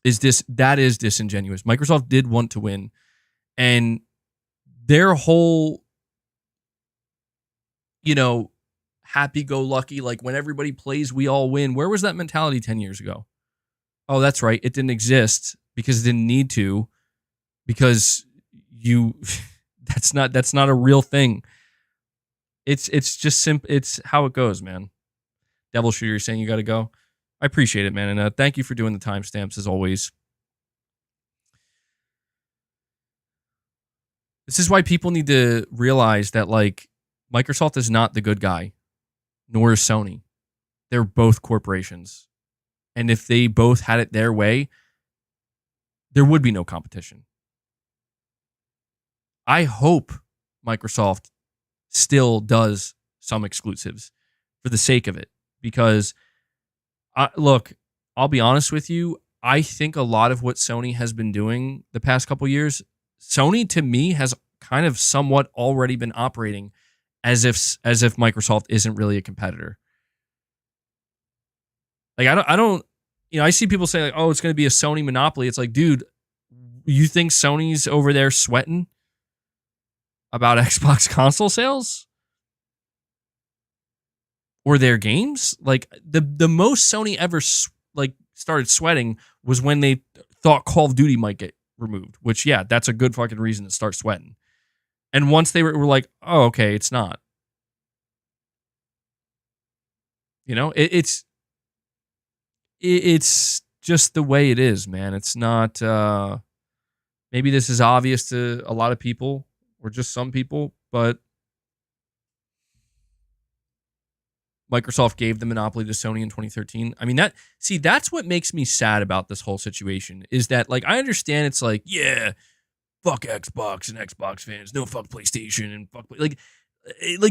is disingenuous. Microsoft did want to win, and their whole, happy-go-lucky, like when everybody plays, we all win. Where was that mentality 10 years ago? Oh, that's right. It didn't exist because it didn't need to, because that's not a real thing. It's just simple. It's how it goes, man. Devil Shooter, you're saying you got to go. I appreciate it, man. And thank you for doing the timestamps as always. This is why people need to realize that, like, Microsoft is not the good guy, nor is Sony. They're both corporations. And if they both had it their way, there would be no competition. I hope Microsoft still does some exclusives for the sake of it. Because, look, I'll be honest with you. I think a lot of what Sony has been doing the past couple years, Sony to me has kind of somewhat already been operating as if Microsoft isn't really a competitor. Like, I don't, I see people say, like, oh, it's going to be a Sony monopoly. It's like, dude, you think Sony's over there sweating about Xbox console sales or their games? Like, the most Sony ever started sweating was when they thought Call of Duty might get removed, which, yeah, that's a good fucking reason to start sweating. And once they were like, oh, okay, it's not. It's just the way it is, man. It's not, maybe this is obvious to a lot of people or just some people, but Microsoft gave the monopoly to Sony in 2013. I mean, that's what makes me sad about this whole situation is that, like, I understand it's like, yeah, fuck Xbox and Xbox fans, no fuck PlayStation and fuck, like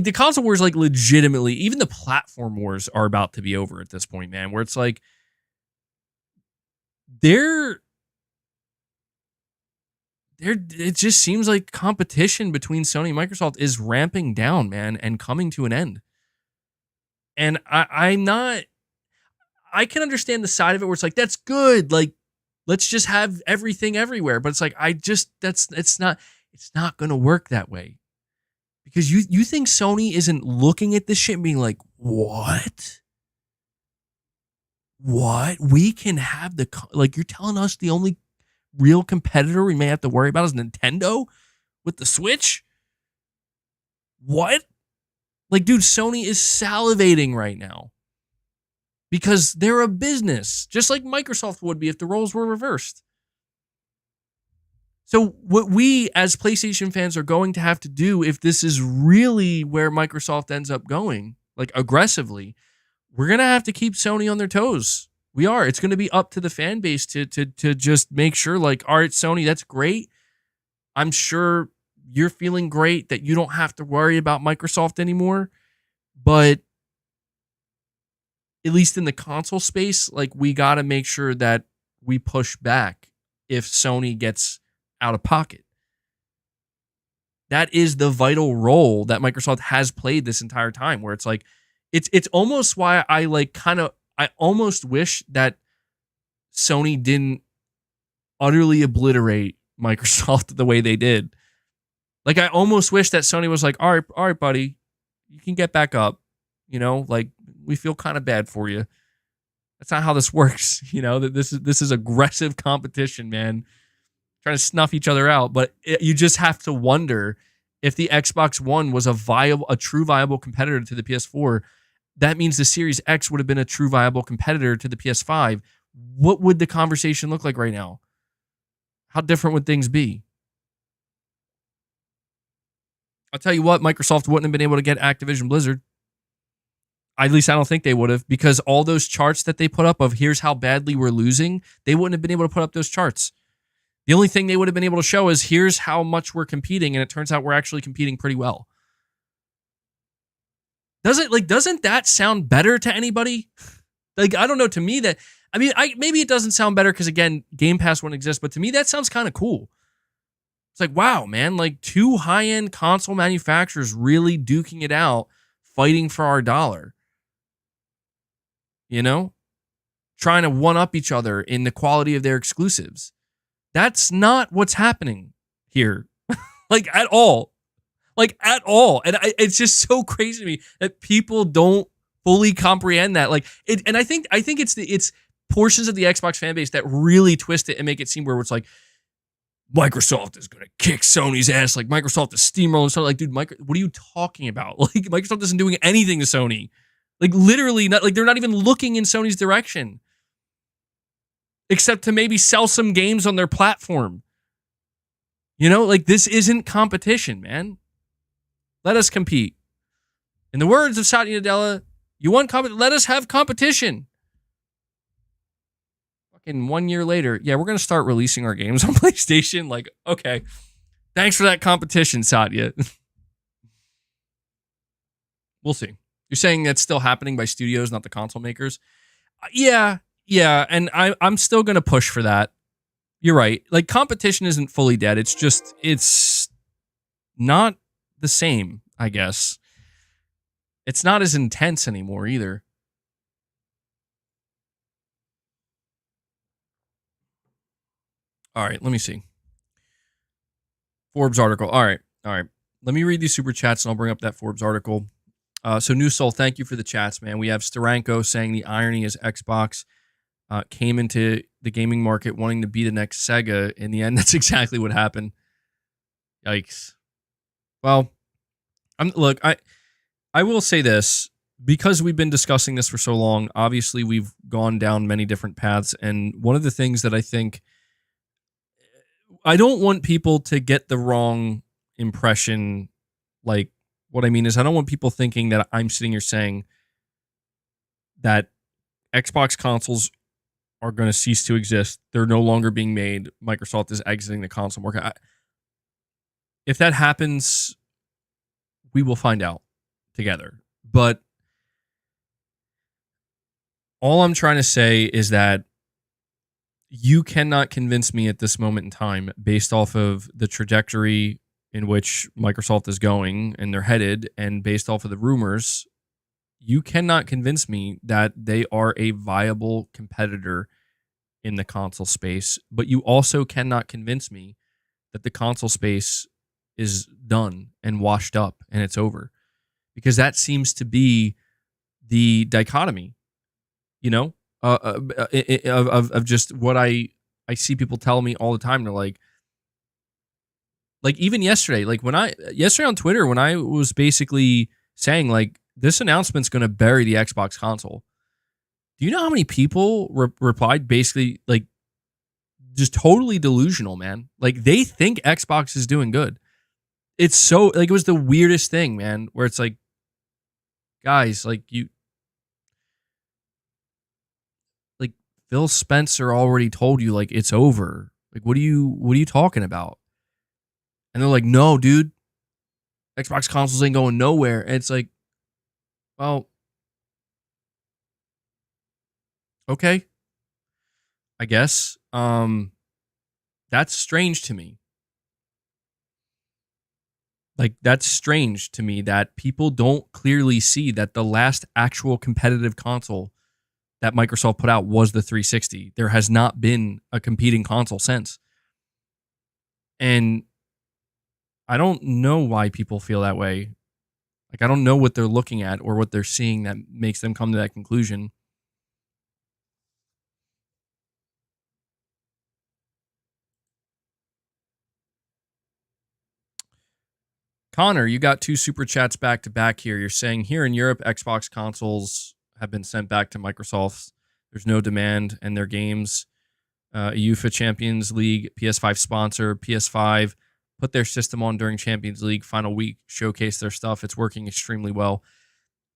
the console wars, like, legitimately, even the platform wars are about to be over at this point, man, where it's like, it just seems like competition between Sony and Microsoft is ramping down, man, and coming to an end. And I can understand the side of it where it's like, that's good. Like, let's just have everything everywhere. But it's like, it's not going to work that way. Because you think Sony isn't looking at this shit and being like, what? What? We can have like, you're telling us the only real competitor we may have to worry about is Nintendo with the Switch? What? Like, dude, Sony is salivating right now because they're a business, just like Microsoft would be if the roles were reversed. So what we as PlayStation fans are going to have to do, if this is really where Microsoft ends up going, like aggressively, we're going to have to keep Sony on their toes. We are. It's going to be up to the fan base to just make sure, like, all right, Sony, that's great. I'm sure you're feeling great that you don't have to worry about Microsoft anymore. But at least in the console space, like, we got to make sure that we push back if Sony gets out of pocket. That is the vital role that Microsoft has played this entire time, where it's like, it's almost why I almost wish that Sony didn't utterly obliterate Microsoft the way they did. Like, I almost wish that Sony was like, all right, buddy, you can get back up. You know, like, we feel kind of bad for you. That's not how this works. You know, that this is aggressive competition, man. Trying to snuff each other out. But you just have to wonder if the Xbox One was a true viable competitor to the PS4. That means the Series X would have been a true viable competitor to the PS5. What would the conversation look like right now? How different would things be? I'll tell you what, Microsoft wouldn't have been able to get Activision Blizzard. At least I don't think they would have, because all those charts that they put up of here's how badly we're losing, they wouldn't have been able to put up those charts. The only thing they would have been able to show is here's how much we're competing, and it turns out we're actually competing pretty well. Doesn't that sound better to anybody? Like, I don't know, to me maybe it doesn't sound better because, again, Game Pass wouldn't exist, but to me that sounds kind of cool. It's like, wow, man, like, two high-end console manufacturers really duking it out, fighting for our dollar. You know? Trying to one-up each other in the quality of their exclusives. That's not what's happening here. Like, at all. Like, at all. And it's just so crazy to me that people don't fully comprehend that. Like, and I think it's portions of the Xbox fan base that really twist it and make it seem where it's like, Microsoft is going to kick Sony's ass. Like, Microsoft is steamrolling. So, like, dude, what are you talking about? Like, Microsoft isn't doing anything to Sony. Like, literally, not, like, they're not even looking in Sony's direction. Except to maybe sell some games on their platform. You know, like, this isn't competition, man. Let us compete. In the words of Satya Nadella, you want competition? Let us have competition. Fucking 1 year later, yeah, we're going to start releasing our games on PlayStation. Like, okay. Thanks for that competition, Satya. We'll see. You're saying that's still happening by studios, not the console makers? Yeah, and I'm still going to push for that. You're right. Like, competition isn't fully dead. It's just, it's not the same, I guess. It's not as intense anymore either. All right, let me see. Forbes article. All right. Let me read these super chats and I'll bring up that Forbes article. So New Soul, thank you for the chats, man. We have Steranko saying the irony is Xbox came into the gaming market wanting to be the next Sega. In the end, that's exactly what happened. Yikes. Well, I will say this, because we've been discussing this for so long. Obviously, we've gone down many different paths, and one of the things that I think, I don't want people to get the wrong impression. Like, what I mean is, I don't want people thinking that I'm sitting here saying that Xbox consoles are going to cease to exist. They're no longer being made. Microsoft is exiting the console market. If that happens, we will find out together. But all I'm trying to say is that you cannot convince me at this moment in time, based off of the trajectory in which Microsoft is going and they're headed, and based off of the rumors, you cannot convince me that they are a viable competitor in the console space. But you also cannot convince me that the console space is done and washed up and it's over. Because that seems to be the dichotomy, you know, of just what I see people tell me all the time. They're like, Like even yesterday, like yesterday on Twitter, when I was basically saying like this announcement's going to bury the Xbox console. Do you know how many people replied basically like just totally delusional, man? Like they think Xbox is doing good. It's so like it was the weirdest thing, man, where it's like, guys, like Phil Spencer already told you like it's over. Like what are you talking about? And they're like, no, dude, Xbox consoles ain't going nowhere. And it's like, well, okay, I guess. That's strange to me. Like that's strange to me that people don't clearly see that the last actual competitive console that Microsoft put out was the 360. There has not been a competing console since. And I don't know why people feel that way. Like, I don't know what they're looking at or what they're seeing that makes them come to that conclusion. Connor, you got 2 super chats back to back here. You're saying here in Europe, Xbox consoles have been sent back to Microsoft. There's no demand, and their games, UEFA Champions League, PS5 sponsor, PS5, put their system on during Champions League final week, showcase their stuff. It's working extremely well.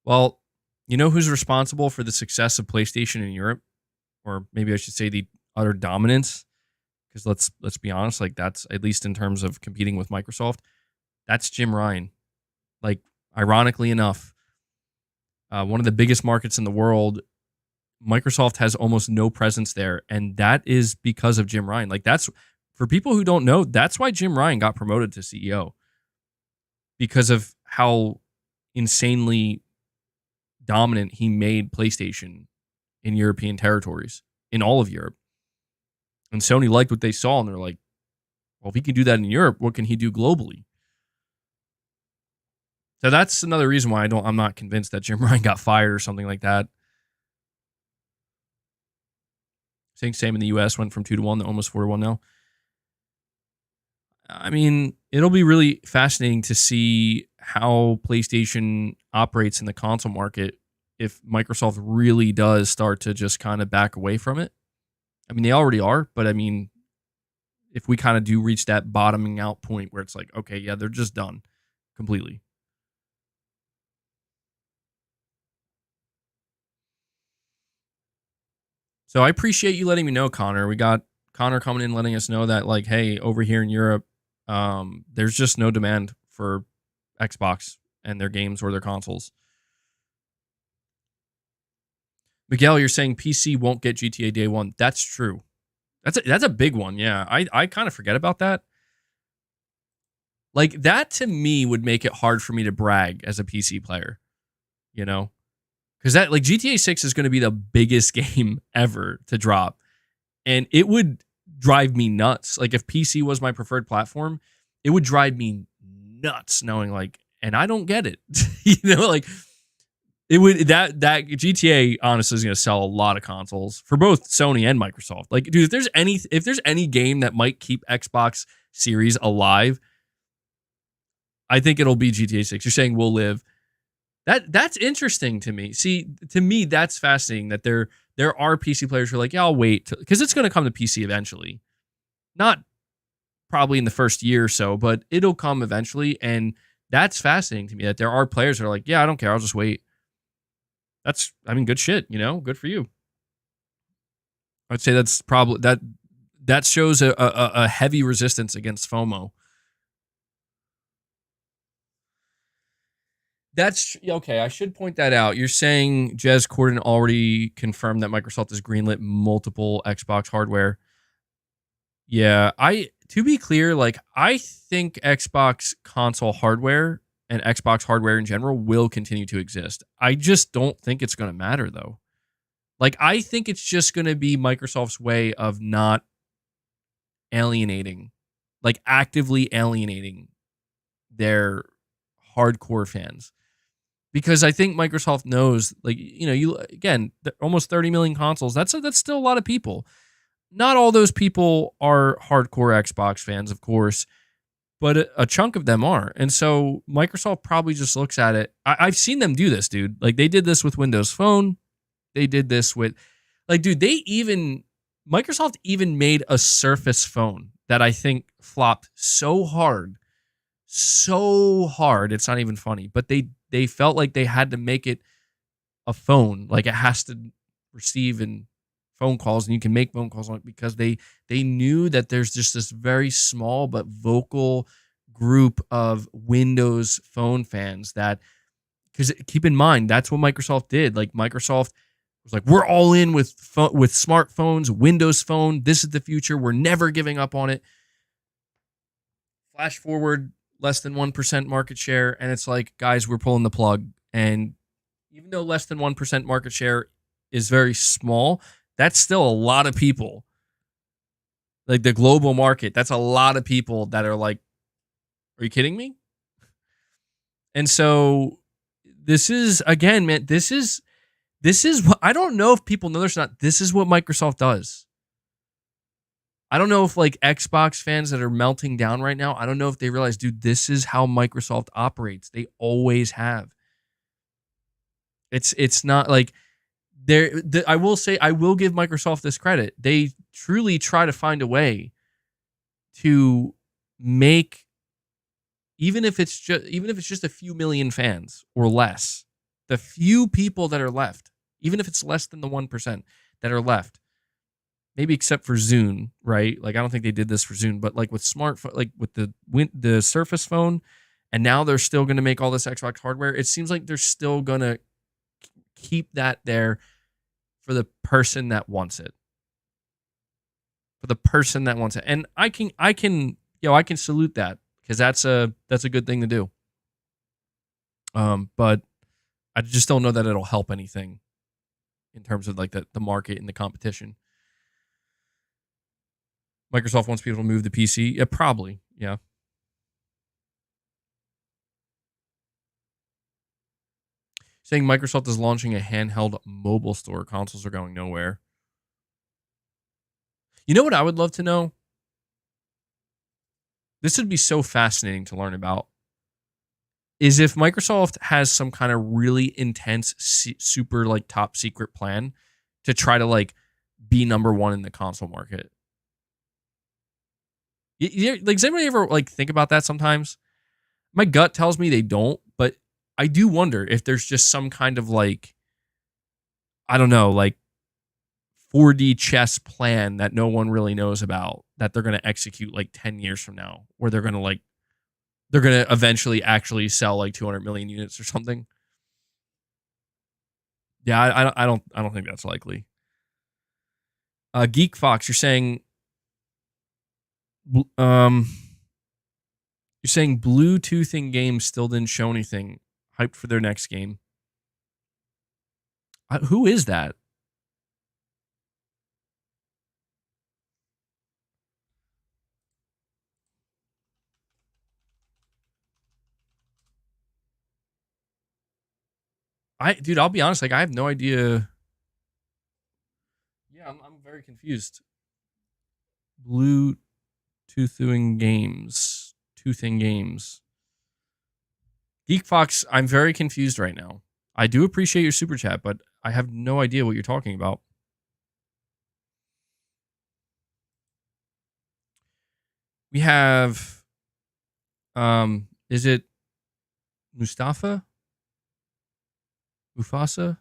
Well, you know who's responsible for the success of PlayStation in Europe? Or maybe I should say the utter dominance, because let's be honest, like that's at least in terms of competing with Microsoft. That's Jim Ryan. Like, ironically enough, one of the biggest markets in the world, Microsoft has almost no presence there, and that is because of Jim Ryan. Like, that's, for people who don't know, that's why Jim Ryan got promoted to CEO, because of how insanely dominant he made PlayStation in European territories, in all of Europe. And Sony liked what they saw, and they're like, well, if he can do that in Europe, what can he do globally? So that's another reason why I'm not convinced that Jim Ryan got fired or something like that. I think same in the US, went from 2-1 to almost 4-1 now. I mean, it'll be really fascinating to see how PlayStation operates in the console market if Microsoft really does start to just kind of back away from it. I mean, they already are, but I mean, if we kind of do reach that bottoming out point where it's like, okay, yeah, they're just done completely. So I appreciate you letting me know, Connor. We got Connor coming in letting us know that, like, hey, over here in Europe, there's just no demand for Xbox and their games or their consoles. Miguel, you're saying PC won't get GTA Day 1. That's true. That's a big one, yeah. I kind of forget about that. Like, that to me would make it hard for me to brag as a PC player, you know? Because that, like, GTA 6 is going to be the biggest game ever to drop. And it would drive me nuts. Like, if PC was my preferred platform, it would drive me nuts knowing, like, and I don't get it. You know, like, it would, that GTA honestly is going to sell a lot of consoles for both Sony and Microsoft. Like, dude, if there's any game that might keep Xbox Series alive, I think it'll be GTA 6. You're saying will live. That's interesting to me. See, to me, that's fascinating that there are PC players who are like, yeah, I'll wait, because it's going to come to PC eventually. Not probably in the first year or so, but it'll come eventually. And that's fascinating to me that there are players that are like, yeah, I don't care, I'll just wait. That's, I mean, good shit, you know, good for you. I'd say that's probably, that shows a heavy resistance against FOMO. That's okay. I should point that out. You're saying Jez Corden already confirmed that Microsoft has greenlit multiple Xbox hardware. Yeah, to be clear, like, I think Xbox console hardware and Xbox hardware in general will continue to exist. I just don't think it's going to matter, though. Like, I think it's just going to be Microsoft's way of not alienating, like actively alienating their hardcore fans. Because I think Microsoft knows, like, you know, you again, almost 30 million consoles. That's still a lot of people. Not all those people are hardcore Xbox fans, of course. but a chunk of them are. And so Microsoft probably just looks at it. I've seen them do this, dude. Like they did this with Windows Phone. They did this with, like, dude, Microsoft even made a Surface phone that I think flopped so hard. It's not even funny, but they felt like they had to make it a phone, like it has to receive and phone calls, and you can make phone calls on it because they knew that there's just this very small but vocal group of Windows Phone fans that, because keep in mind that's what Microsoft did. Like Microsoft was like, we're all in with smartphones, Windows Phone. This is the future. We're never giving up on it. Flash forward, less than 1% market share, and it's like, guys, we're pulling the plug. And even though less than 1% market share is very small, that's still a lot of people. Like the global market, that's a lot of people that are like, are you kidding me? And so this is, again, man, this is what, I don't know if people know this or not. This is what Microsoft does. I don't know if like Xbox fans that are melting down right now, I don't know if they realize, dude, this is how Microsoft operates. They always have. It's not like I will say, I will give Microsoft this credit. They truly try to find a way to make, even if it's just a few million fans or less, the few people that are left, even if it's less than the 1% that are left, maybe except for Zune, right? Like I don't think they did this for Zune, but like with smartphone, like with the Surface phone, and now they're still going to make all this Xbox hardware. It seems like they're still going to keep that there for the person that wants it. For the person that wants it. And I can salute that, because that's a good thing to do. But I just don't know that it'll help anything in terms of like the market and the competition. Microsoft wants people to move to PC. Yeah, probably. Yeah. Saying Microsoft is launching a handheld mobile store. Consoles are going nowhere. You know what I would love to know? This would be so fascinating to learn about. Is if Microsoft has some kind of really intense, super like top secret plan to try to like be number one in the console market. Like, does anybody ever like think about that sometimes? My gut tells me they don't, but I do wonder if there's just some kind of like, I don't know, like 4D chess plan that no one really knows about that they're going to execute like 10 years from now, where they're going to eventually actually sell like 200 million units or something. Yeah, I don't think that's likely. Geek Fox, you're saying Bluetoothing games still didn't show anything. Hyped for their next game. Who is that? Dude, I'll be honest. Like, I have no idea. Yeah, I'm very confused. Bluetoothing games. Toothing games. Geek Fox, I'm very confused right now. I do appreciate your super chat, but I have no idea what you're talking about. We have, is it Mustafa? Mustafa?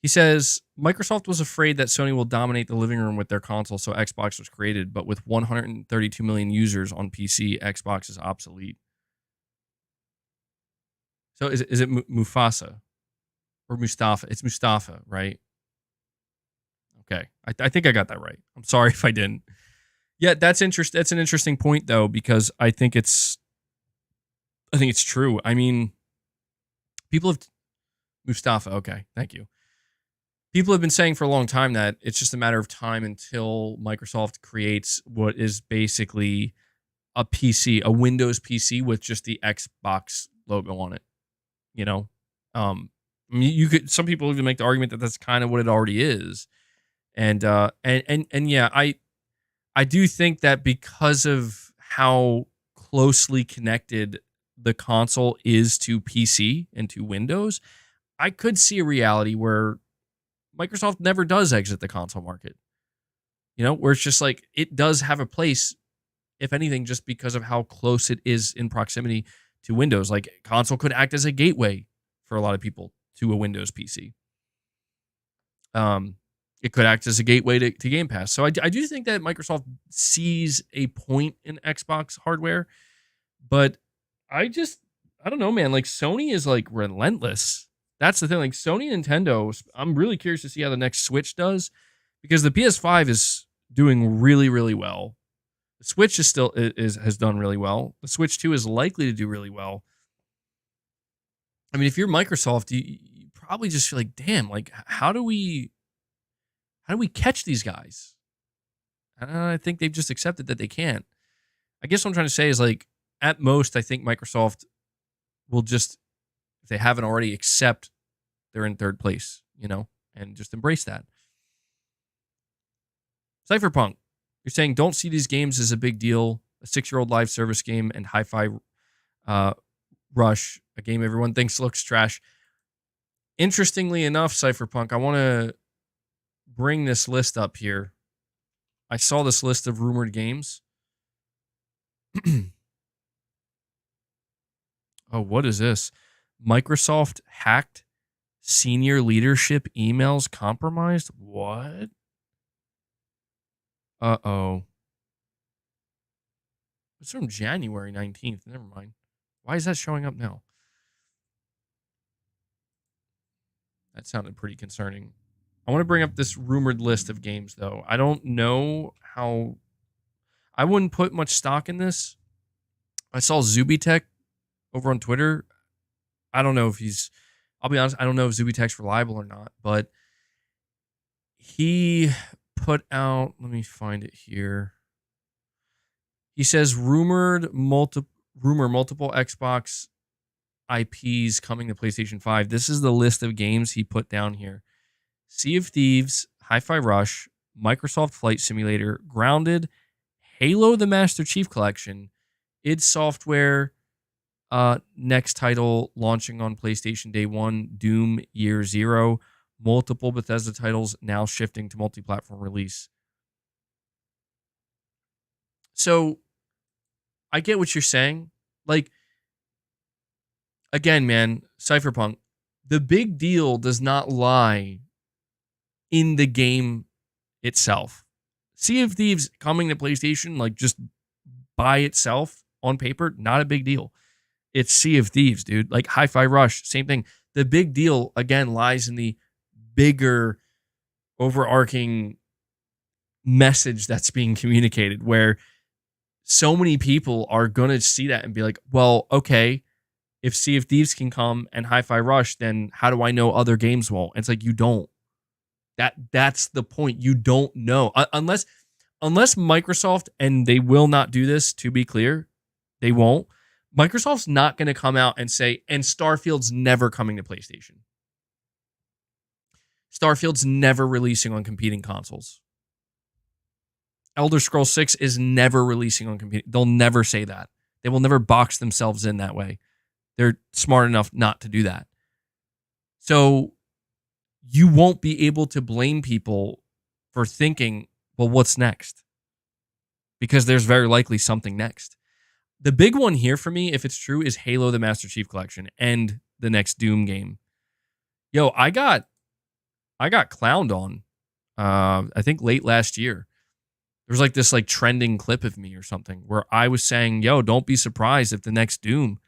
He says, Microsoft was afraid that Sony will dominate the living room with their console, so Xbox was created. But with 132 million users on PC, Xbox is obsolete. So is it Mufasa or Mustafa? It's Mustafa, right? Okay, I think I got that right. I'm sorry if I didn't. Yeah, that's an interesting point though, because I think it's true. I mean, people have Mustafa. Okay, thank you. People have been saying for a long time that it's just a matter of time until Microsoft creates what is basically a PC, a Windows PC with just the Xbox logo on it. You know, I mean, you could. Some people even make the argument that that's kind of what it already is, and yeah, I do think that because of how closely connected the console is to PC and to Windows, I could see a reality where Microsoft never does exit the console market. Where it's just like it does have a place, if anything, just because of how close it is in proximity to Windows. Like console could act as a gateway for a lot of people to a Windows PC. It could act as a gateway to Game Pass. So I do think that Microsoft sees a point in Xbox hardware, but I don't know, man. Like Sony is like relentless. That's the thing. Like Sony and Nintendo, I'm really curious to see how the next Switch does, because the PS5 is doing really, really well. The Switch has done really well. The Switch 2 is likely to do really well. I mean, if you're Microsoft, you probably just feel like, damn, like how do we catch these guys? And I think they've just accepted that they can't. I guess what I'm trying to say is, like, at most, I think Microsoft will just, if they haven't already, accept they're in third place, and just embrace that. Cypherpunk, you're saying don't see these games as a big deal. A 6-year-old live service game and Hi-Fi Rush, a game everyone thinks looks trash. Interestingly enough, Cypherpunk, I want to bring this list up here. I saw this list of rumored games. Oh, what is this? Microsoft hacked senior leadership emails compromised? What? Uh-oh. It's from January 19th. Never mind. Why is that showing up now? That sounded pretty concerning. I want to bring up this rumored list of games, though. I don't know how... I wouldn't put much stock in this. I saw Zubitech over on Twitter. I don't know if he's... I'll be honest, I don't know if Zubitech's reliable or not, but he put out... Let me find it here. He says rumor multiple Xbox IPs coming to PlayStation 5. This is the list of games he put down here. Sea of Thieves, Hi-Fi Rush, Microsoft Flight Simulator, Grounded, Halo the Master Chief Collection, id Software, next title launching on PlayStation Day 1, Doom Year Zero, multiple Bethesda titles now shifting to multi-platform release. So, I get what you're saying. Like, again, man, Cypherpunk, the big deal does not lie in the game itself. Sea of Thieves coming to PlayStation, like, just by itself on paper, not a big deal. It's Sea of Thieves, dude. Like Hi-Fi Rush, same thing. The big deal, again, lies in the bigger, overarching message that's being communicated, where so many people are going to see that and be like, well, okay, if Sea of Thieves can come and Hi-Fi Rush, then how do I know other games won't? And it's like, you don't. That's the point. You don't know. Unless Microsoft, and they will not do this, to be clear, they won't. Microsoft's not going to come out and say, and Starfield's never coming to PlayStation. Starfield's never releasing on competing consoles. Elder Scrolls 6 is never releasing on competing. They'll never say that. They will never box themselves in that way. They're smart enough not to do that. So you won't be able to blame people for thinking, well, what's next? Because there's very likely something next. The big one here for me, if it's true, is Halo the Master Chief Collection and the next Doom game. Yo, I got clowned on, I think late last year. There was like this like trending clip of me or something where I was saying, yo, don't be surprised if the next Doom,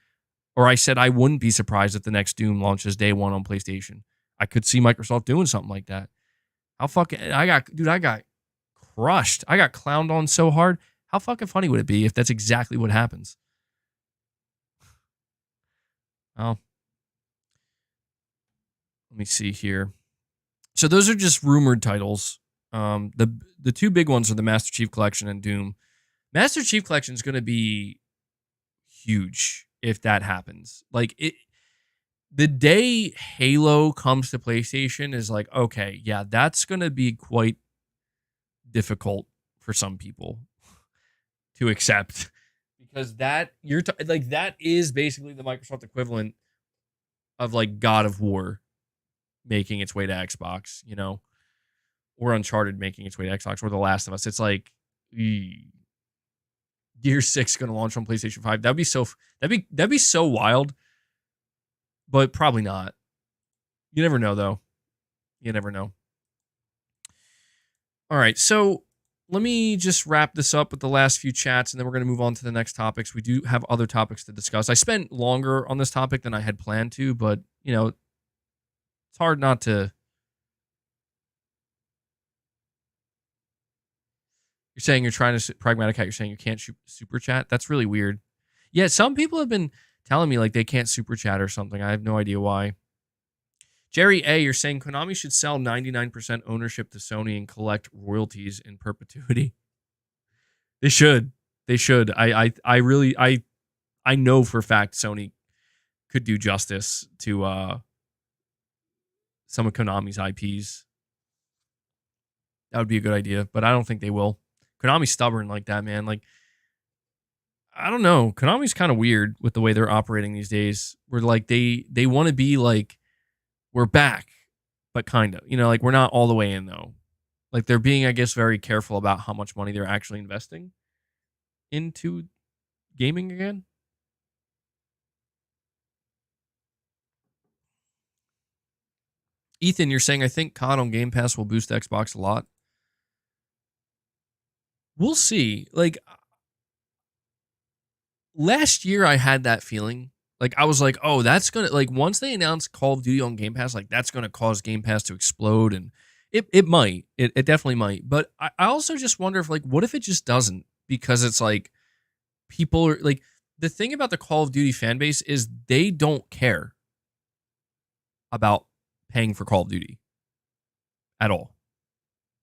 or I said I wouldn't be surprised if the next Doom launches day one on PlayStation. I could see Microsoft doing something like that. I got crushed. I got clowned on so hard. How fucking funny would it be if that's exactly what happens? Oh. Let me see here. So those are just rumored titles. The two big ones are the Master Chief Collection and Doom. Master Chief Collection is going to be huge if that happens. Like it, the day Halo comes to PlayStation is like, okay, yeah, that's going to be quite difficult for some people to accept. because that like that is basically the Microsoft equivalent of like God of War making its way to Xbox, you know, or Uncharted making its way to Xbox, or The Last of Us. It's like Gear 6 going to launch on PlayStation 5. That'd be so wild, but probably not. You never know though. You never know. All right, so let me just wrap this up with the last few chats, and then we're going to move on to the next topics. We do have other topics to discuss. I spent longer on this topic than I had planned to, but, you know, it's hard not to. You're saying you're trying to pragmatic hat. You're saying you can't super chat. That's really weird. Yeah, some people have been telling me like they can't super chat or something. I have no idea why. Jerry A, you're saying Konami should sell 99% ownership to Sony and collect royalties in perpetuity. They should. They should. I really know for a fact Sony could do justice to some of Konami's IPs. That would be a good idea, but I don't think they will. Konami's stubborn like that, man. Like, I don't know. Konami's kind of weird with the way they're operating these days. Where like they want to be like, we're back, but kind of, you know, like we're not all the way in though. Like they're being, I guess, very careful about how much money they're actually investing into gaming again. Ethan, you're saying I think COD on Game Pass will boost Xbox a lot. We'll see. Like last year, I had that feeling. Like I was like, oh, that's gonna like once they announce Call of Duty on Game Pass, like that's gonna cause Game Pass to explode, and it might, it definitely might. But I also just wonder if like, what if it just doesn't? Because it's like people are like, the thing about the Call of Duty fan base is they don't care about paying for Call of Duty at all.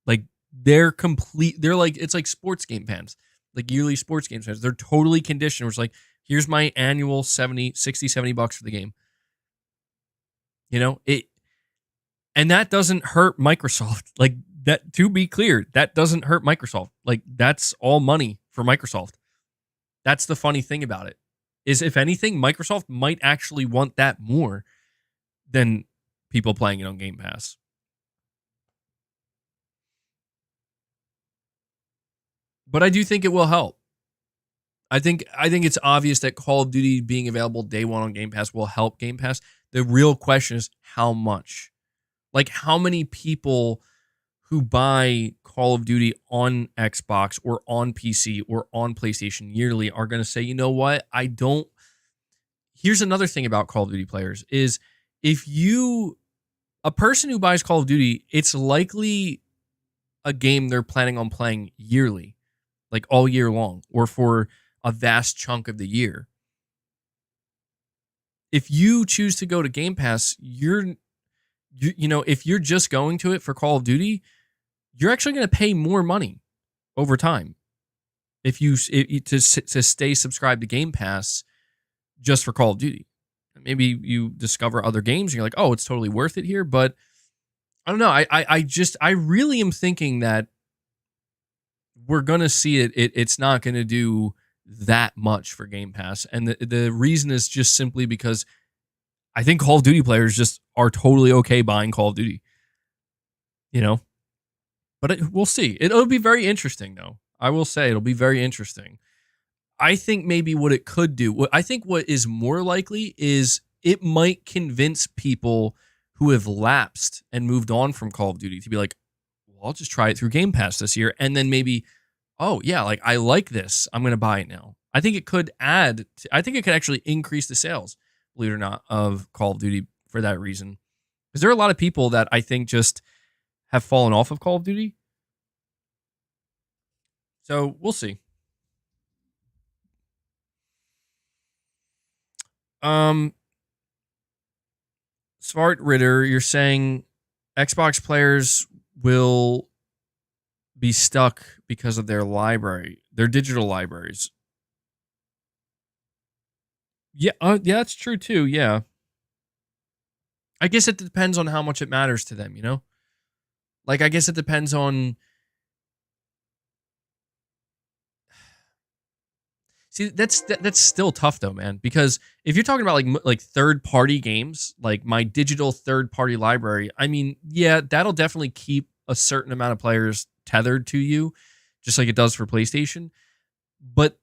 Like they're like, it's like sports game fans, like yearly sports game fans. They're totally conditioned. It's like, here's my annual 70, 60, 70 bucks for the game. You know, and that doesn't hurt Microsoft. Like that, to be clear, that doesn't hurt Microsoft. Like that's all money for Microsoft. That's the funny thing about it, is if anything, Microsoft might actually want that more than people playing it on Game Pass. But I do think it will help. I think it's obvious that Call of Duty being available day one on Game Pass will help Game Pass. The real question is how much? Like how many people who buy Call of Duty on Xbox or on PC or on PlayStation yearly are going to say, you know what? I don't. Here's another thing about Call of Duty players is a person who buys Call of Duty, it's likely a game they're planning on playing yearly, like all year long, or for a vast chunk of the year. If you choose to go to Game Pass, you know, if you're just going to it for Call of Duty, you're actually going to pay more money over time if you to stay subscribed to Game Pass just for Call of Duty. Maybe you discover other games and you're like, oh, it's totally worth it here. But I don't know. I really am thinking that we're going to see it. It's not going to do that much for Game Pass. And the reason is just simply because I think Call of Duty players just are totally okay buying Call of Duty, you know, but we'll see. It'll be very interesting though. I will say it'll be very interesting. I think maybe what it could do, I think what is more likely is it might convince people who have lapsed and moved on from Call of Duty to be like, well, I'll just try it through Game Pass this year. And then maybe, oh yeah, like I like this, I'm going to buy it now. I think it could I think it could actually increase the sales, believe it or not, of Call of Duty for that reason. Because there are a lot of people that I think just have fallen off of Call of Duty. So we'll see. Smart Ritter, you're saying Xbox players will be stuck because of their library, their digital libraries. Yeah, that's true too. Yeah, I guess it depends on how much it matters to them. You know, like I guess it depends on. See, that's still tough though, man. Because if you're talking about like third party games, like my digital third party library, I mean, yeah, that'll definitely keep a certain amount of players tethered to you, just like it does for PlayStation. But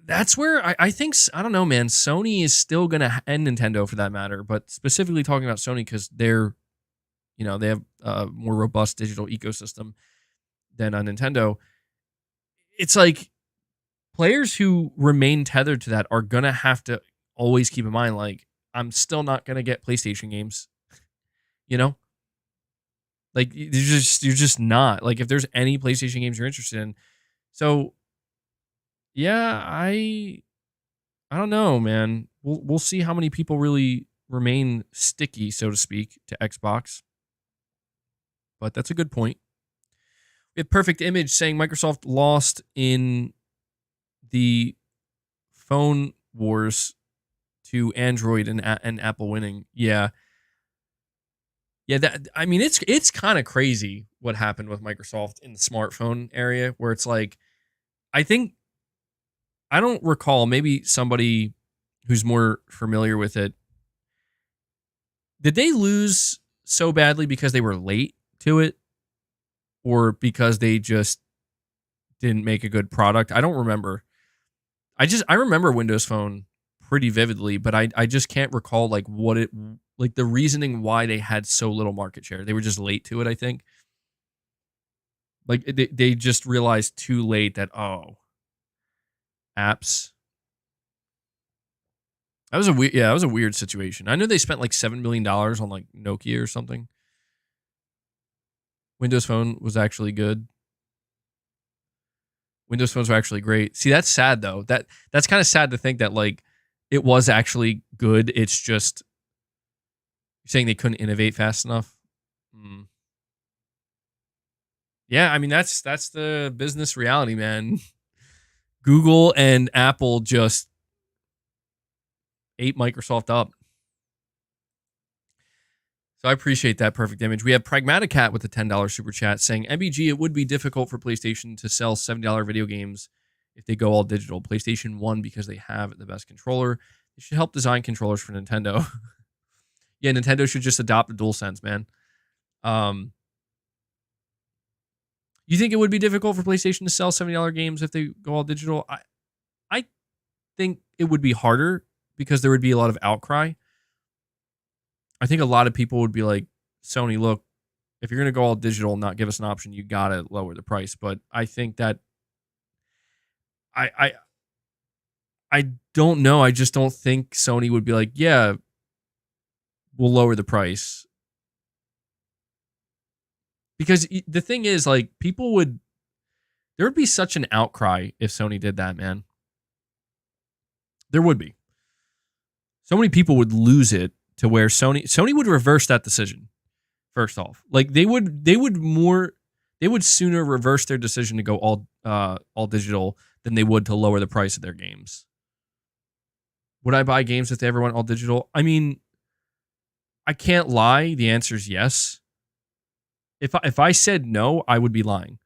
that's where I think I don't know, man. Sony is still gonna and Nintendo for that matter, but specifically talking about Sony because they're they have a more robust digital ecosystem than a Nintendo. It's like players who remain tethered to that are gonna have to always keep in mind, like, I'm still not gonna get PlayStation games, you know? Like you're just not. Like if there's any PlayStation games you're interested in. So yeah, I don't know, man. We'll see how many people really remain sticky, so to speak, to Xbox. But that's a good point. We have Perfect Image saying Microsoft lost in the phone wars to Android and Apple winning. Yeah. Yeah, that I mean it's kind of crazy what happened with Microsoft in the smartphone area where it's like I think I don't recall, maybe somebody who's more familiar with it. Did they lose so badly because they were late to it or because they just didn't make a good product? I don't remember. I remember Windows Phone pretty vividly, but I just can't recall like like the reasoning why they had so little market share. They were just late to it, I think. Like they just realized too late that apps. That was a weird situation. I know they spent like $7 million on like Nokia or something. Windows Phone was actually good. Windows phones were actually great. See, that's sad though. That's kind of sad to think that like it was actually good. It's just you're saying they couldn't innovate fast enough. Yeah, I mean that's the business reality, man. Google and Apple just ate Microsoft up. So I appreciate that Perfect Image. We have Pragmatic Cat with the $10 super chat saying, MBG, it would be difficult for PlayStation to sell $70 video games if they go all digital. PlayStation won because they have the best controller. They should help design controllers for Nintendo. Yeah, Nintendo should just adopt the DualSense, man. You think it would be difficult for PlayStation to sell $70 games if they go all digital? I think it would be harder because there would be a lot of outcry. I think a lot of people would be like, Sony, look, if you're going to go all digital and not give us an option, you got to lower the price. But I think that I don't know. I just don't think Sony would be like, yeah, we'll lower the price. Because the thing is, like, there would be such an outcry if Sony did that, man. There would be. So many people would lose it to where Sony would reverse that decision. First off, like they would sooner reverse their decision to go all digital than they would to lower the price of their games. Would I buy games if they ever went all digital? I mean, I can't lie. The answer is yes. If I said no, I would be lying.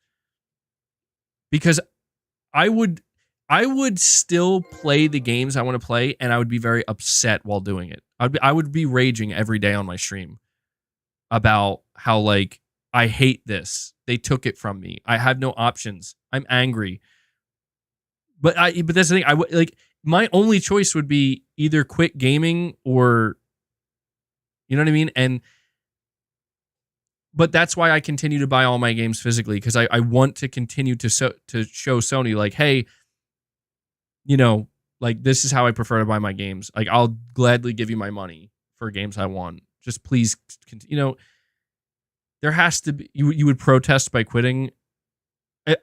Because I would still play the games I want to play, and I would be very upset while doing it. I would be raging every day on my stream about how like I hate this. They took it from me. I have no options. I'm angry. But that's the thing. I would like my only choice would be either quit gaming or, you know what I mean? But that's why I continue to buy all my games physically because I want to continue to show Sony like, hey, you know, like this is how I prefer to buy my games. Like I'll gladly give you my money for games I want. Just please, you know, there has to be, you would protest by quitting.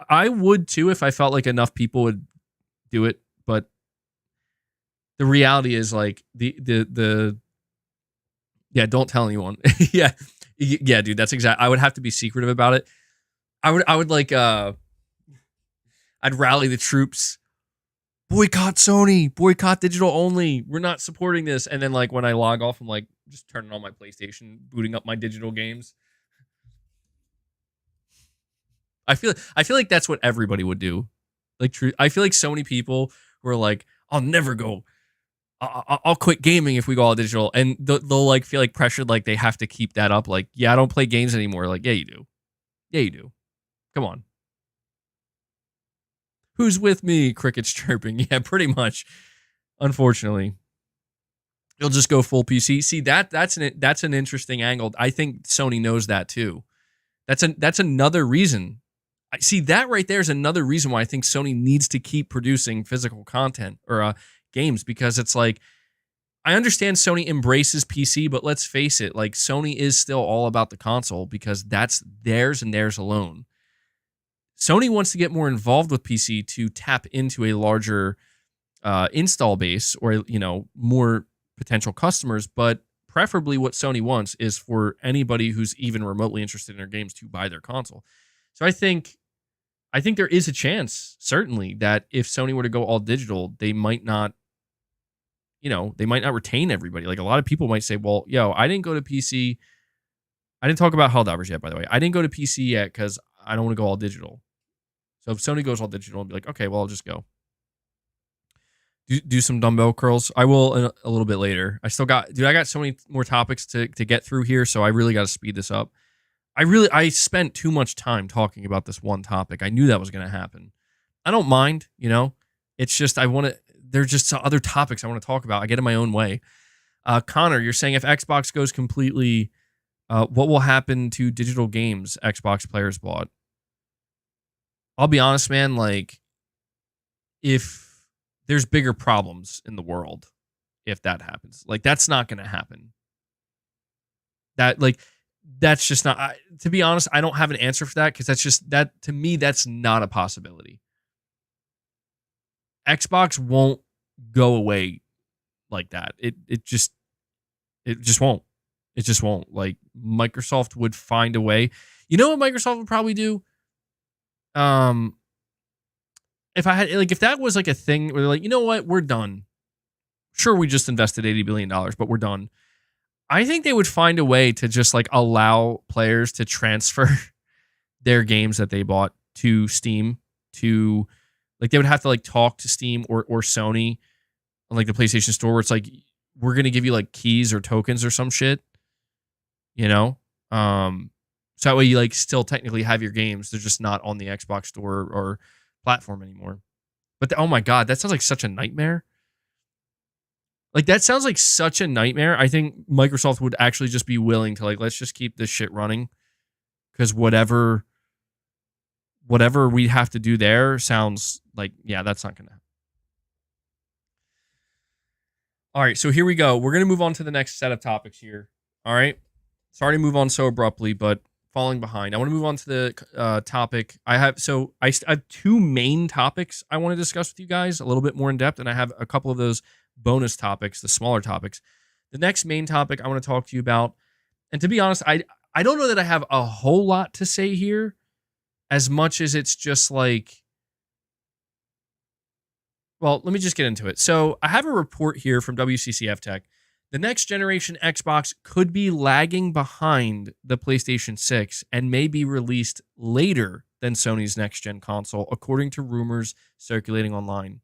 I would too if I felt like enough people would do it. But the reality is like the yeah, don't tell anyone. Yeah, dude, that's exactly. I would have to be secretive about it. I would like I'd rally the troops. Boycott Sony, boycott digital only. We're not supporting this. And then like when I log off, I'm like just turning on my PlayStation, booting up my digital games. I feel like that's what everybody would do. Like I feel like so many people who are like, I'll never go. I'll quit gaming if we go all digital, and they'll like feel like pressured, like they have to keep that up. Like, yeah, I don't play games anymore. Like, yeah, you do. Yeah, you do. Come on. Who's with me? Crickets chirping. Yeah, pretty much. Unfortunately, you'll just go full PC. See, that's an interesting angle. I think Sony knows that too. That's another reason. I see that right there is another reason why I think Sony needs to keep producing physical content or games, because it's like, I understand Sony embraces PC, but let's face it, like Sony is still all about the console because that's theirs and theirs alone. Sony wants to get more involved with PC to tap into a larger install base or, more potential customers, but preferably what Sony wants is for anybody who's even remotely interested in their games to buy their console. So I think there is a chance, certainly, that if Sony were to go all digital, they might not retain everybody. Like a lot of people might say, well, I didn't go to PC. I didn't talk about Helldivers yet, by the way. I didn't go to PC yet because I don't want to go all digital. So if Sony goes all digital, I'll be like, okay, well, I'll just go. Do some dumbbell curls. I will in a little bit later. I got so many more topics to get through here, so I really got to speed this up. I spent too much time talking about this one topic. I knew that was going to happen. I don't mind, It's just there's just other topics I want to talk about. I get in my own way. Connor, you're saying if Xbox goes completely, what will happen to digital games Xbox players bought? I'll be honest, man, like, if there's bigger problems in the world, if that happens, like, that's not going to happen. That's just not, to be honest, I don't have an answer for that, because to me, that's not a possibility. Xbox won't go away like that. It just won't. It just won't. Like, Microsoft would find a way. You know what Microsoft would probably do? If that was like a thing where they're like, you know what, we're done. Sure, we just invested $80 billion, but we're done. I think they would find a way to just like allow players to transfer their games that they bought to Steam, to like, they would have to like talk to Steam or Sony, like the PlayStation Store, where it's like, we're going to give you like keys or tokens or some shit, so that way you like still technically have your games. They're just not on the Xbox Store or platform anymore. But oh my God, that sounds like such a nightmare. Like, that sounds like such a nightmare. I think Microsoft would actually just be willing to like, let's just keep this shit running, because whatever we have to do there sounds like, yeah, that's not going to happen. All right, so here we go. We're going to move on to the next set of topics here. All right. Sorry to move on so abruptly, but falling behind. I want to move on to the topic. I have two main topics I want to discuss with you guys a little bit more in depth, and I have a couple of those bonus topics, the smaller topics. The next main topic I want to talk to you about, and to be honest, I don't know that I have a whole lot to say here, as much as it's just like, well, let me just get into it. So I have a report here from WCCF Tech. The next generation Xbox could be lagging behind the PlayStation 6 and may be released later than Sony's next-gen console, according to rumors circulating online.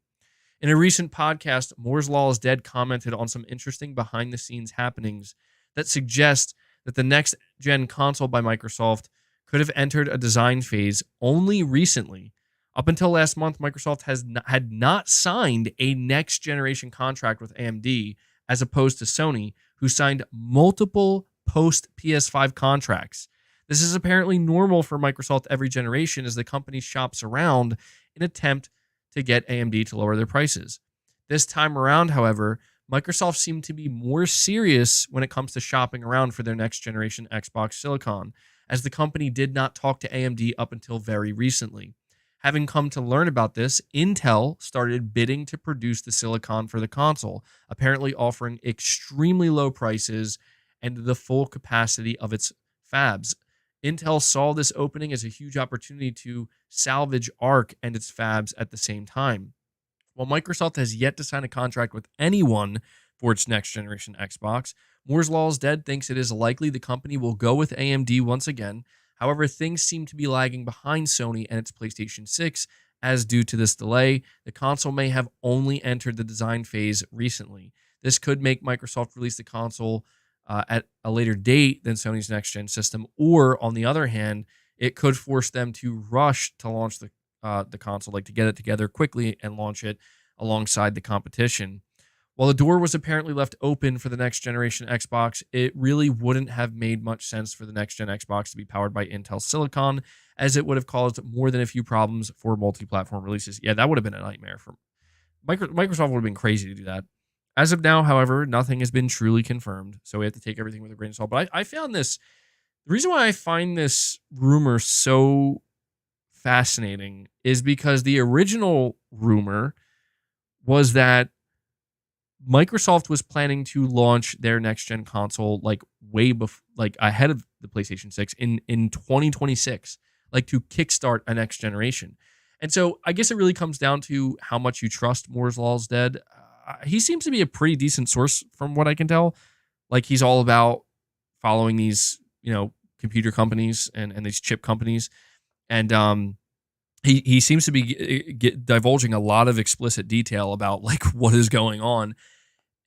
In a recent podcast, Moore's Law is Dead commented on some interesting behind-the-scenes happenings that suggest that the next-gen console by Microsoft could have entered a design phase only recently. Up until last month, Microsoft had not signed a next-generation contract with AMD, as opposed to Sony, who signed multiple post-PS5 contracts. This is apparently normal for Microsoft every generation, as the company shops around in an attempt to get AMD to lower their prices. This time around, however, Microsoft seemed to be more serious when it comes to shopping around for their next-generation Xbox Silicon, as the company did not talk to AMD up until very recently. Having come to learn about this, Intel started bidding to produce the silicon for the console, apparently offering extremely low prices and the full capacity of its fabs. Intel saw this opening as a huge opportunity to salvage Arc and its fabs at the same time. While Microsoft has yet to sign a contract with anyone for its next generation Xbox, Moore's Law is Dead thinks it is likely the company will go with AMD once again. However, things seem to be lagging behind Sony and its PlayStation 6 as due to this delay, the console may have only entered the design phase recently. This could make Microsoft release the console at a later date than Sony's next-gen system, or on the other hand, it could force them to rush to launch the console, like to get it together quickly and launch it alongside the competition. While the door was apparently left open for the next generation Xbox, it really wouldn't have made much sense for the next gen Xbox to be powered by Intel Silicon, as it would have caused more than a few problems for multi-platform releases. Yeah, that would have been a nightmare for Microsoft. Would have been crazy to do that. As of now, however, nothing has been truly confirmed, so we have to take everything with a grain of salt. But I found this. The reason why I find this rumor so fascinating is because the original rumor was that Microsoft was planning to launch their next gen console like way before, like ahead of the PlayStation 6 in 2026, like to kickstart a next generation. And so I guess it really comes down to how much you trust Moore's Law's dead. He seems to be a pretty decent source from what I can tell. Like he's all about following these, computer companies and these chip companies. And he seems to be divulging a lot of explicit detail about like what is going on.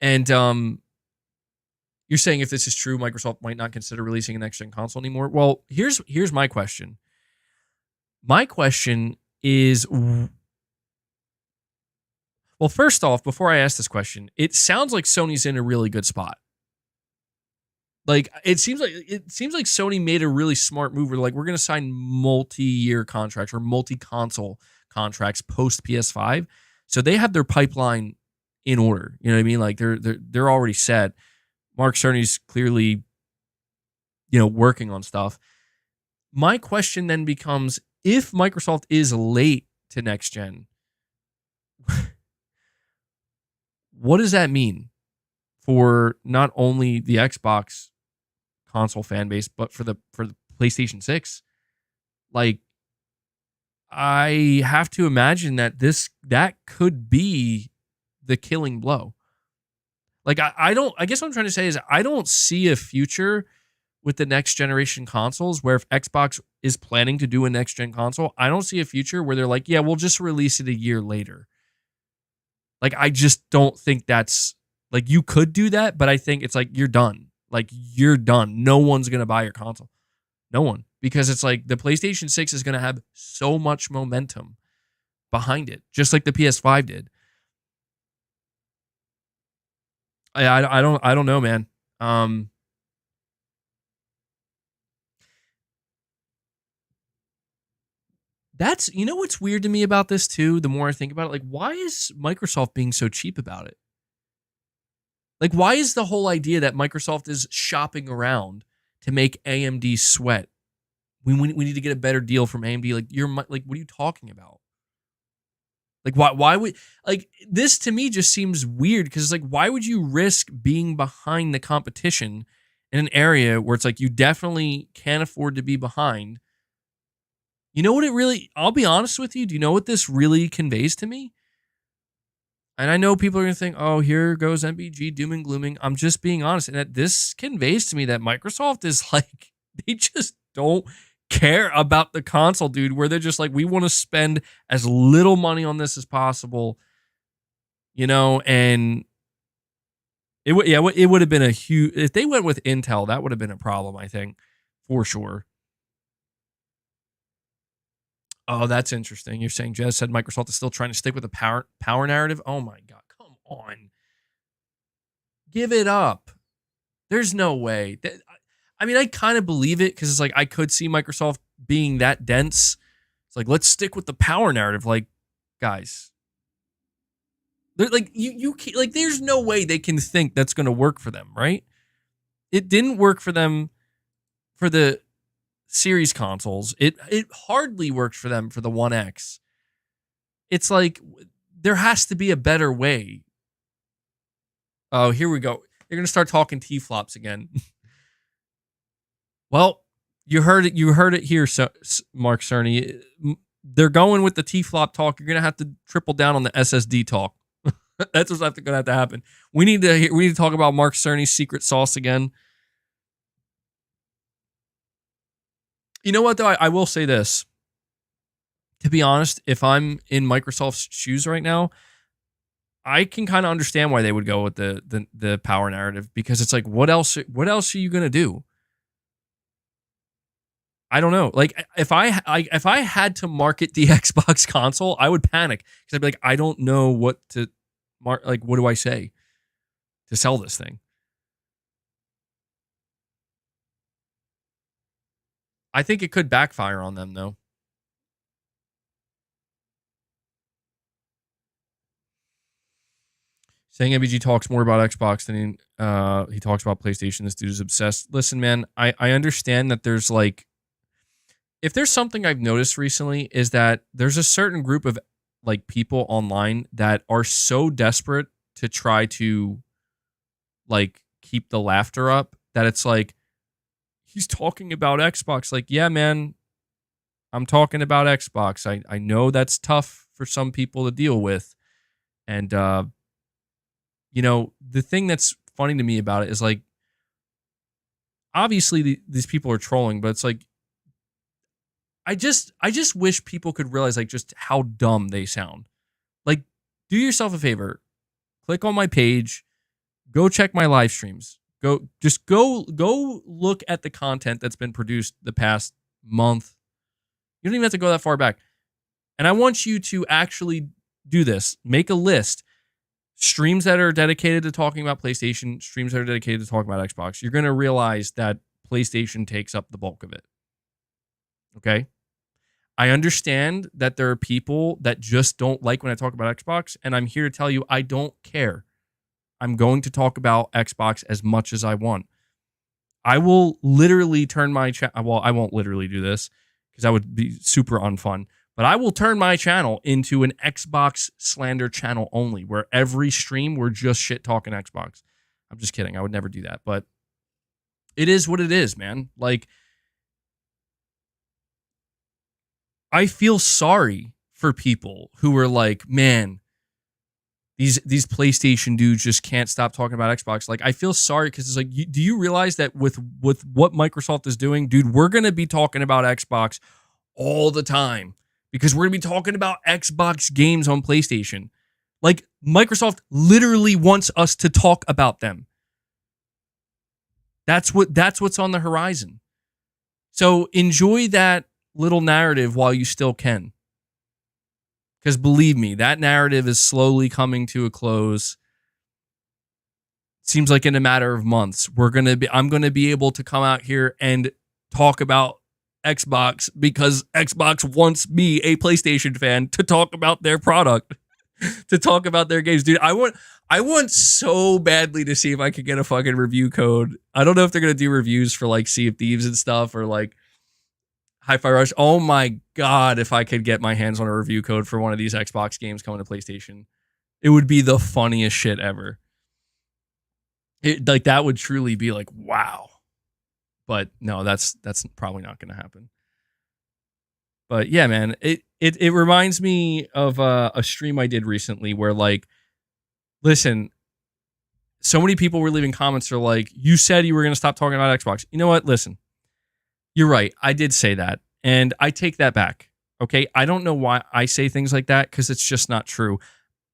And you're saying if this is true, Microsoft might not consider releasing a next-gen console anymore. Well, here's my question. My question is, well, first off, before I ask this question, it sounds like Sony's in a really good spot. Like it seems like Sony made a really smart move where like we're going to sign multi-year contracts or multi-console contracts post PS5. So they have their pipeline in order. You know what I mean? Like they're already set. Mark Cerny's clearly working on stuff. My question then becomes, if Microsoft is late to next gen, what does that mean for not only the Xbox console fan base, but for the PlayStation 6? Like, I have to imagine that that could be the killing blow. Like, I guess what I'm trying to say is I don't see a future with the next generation consoles where if Xbox is planning to do a next gen console, I don't see a future where they're like, yeah, we'll just release it a year later. Like, I just don't think that's, like, you could do that, but I think it's like, you're done. Like, you're done. No one's going to buy your console. No one. Because it's like the PlayStation 6 is going to have so much momentum behind it, just like the PS5 did. I don't know, man. That's, what's weird to me about this too, the more I think about it, like, why is Microsoft being so cheap about it? Like, why is the whole idea that Microsoft is shopping around to make AMD sweat? We need to get a better deal from AMD. Like, what are you talking about? Like, why would, like, this to me just seems weird because it's like, why would you risk being behind the competition in an area where it's like you definitely can't afford to be behind? You know what it really, I'll be honest with you. Do you know what this really conveys to me? And I know people are going to think, oh, here goes MBG doom and glooming. I'm just being honest. And that this conveys to me that Microsoft is like, they just don't care about the console, dude, where they're just like, we want to spend as little money on this as possible, and it would have been a huge, if they went with Intel, that would have been a problem, I think, for sure. Oh, that's interesting. You're saying Jez said Microsoft is still trying to stick with the power narrative. Oh my God, come on. Give it up. There's no way. I mean, I kind of believe it because it's like I could see Microsoft being that dense. It's like, let's stick with the power narrative. Like, guys, they're like you can't, like, there's no way they can think that's going to work for them, right? It didn't work for them for the series consoles. It hardly worked for them for the One X. It's like there has to be a better way. Oh, here we go. They're going to start talking T-flops again. Well, you heard it. You heard it here, Mark Cerny. They're going with the T-flop talk. You're going to have to triple down on the SSD talk. That's what's going to have to happen. We need to talk about Mark Cerny's secret sauce again. You know what, though? I will say this. To be honest, if I'm in Microsoft's shoes right now, I can kind of understand why they would go with the power narrative, because it's like, what else are you gonna do? I don't know. Like, if I had to market the Xbox console, I would panic, because I'd be like, I don't know what to like, what do I say to sell this thing? I think it could backfire on them, though. Saying MBG talks more about Xbox than he talks about PlayStation. This dude is obsessed. Listen, man, I understand that there's like, if there's something I've noticed recently, is that there's a certain group of like people online that are so desperate to try to like keep the laughter up, that it's like, he's talking about Xbox. Like, yeah, man, I'm talking about Xbox. I know that's tough for some people to deal with. And, you know, the thing that's funny to me about it is like, obviously these people are trolling, but it's like, I just wish people could realize like just how dumb they sound. Like, do yourself a favor, click on my page, go check my live streams. Go look at the content that's been produced the past month. You don't even have to go that far back. And I want you to actually do this. Make a list. Streams that are dedicated to talking about PlayStation, streams that are dedicated to talking about Xbox. You're going to realize that PlayStation takes up the bulk of it. Okay? I understand that there are people that just don't like when I talk about Xbox, and I'm here to tell you I don't care. I'm going to talk about Xbox as much as I want. I will literally turn my channel. Well, I won't literally do this because that would be super unfun. But I will turn my channel into an Xbox slander channel only, where every stream we're just shit talking Xbox. I'm just kidding. I would never do that. But it is what it is, man. Like, I feel sorry for people who are like, man, these PlayStation dudes just can't stop talking about Xbox. Like, I feel sorry, because it's like, do you realize that with what Microsoft is doing, dude, we're going to be talking about Xbox all the time, because we're going to be talking about Xbox games on PlayStation. Like, Microsoft literally wants us to talk about them. That's what's on the horizon. So enjoy that little narrative while you still can. Because believe me, that narrative is slowly coming to a close. Seems like in a matter of months, I'm gonna be able to come out here and talk about Xbox, because Xbox wants me, a PlayStation fan, to talk about their product, to talk about their games. Dude, I want so badly to see if I could get a fucking review code. I don't know if they're gonna do reviews for like Sea of Thieves and stuff, or like Hi-Fi Rush. Oh my God, if I could get my hands on a review code for one of these Xbox games coming to PlayStation, it would be the funniest shit ever. Like, that would truly be like, wow. But no, that's probably not going to happen. But yeah, man, it reminds me of a stream I did recently where, like, listen, so many people were leaving comments that are like, you said you were going to stop talking about Xbox. You know what? Listen. You're right. I did say that, and I take that back. Okay? I don't know why I say things like that, because it's just not true.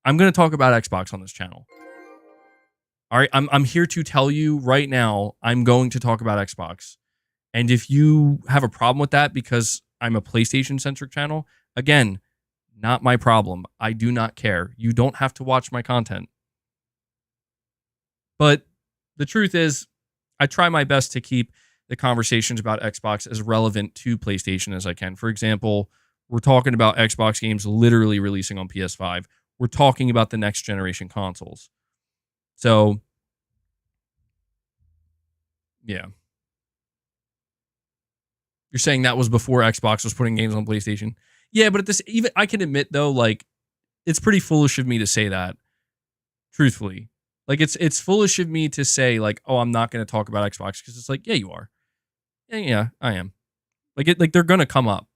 I'm going to talk about Xbox on this channel. All right? I'm here to tell you right now, I'm going to talk about Xbox. And if you have a problem with that because I'm a PlayStation-centric channel, again, not my problem. I do not care. You don't have to watch my content. But the truth is, I try my best to keep the conversations about Xbox as relevant to PlayStation as I can. For example, we're talking about Xbox games literally releasing on PS5. We're talking about the next generation consoles. So, yeah. You're saying that was before Xbox was putting games on PlayStation. Yeah, but even I can admit though, like, it's pretty foolish of me to say that. Truthfully. Like, it's foolish of me to say, like, oh, I'm not going to talk about Xbox, because it's like, yeah, you are. Yeah, I am. Like they're gonna come up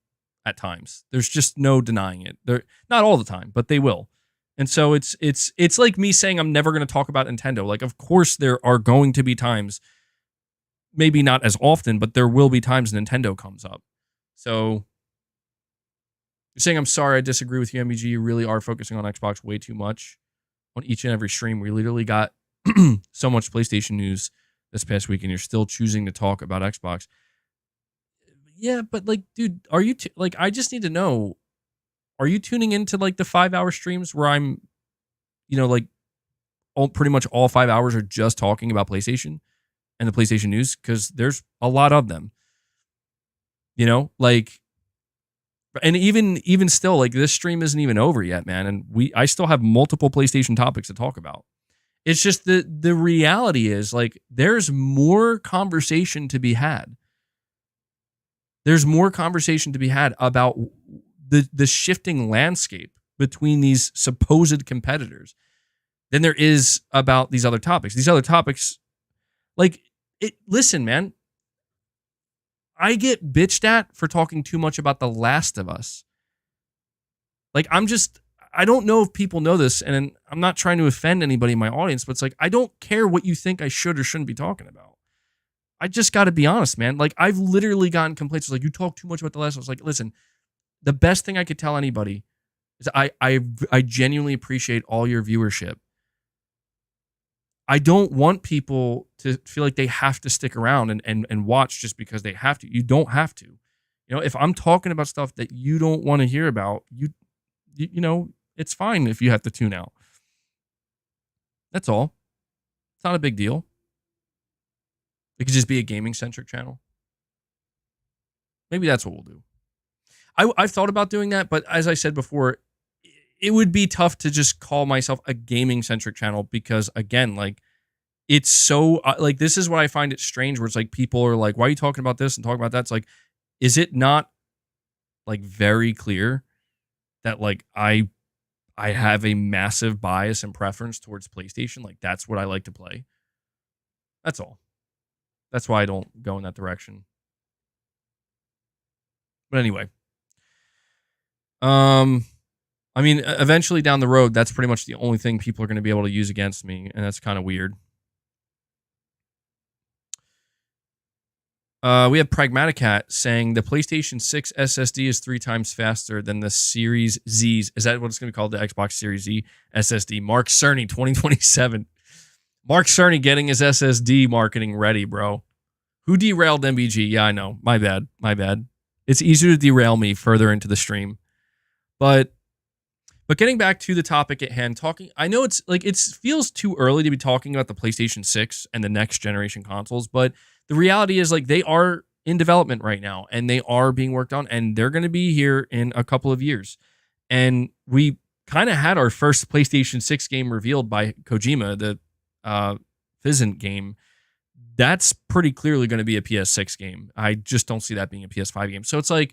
at times. There's just no denying it. They're not all the time, but they will. And so it's like me saying I'm never gonna talk about Nintendo. Like, of course there are going to be times, maybe not as often, but there will be times Nintendo comes up. So You're saying, I'm sorry, I disagree with you, MBG. You really are focusing on Xbox way too much on each and every stream. We literally got so much PlayStation news this past week, and you're still choosing to talk about Xbox. Yeah, but like, dude, are you like? I just need to know. Are you tuning into like the 5-hour streams where I'm, like pretty much all 5 hours are just talking about PlayStation and the PlayStation news? Because there's a lot of them. Like, and even still, like this stream isn't even over yet, man. And I still have multiple PlayStation topics to talk about. It's just the reality is like there's more conversation to be had. There's more conversation to be had about the shifting landscape between these supposed competitors than there is about these other topics. These other topics, listen, man, I get bitched at for talking too much about The Last of Us. Like, I don't know if people know this, and I'm not trying to offend anybody in my audience, but it's like, I don't care what you think I should or shouldn't be talking about. I just got to be honest, man. Like, I've literally gotten complaints like, you talk too much about The Last of Us. Like, listen, the best thing I could tell anybody is I genuinely appreciate all your viewership. I don't want people to feel like they have to stick around and watch just because they have to. You don't have to. If I'm talking about stuff that you don't want to hear about, it's fine if you have to tune out. That's all. It's not a big deal. It could just be a gaming-centric channel. Maybe that's what we'll do. I've thought about doing that, but as I said before, it would be tough to just call myself a gaming-centric channel because, again, like, it's so, like, this is what I find it strange where it's like people are like, why are you talking about this and talking about that? It's like, is it not, like, very clear that, like, I have a massive bias and preference towards PlayStation? Like, that's what I like to play. That's all. That's why I don't go in that direction. But anyway. I mean, eventually down the road, that's pretty much the only thing people are going to be able to use against me, and that's kind of weird. We have Pragmaticat saying the PlayStation 6 SSD is 3 times faster than the Series Z's. Is that what it's going to be called? The Xbox Series Z SSD. Mark Cerny, 2027. Mark Cerny getting his SSD marketing ready, bro. Who derailed MBG? Yeah, I know. My bad. It's easier to derail me further into the stream. But getting back to the topic at hand, I know it's like it feels too early to be talking about the PlayStation 6 and the next generation consoles, but the reality is like they are in development right now and they are being worked on and they're going to be here in a couple of years. And we kind of had our first PlayStation 6 game revealed by Kojima, the Fizzant game. That's pretty clearly going to be a PS6 game. I just don't see that being a PS5 game. So it's like,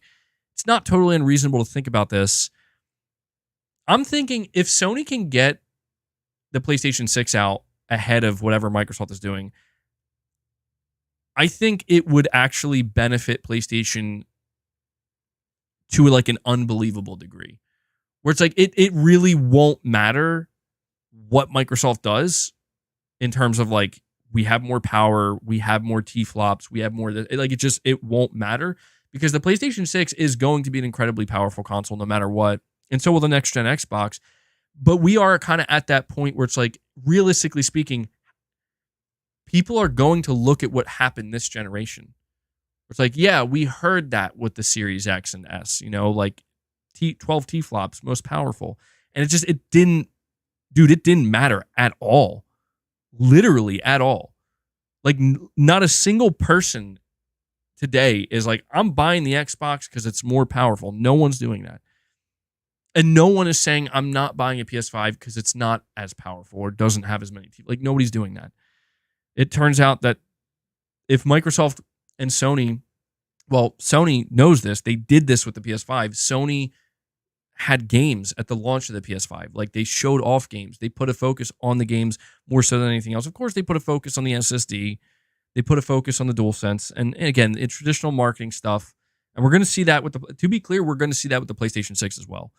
it's not totally unreasonable to think about this. I'm thinking if Sony can get the PlayStation 6 out ahead of whatever Microsoft is doing, I think it would actually benefit PlayStation to like an unbelievable degree. Where it's like, it really won't matter what Microsoft does in terms of like, we have more power, we have more T-flops, we have more, like it won't matter because the PlayStation 6 is going to be an incredibly powerful console no matter what. And so will the next gen Xbox. But we are kind of at that point where it's like, realistically speaking, people are going to look at what happened this generation. It's like, yeah, we heard that with the Series X and S, like 12 T-flops, most powerful. And it didn't matter at all. Literally at all. Like not a single person today is like, I'm buying the Xbox because it's more powerful. No one's doing that. And no one is saying I'm not buying a PS5 because it's not as powerful or doesn't have as many. Like nobody's doing that. It turns out that if Microsoft and Sony, well, Sony knows this. They did this with the PS5. Sony had games at the launch of the PS5. Like they showed off games. They put a focus on the games more so than anything else. Of course, they put a focus on the SSD. They put a focus on the DualSense. And again, it's traditional marketing stuff. And we're going to see that to be clear, we're going to see that with the PlayStation 6 as well.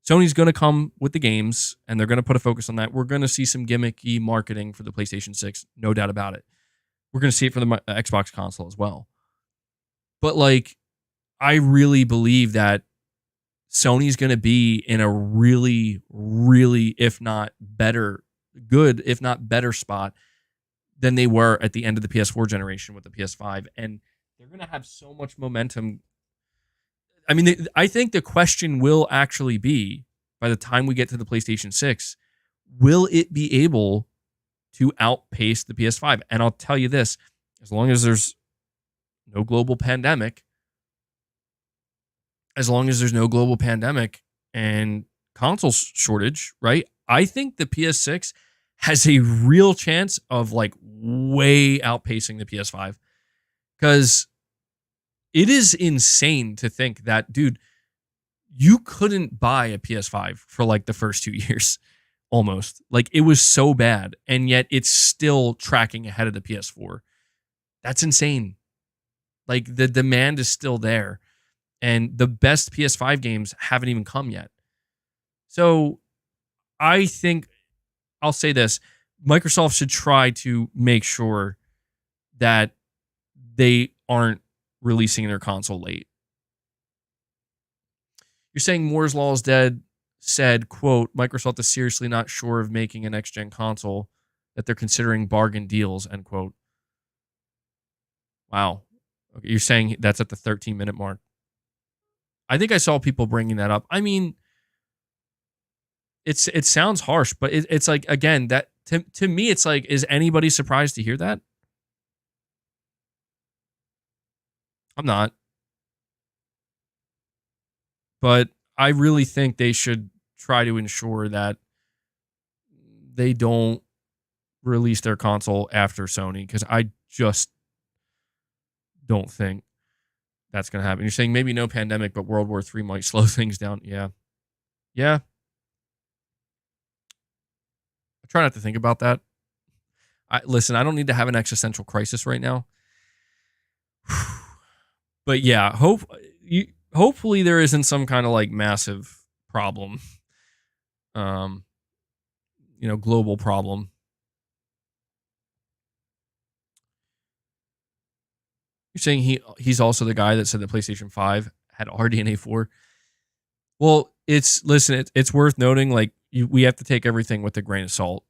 Sony's going to come with the games, and they're going to put a focus on that. We're going to see some gimmicky marketing for the PlayStation 6, no doubt about it. We're going to see it for the Xbox console as well. But, like, I really believe that Sony's going to be in a really, really, if not better, good, if not better spot than they were at the end of the PS4 generation with the PS5. And they're going to have so much momentum. I mean, I think the question will actually be, by the time we get to the PlayStation 6, will it be able to outpace the PS5? And I'll tell you this, as long as there's no global pandemic, and console shortage, right? I think the PS6 has a real chance of like way outpacing the PS5, because it is insane to think that, dude, you couldn't buy a PS5 for like the first 2 years, almost. Like, it was so bad, and yet it's still tracking ahead of the PS4. That's insane. Like, the demand is still there, and the best PS5 games haven't even come yet. So I think, I'll say this, Microsoft should try to make sure that they aren't releasing their console late. You're saying Moore's Law is dead said, quote, Microsoft is seriously not sure of making a next-gen console, that they're considering bargain deals, end quote. Wow. Okay, you're saying that's at the 13-minute mark. I think I saw people bringing that up. I mean, it sounds harsh, but it's like, again, that to me, it's like, is anybody surprised to hear that? I'm not. But I really think they should try to ensure that they don't release their console after Sony, because I just don't think that's going to happen. You're saying maybe no pandemic, but World War III might slow things down. Yeah. I try not to think about that. Listen, I don't need to have an existential crisis right now. But yeah, hopefully there isn't some kind of like massive problem, global problem. You're saying he's also the guy that said the PlayStation 5 had RDNA 4. Well, it's worth noting, like, we have to take everything with a grain of salt.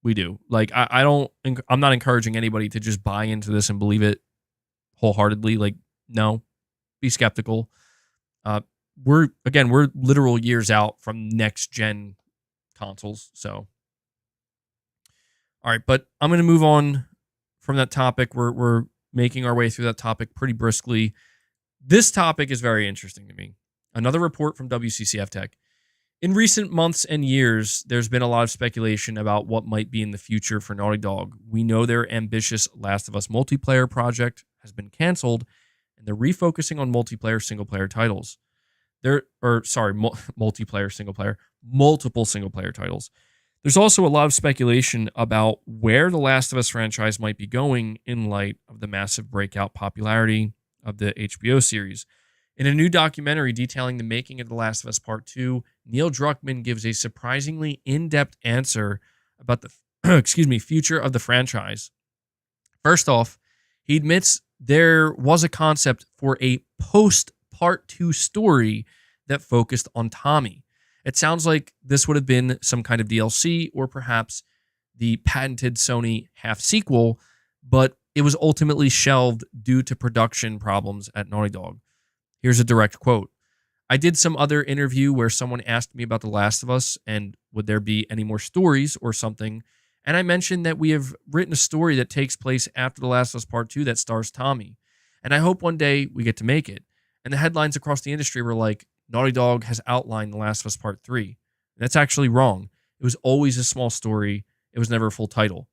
We do. Like, I'm not encouraging anybody to just buy into this and believe it wholeheartedly. Like, no, be skeptical. We're literal years out from next gen consoles. So, all right, but I'm going to move on from that topic. We're making our way through that topic pretty briskly. This topic is very interesting to me. Another report from WCCF Tech. In recent months and years, there's been a lot of speculation about what might be in the future for Naughty Dog. We know their ambitious Last of Us multiplayer project has been canceled, and they're refocusing on multiplayer single-player titles. Multiple single-player titles. There's also a lot of speculation about where the Last of Us franchise might be going in light of the massive breakout popularity of the HBO series. In a new documentary detailing the making of The Last of Us Part 2, Neil Druckmann gives a surprisingly in-depth answer about the future of the franchise. First off, he admits there was a concept for a post-Part 2 story that focused on Tommy. It sounds like this would have been some kind of DLC or perhaps the patented Sony half-sequel, but it was ultimately shelved due to production problems at Naughty Dog. Here's a direct quote. I did some other interview where someone asked me about The Last of Us and would there be any more stories or something, and I mentioned that we have written a story that takes place after The Last of Us Part 2 that stars Tommy, and I hope one day we get to make it. And the headlines across the industry were like, Naughty Dog has outlined The Last of Us Part 3. And that's actually wrong. It was always a small story. It was never a full title.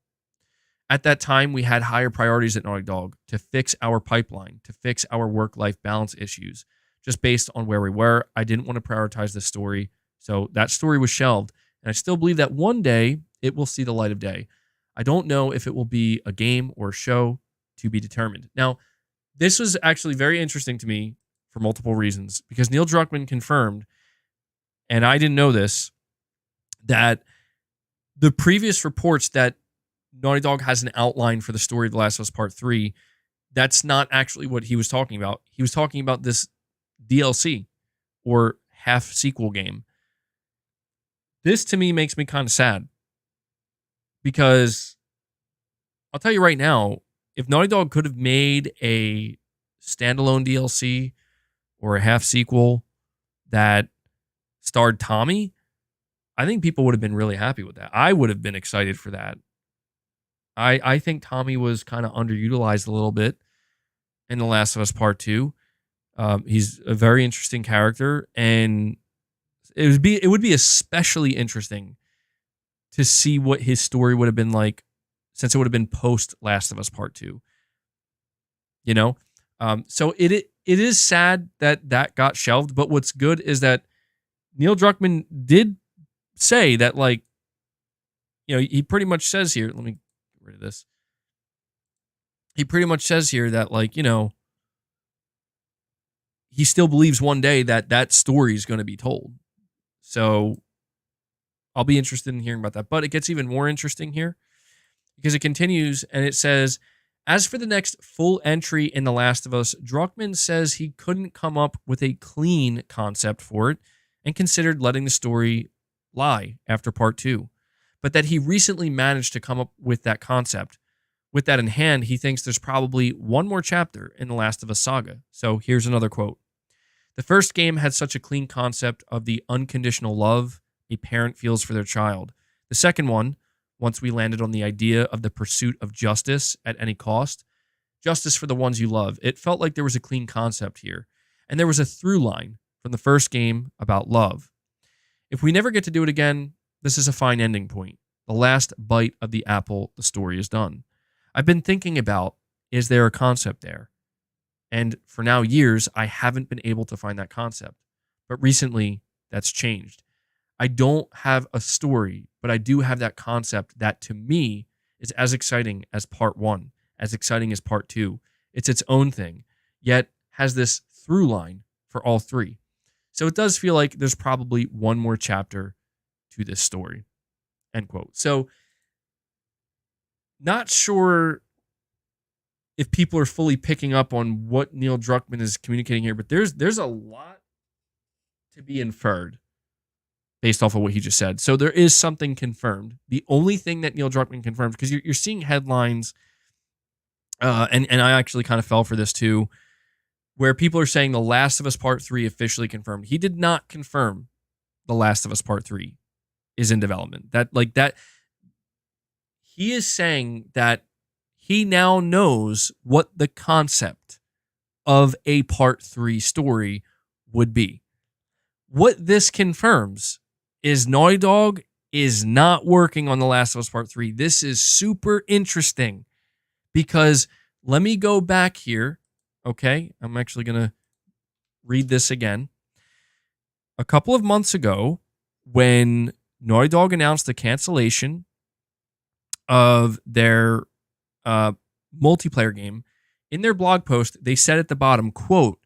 At that time, we had higher priorities at Naughty Dog to fix our pipeline, to fix our work-life balance issues. Just based on where we were, I didn't want to prioritize this story, so that story was shelved, and I still believe that one day it will see the light of day. I don't know if it will be a game or a show, to be determined. Now, this was actually very interesting to me for multiple reasons, because Neil Druckmann confirmed, and I didn't know this, that the previous reports that Naughty Dog has an outline for the story of The Last of Us Part 3, that's not actually what he was talking about. He was talking about this DLC or half sequel game. This to me makes me kind of sad because I'll tell you right now, if Naughty Dog could have made a standalone DLC or a half sequel that starred Tommy, I think people would have been really happy with that. I would have been excited for that. I think Tommy was kind of underutilized a little bit in The Last of Us Part 2. He's a very interesting character, and it would be especially interesting to see what his story would have been like, since it would have been post Last of Us Part 2. You know? So it is sad that got shelved, but what's good is that Neil Druckmann did say that, like, you know, he pretty much says here, let me get rid of this. He pretty much says here that, like, you know, he still believes one day that story is going to be told. So I'll be interested in hearing about that. But it gets even more interesting here because it continues and it says, as for the next full entry in The Last of Us, Druckmann says he couldn't come up with a clean concept for it and considered letting the story lie after Part 2, but that he recently managed to come up with that concept. With that in hand, he thinks there's probably one more chapter in The Last of Us saga. So here's another quote. The first game had such a clean concept of the unconditional love a parent feels for their child. The second one, once we landed on the idea of the pursuit of justice at any cost, justice for the ones you love, it felt like there was a clean concept here. And there was a through line from the first game about love. If we never get to do it again, this is a fine ending point. The last bite of the apple, the story is done. I've been thinking about, is there a concept there? And for now years, I haven't been able to find that concept. But recently, that's changed. I don't have a story, but I do have that concept that to me is as exciting as Part 1, as exciting as Part 2. It's its own thing, yet has this through line for all three. So it does feel like there's probably one more chapter to this story. End quote. So not sure if people are fully picking up on what Neil Druckmann is communicating here, but there's a lot to be inferred based off of what he just said. So there is something confirmed. The only thing that Neil Druckmann confirmed, because you're seeing headlines, and I actually kind of fell for this too, where people are saying The Last of Us Part 3 officially confirmed. He did not confirm The Last of Us Part 3 is in development. He is saying that he now knows what the concept of a Part 3 story would be. What this confirms is Naughty Dog is not working on The Last of Us Part 3. This is super interesting because let me go back here. Okay, I'm actually going to read this again. A couple of months ago, when Naughty Dog announced the cancellation of their multiplayer game, in their blog post, they said at the bottom, quote,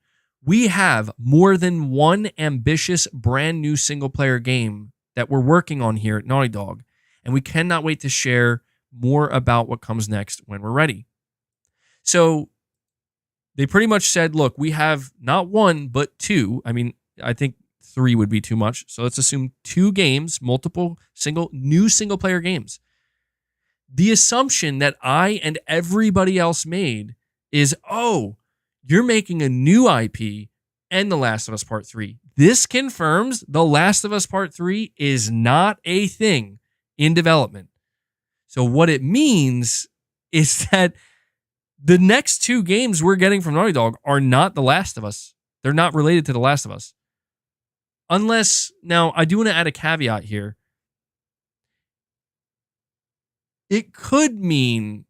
"We have more than one ambitious brand new single player game that we're working on here at Naughty Dog, and we cannot wait to share more about what comes next when we're ready." So they pretty much said, look, we have not one, but two. I mean, I think three would be too much. So let's assume 2 games, multiple new single player games. The assumption that I and everybody else made is, oh, you're making a new IP and The Last of Us Part 3. This confirms The Last of Us Part 3 is not a thing in development. So what it means is that the next 2 games we're getting from Naughty Dog are not The Last of Us. They're not related to The Last of Us. Unless, now, I do want to add a caveat here. It could mean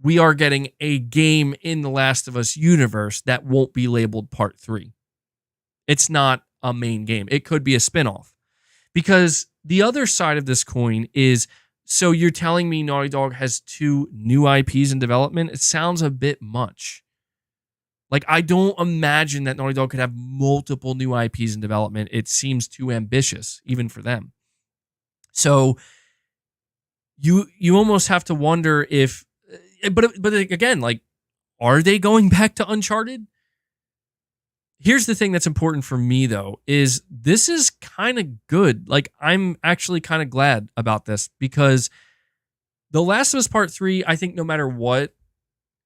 we are getting a game in The Last of Us universe that won't be labeled Part 3. It's not a main game. It could be a spinoff. Because the other side of this coin is, so you're telling me Naughty Dog has 2 new IPs in development? It sounds a bit much. Like, I don't imagine that Naughty Dog could have multiple new IPs in development. It seems too ambitious, even for them. So you almost have to wonder if, but again, like, are they going back to Uncharted? Here's the thing that's important for me though, is this is kind of good. Like, I'm actually kind of glad about this because The Last of Us Part 3, I think no matter what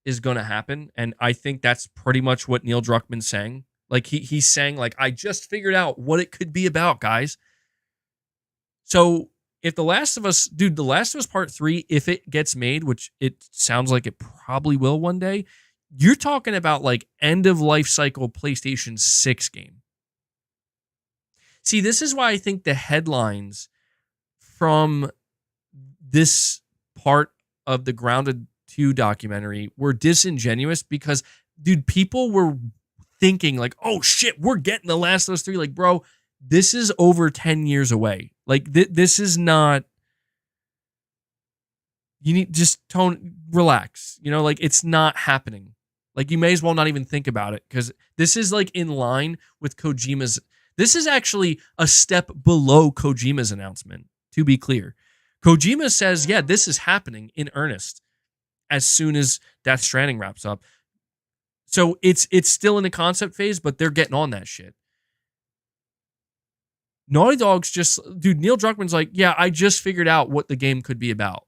is going to happen, and I think that's pretty much what Neil Druckmann's saying. Like, he's saying, like, I just figured out what it could be about, guys. So if The Last of Us, dude, The Last of Us Part 3, if it gets made, which it sounds like it probably will one day, you're talking about like end of life cycle PlayStation 6 game. See, this is why I think the headlines from this part of the Grounded 2 documentary were disingenuous because, dude, people were thinking like, oh shit, we're getting The Last of Us 3. Like, bro, this is over 10 years away. Like, this is not. You need just relax. You know, like, it's not happening. Like, you may as well not even think about it because this is like in line with Kojima's. This is actually a step below Kojima's announcement, to be clear. Kojima says, yeah, this is happening in earnest as soon as Death Stranding wraps up. So it's still in the concept phase, but they're getting on that shit. Naughty Dog's just, dude, Neil Druckmann's like, yeah, I just figured out what the game could be about.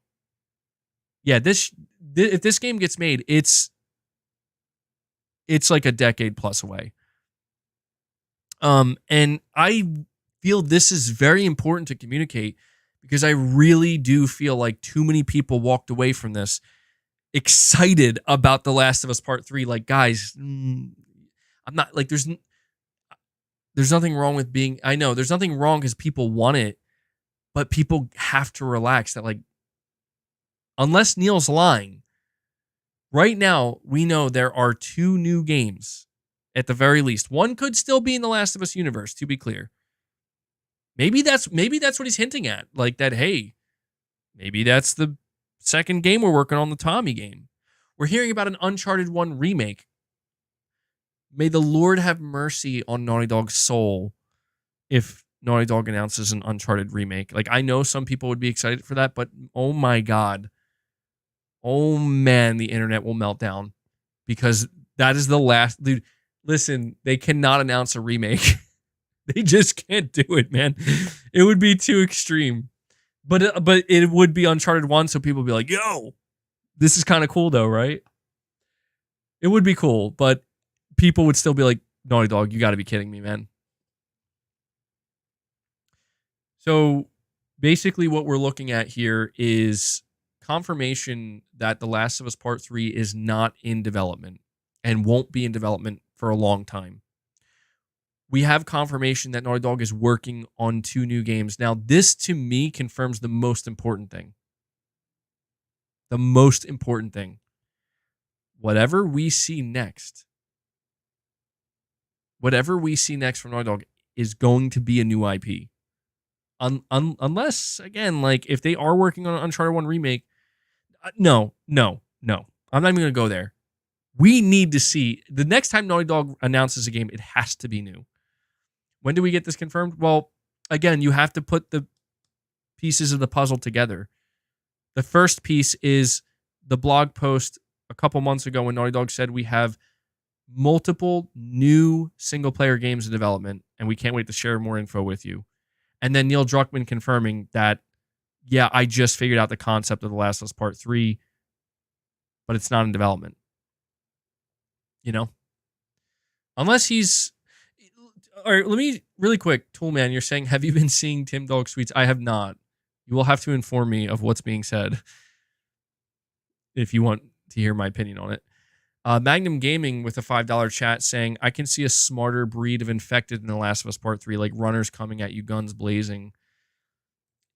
Yeah, if this game gets made, it's like a decade plus away. And I feel this is very important to communicate because I really do feel like too many people walked away from this excited about The Last of Us Part 3. Like, guys, I'm not like, there's nothing wrong with being, I know there's nothing wrong because people want it, but people have to relax that, like, unless Neil's lying, right now we know there are 2 new games at the very least. One could still be in the Last of Us universe, to be clear. Maybe that's what he's hinting at. Like that, hey, maybe that's the second game we're working on, the Tommy game. We're hearing about an Uncharted 1 remake. May the Lord have mercy on Naughty Dog's soul if Naughty Dog announces an Uncharted remake. Like, I know some people would be excited for that, but oh my God. Oh man, the internet will melt down because that is the last. Dude, listen, they cannot announce a remake. They just can't do it, man. It would be too extreme. But it would be Uncharted 1, so people would be like, yo, this is kind of cool though, right? It would be cool, but people would still be like, Naughty Dog, you got to be kidding me, man. So basically what we're looking at here is confirmation that The Last of Us Part 3 is not in development and won't be in development for a long time. We have confirmation that Naughty Dog is working on 2 new games. Now, this to me confirms the most important thing. The most important thing. Whatever we see next from Naughty Dog is going to be a new IP. Unless, again, like, if they are working on an Uncharted 1 remake, no. I'm not even going to go there. We need to see, the next time Naughty Dog announces a game, it has to be new. When do we get this confirmed? Well, again, you have to put the pieces of the puzzle together. The first piece is the blog post a couple months ago when Naughty Dog said we have multiple new single-player games in development, and we can't wait to share more info with you. And then Neil Druckmann confirming that, yeah, I just figured out the concept of The Last of Us Part 3, but it's not in development. You know? Unless he's... All right, let me, really quick, Toolman, you're saying, have you been seeing Tim Dog's tweets? I have not. You will have to inform me of what's being said if you want to hear my opinion on it. Magnum Gaming with a $5 chat saying, I can see a smarter breed of infected in The Last of Us Part 3, like runners coming at you, guns blazing.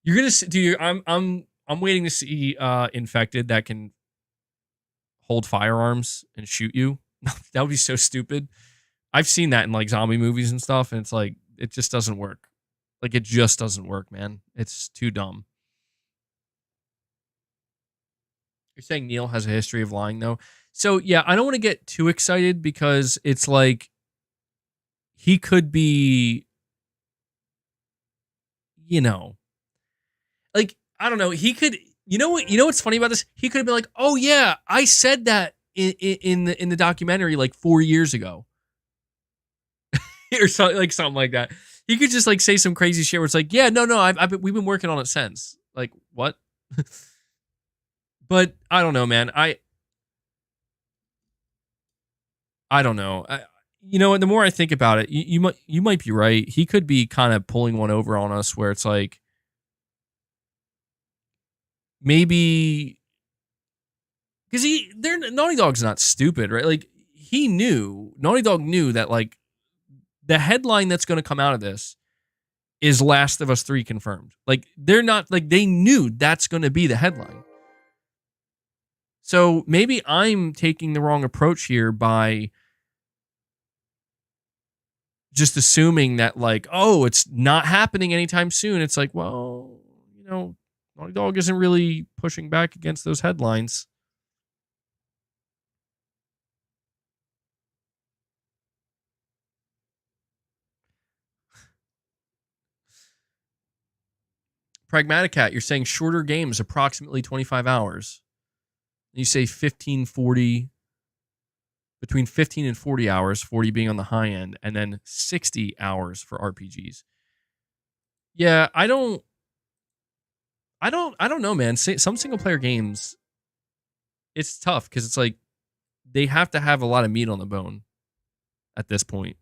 You're gonna see, dude, I'm waiting to see infected that can hold firearms and shoot you. That would be so stupid. I've seen that in like zombie movies and stuff, and it's like, it just doesn't work. Like, it just doesn't work, man. It's too dumb. You're saying Neil has a history of lying, though. So, yeah, I don't want to get too excited because it's like he could be, you know, like, I don't know. He could, you know what's funny about this? He could have been like, oh, yeah, I said that in the documentary like 4 years ago. or something like that. He could just like say some crazy shit where it's like, yeah, no, we've been working on it since. Like what? But I don't know, man. I don't know. You know, and the more I think about it, you might be right. He could be kind of pulling one over on us, where it's like maybe because Naughty Dog's not stupid, right? Like Naughty Dog knew that like the headline that's going to come out of this is Last of Us 3 confirmed. Like they're not like they knew that's going to be the headline. So maybe I'm taking the wrong approach here by just assuming that like, oh, it's not happening anytime soon. It's like, well, you know, Naughty Dog isn't really pushing back against those headlines. Pragmatic Cat, you're saying shorter games, approximately 25 hours. You say 40, between 15 and 40 hours, 40 being on the high end, and then 60 hours for RPGs. Yeah, I don't know, man. Some single player games, it's tough because it's like they have to have a lot of meat on the bone at this point.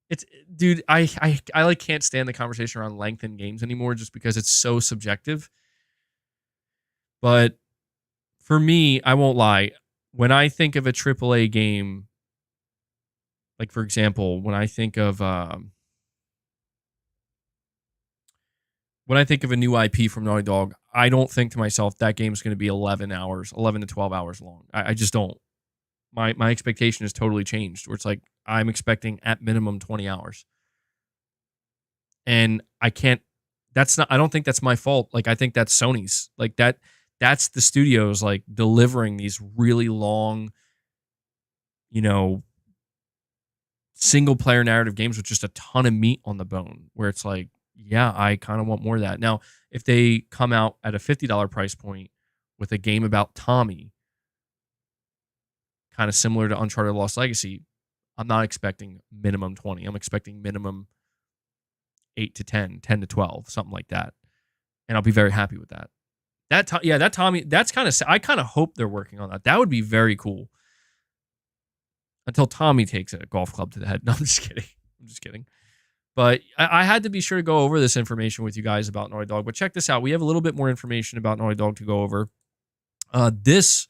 It's dude, I like can't stand the conversation around length in games anymore just because it's so subjective. But for me, I won't lie. When I think of a AAA game, like for example, when I think of a new IP from Naughty Dog, I don't think to myself that game's going to be 11 to 12 hours long. I just don't. My expectation has totally changed. Where it's like I'm expecting at minimum 20 hours, and I can't. That's not. I don't think that's my fault. Like I think that's Sony's. Like that. That's the studios like delivering these really long, you know, single player narrative games with just a ton of meat on the bone. Where it's like, yeah, I kind of want more of that. Now, if they come out at a $50 price point with a game about Tommy, kind of similar to Uncharted Lost Legacy, I'm not expecting minimum 20. I'm expecting minimum 8 to 10, 10 to 12, something like that. And I'll be very happy with that. That Tommy, that's kind of, I kind of hope they're working on that. That would be very cool. Until Tommy takes a golf club to the head. No, I'm just kidding. But I had to be sure to go over this information with you guys about Naughty Dog. But check this out. We have a little bit more information about Naughty Dog to go over. This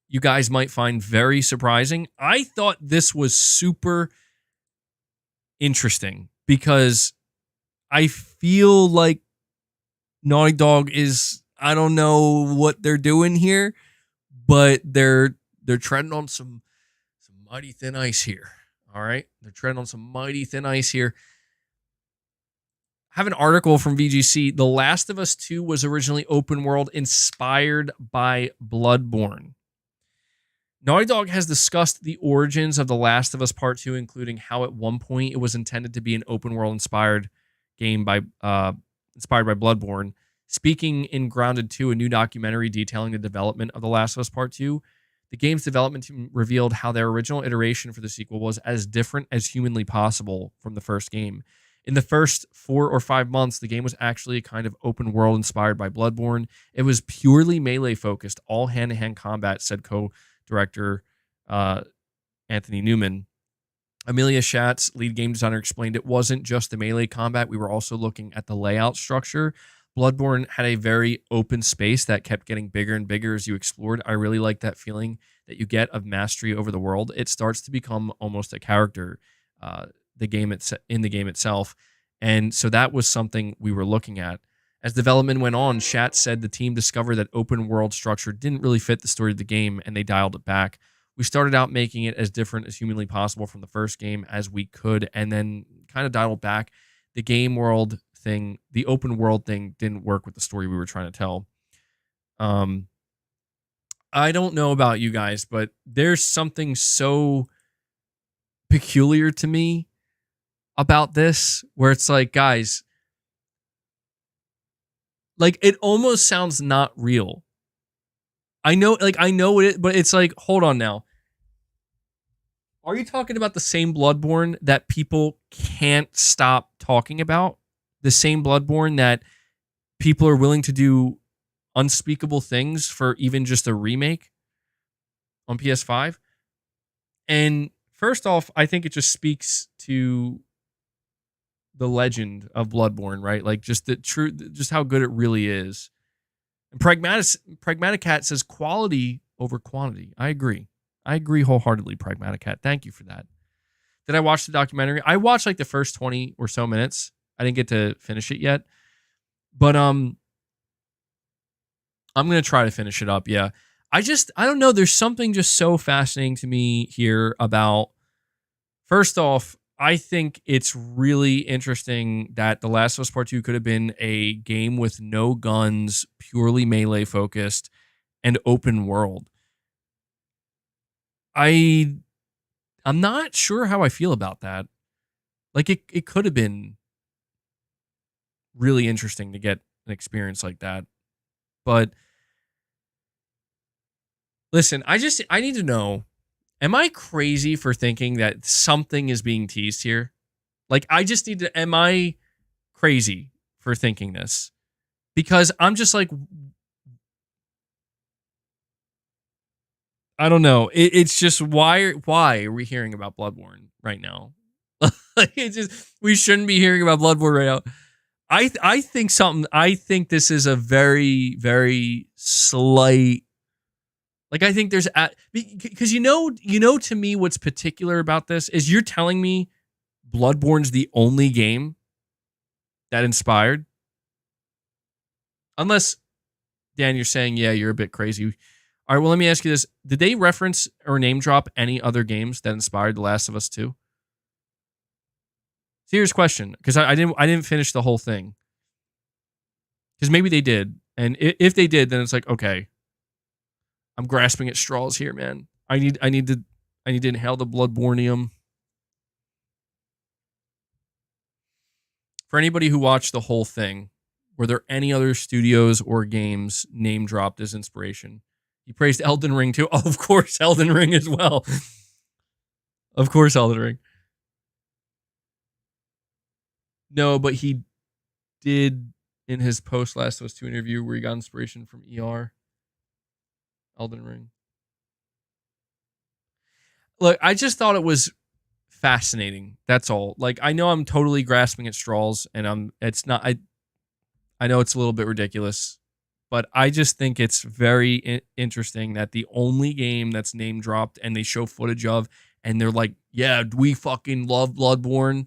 you guys might find very surprising. I thought this was super interesting because I feel like Naughty Dog is, I don't know what they're doing here, but they're treading on some mighty thin ice here. All right? They're treading on some mighty thin ice here. I have an article from VGC. The Last of Us 2 was originally open world inspired by Bloodborne. Naughty Dog has discussed the origins of The Last of Us Part 2, including how at one point it was intended to be an open world inspired game inspired by Bloodborne. Speaking in Grounded 2, a new documentary detailing the development of The Last of Us Part 2, the game's development team revealed how their original iteration for the sequel was as different as humanly possible from the first game. In the first 4 or 5 months, the game was actually a kind of open world inspired by Bloodborne. It was purely melee focused, all hand-to-hand combat, said co-director Anthony Newman. Amelia Schatz, lead game designer, explained it wasn't just the melee combat. We were also looking at the layout structure. Bloodborne had a very open space that kept getting bigger and bigger as you explored. I really like that feeling that you get of mastery over the world. It starts to become almost a character in the game itself. And so that was something we were looking at. As development went on, Schatz said the team discovered that open world structure didn't really fit the story of the game, and they dialed it back. We started out making it as different as humanly possible from the first game as we could, and then kind of dialed back. The game world thing, the open world thing didn't work with the story we were trying to tell. I don't know about you guys, but there's something so peculiar to me about this where it's like, guys, like it almost sounds not real. I know it, but it's like, hold on now. Are you talking about the same Bloodborne that people can't stop talking about? The same Bloodborne that people are willing to do unspeakable things for even just a remake on PS5? And first off, I think it just speaks to the legend of Bloodborne, right? Like just the truth, just how good it really is. And Pragmatic Cat says quality over quantity. I agree. I agree wholeheartedly, Pragmatic Cat. Thank you for that. Did I watch the documentary? I watched like the first 20 or so minutes. I didn't get to finish it yet. But I'm going to try to finish it up. Yeah. I don't know. There's something just so fascinating to me here about, first off, I think it's really interesting that The Last of Us Part 2 could have been a game with no guns, purely melee focused, and open world. I'm not sure how I feel about that. Like it could have been really interesting to get an experience like that. But listen, I need to know, am I crazy for thinking that something is being teased here? Like, I just need to, am I crazy for thinking this? Because I'm just like, I don't know. It's just, why are we hearing about Bloodborne right now? Like, it's just, we shouldn't be hearing about Bloodborne right now. I think this is a very, very slight, like, I think there's, because you know, to me, what's particular about this is you're telling me Bloodborne's the only game that inspired. Unless, Dan, you're saying, yeah, you're a bit crazy. All right, well, let me ask you this. Did they reference or name drop any other games that inspired The Last of Us 2? Serious question, because I didn't finish the whole thing. Because maybe they did. And if they did, then it's like, okay, I'm grasping at straws here, man. I need to inhale the Bloodborneum. For anybody who watched the whole thing, were there any other studios or games name dropped as inspiration? He praised Elden Ring too. Oh, of course, Elden Ring as well. Of course, Elden Ring. No, but he did in his post Last of Us 2 interview where he got inspiration from ER. Elden Ring. Look, I just thought it was fascinating. That's all. Like, I know I'm totally grasping at straws, and I know it's a little bit ridiculous, but I just think it's very interesting that the only game that's name dropped and they show footage of, and they're like, yeah, we fucking love Bloodborne.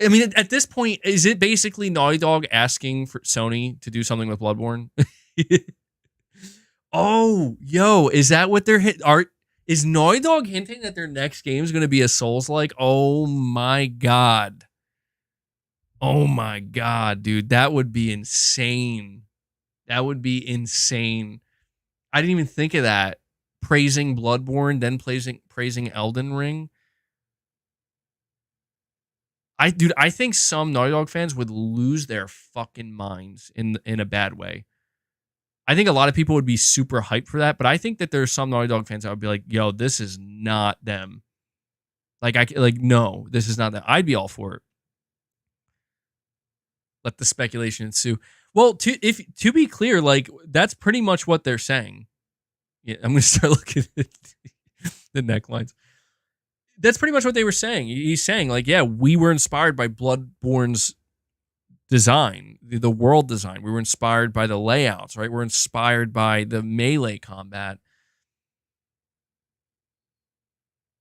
I mean, at this point, is it basically Naughty Dog asking for Sony to do something with Bloodborne? Oh, yo, is that what they're is Naughty Dog hinting that their next game is going to be a Souls-like? Oh my god. Oh my god, dude, that would be insane. That would be insane. I didn't even think of that. Praising Bloodborne, then praising Elden Ring. I think some Naughty Dog fans would lose their fucking minds in a bad way. I think a lot of people would be super hyped for that, but I think that there's some Naughty Dog fans that would be like, yo, this is not them. No, this is not them. I'd be all for it. Let the speculation ensue. Well, to be clear, like, that's pretty much what they're saying. Yeah, I'm going to start looking at the necklines. That's pretty much what they were saying. He's saying, like, yeah, we were inspired by Bloodborne's design, the world design. We were inspired by the layouts, right? We're inspired by the melee combat.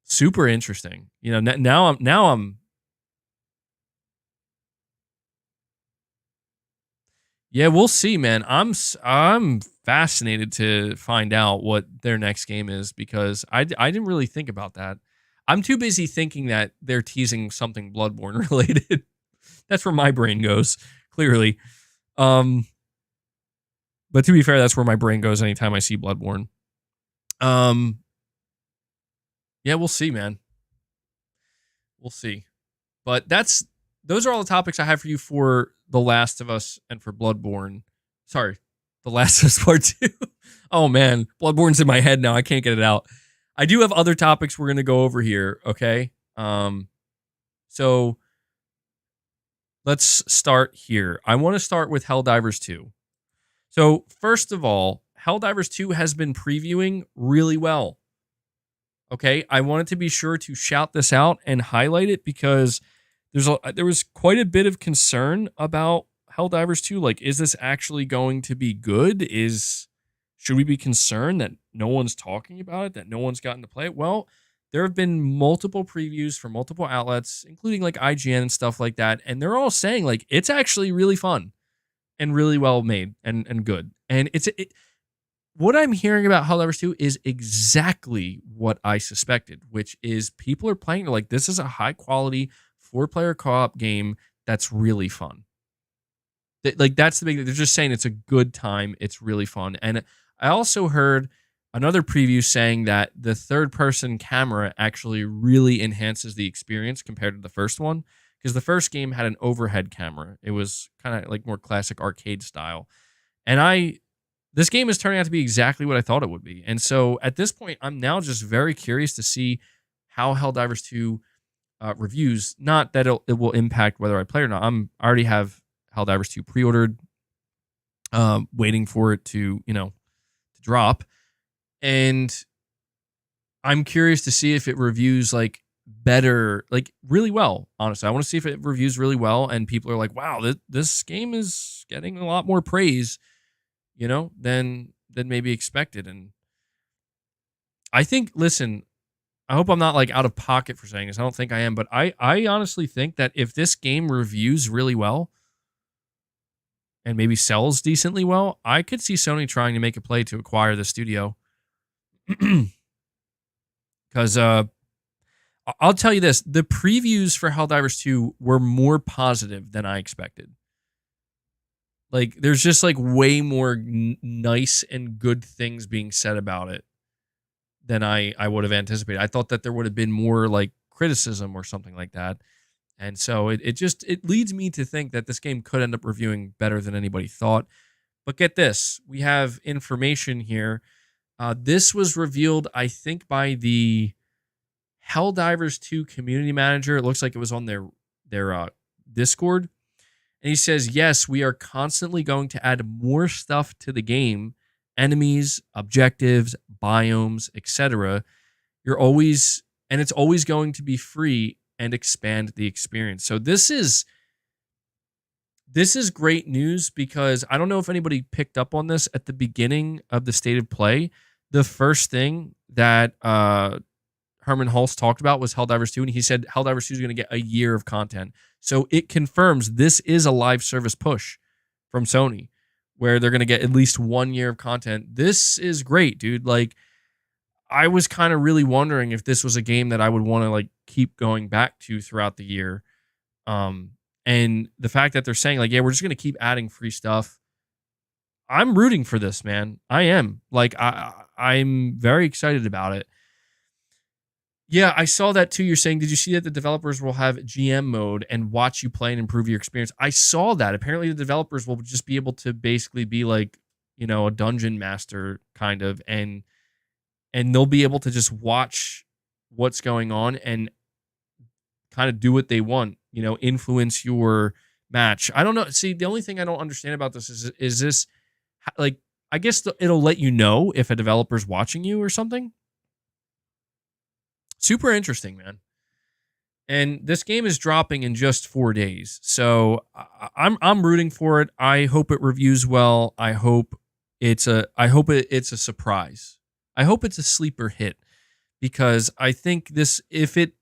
Super interesting. You know, now I'm yeah, we'll see, man. I'm fascinated to find out what their next game is because I didn't really think about that. I'm too busy thinking that they're teasing something Bloodborne related. That's where my brain goes, clearly. But to be fair, that's where my brain goes anytime I see Bloodborne. Yeah, we'll see, man. We'll see. But those are all the topics I have for you for The Last of Us and for Bloodborne. Sorry, The Last of Us Part 2. Oh, man. Bloodborne's in my head now. I can't get it out. I do have other topics we're going to go over here, okay? So let's start here. I want to start with Helldivers 2. So, first of all, Helldivers 2 has been previewing really well. Okay, I wanted to be sure to shout this out and highlight it because there was quite a bit of concern about Helldivers 2. Like, is this actually going to be good? Should we be concerned that no one's talking about it, that no one's gotten to play it? Well, there have been multiple previews from multiple outlets, including like IGN and stuff like that, and they're all saying like it's actually really fun and really well made and good. And what I'm hearing about Helldivers 2 is exactly what I suspected, which is people are playing like this is a high quality 4-player co-op game that's really fun. Like that's the big. They're just saying it's a good time. It's really fun. And I also heard another preview saying that the third-person camera actually really enhances the experience compared to the first one, because the first game had an overhead camera. It was kind of like more classic arcade style. And this game is turning out to be exactly what I thought it would be. And so at this point, I'm now just very curious to see how Helldivers 2 reviews. Not that it will impact whether I play or not. I already have Helldivers 2 pre-ordered, waiting for it to drop. And I'm curious to see if it reviews like better, like really well. Honestly, I want to see if it reviews really well and people are like, wow, this game is getting a lot more praise, than maybe expected. And I think, listen, I hope I'm not like out of pocket for saying this. I don't think I am, but I honestly think that if this game reviews really well and maybe sells decently well, I could see Sony trying to make a play to acquire the studio. Because I'll tell you this, the previews for Helldivers 2 were more positive than I expected. Like, there's just like way more nice and good things being said about it than I would have anticipated. I thought that there would have been more like criticism or something like that. And so it leads me to think that this game could end up reviewing better than anybody thought. But get this, we have information here. This was revealed, I think, by the Helldivers 2 community manager. It looks like it was on their Discord. And he says, yes, we are constantly going to add more stuff to the game, enemies, objectives, biomes, etc. It's always going to be free and expand the experience. So this is great news, because I don't know if anybody picked up on this at the beginning of the state of play. The first thing that Herman Hulse talked about was Helldivers 2, and he said Helldivers 2 is going to get a year of content. So it confirms this is a live service push from Sony, where they're going to get at least 1 year of content. This is great, dude. Like, I was kind of really wondering if this was a game that I would want to like keep going back to throughout the year. And the fact that they're saying like, yeah, we're just going to keep adding free stuff. I'm rooting for this, man. I am. Like, I'm very excited about it. Yeah, I saw that too. You're saying, did you see that the developers will have GM mode and watch you play and improve your experience? I saw that. Apparently the developers will just be able to basically be like, a dungeon master kind of, and they'll be able to just watch what's going on and kind of do what they want, influence your match. I don't know. See, the only thing I don't understand about this is this, like, I guess it'll let you know if a developer's watching you or something. Super interesting, man. And this game is dropping in just 4 days. So I'm rooting for it. I hope it reviews well. I hope it's a surprise. I hope it's a sleeper hit, because I think this, if it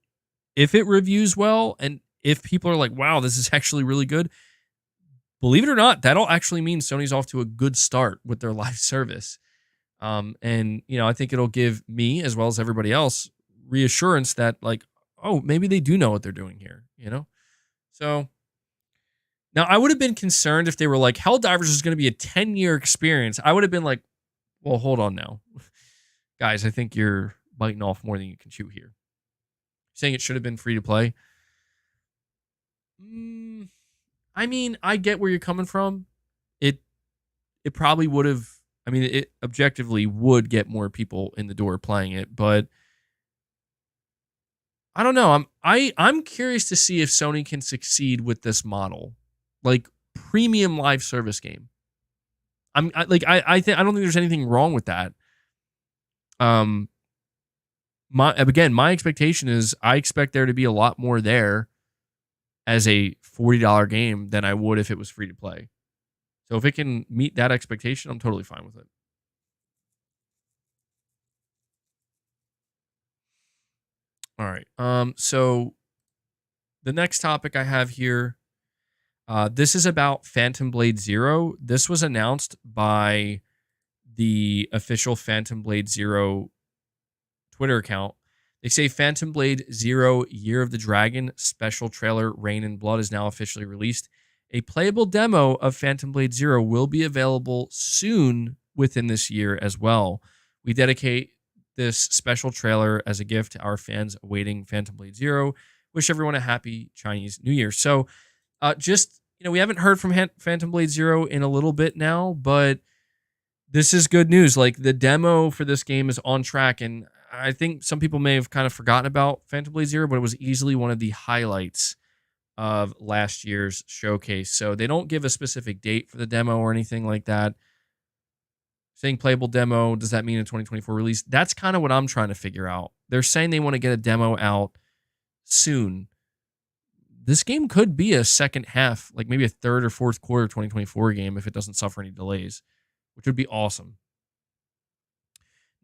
reviews well and if people are like, wow, this is actually really good, believe it or not, that'll actually mean Sony's off to a good start with their live service. And I think it'll give me, as well as everybody else, reassurance that like, oh, maybe they do know what they're doing here, So now I would have been concerned if they were like, Helldivers is going to be a 10-year experience. I would have been like, well, hold on now. Guys, I think you're biting off more than you can chew here. Saying it should have been free to play. I mean, I get where you're coming from. It probably would have, it objectively would get more people in the door playing it, but I don't know. I'm curious to see if Sony can succeed with this model, like premium live service game. I think I don't think there's anything wrong with that. My expectation is I expect there to be a lot more there as a $40 game than I would if it was free to play. So if it can meet that expectation, I'm totally fine with it. All right. So the next topic I have here, this is about Phantom Blade Zero. This was announced by the official Phantom Blade Zero Twitter account. They say Phantom Blade Zero Year of the Dragon special trailer Rain and Blood is now officially released. A playable demo of Phantom Blade Zero will be available soon within this year as well. We dedicate this special trailer as a gift to our fans awaiting Phantom Blade Zero. Wish everyone a happy Chinese New Year. So we haven't heard from Phantom Blade Zero in a little bit now, but this is good news. Like, the demo for this game is on track, and I think some people may have kind of forgotten about Phantom Blade Zero, but it was easily one of the highlights of last year's showcase. So they don't give a specific date for the demo or anything like that. Saying playable demo, does that mean a 2024 release? That's kind of what I'm trying to figure out. They're saying they want to get a demo out soon. This game could be a second half, like maybe a third or fourth quarter 2024 game if it doesn't suffer any delays, which would be awesome.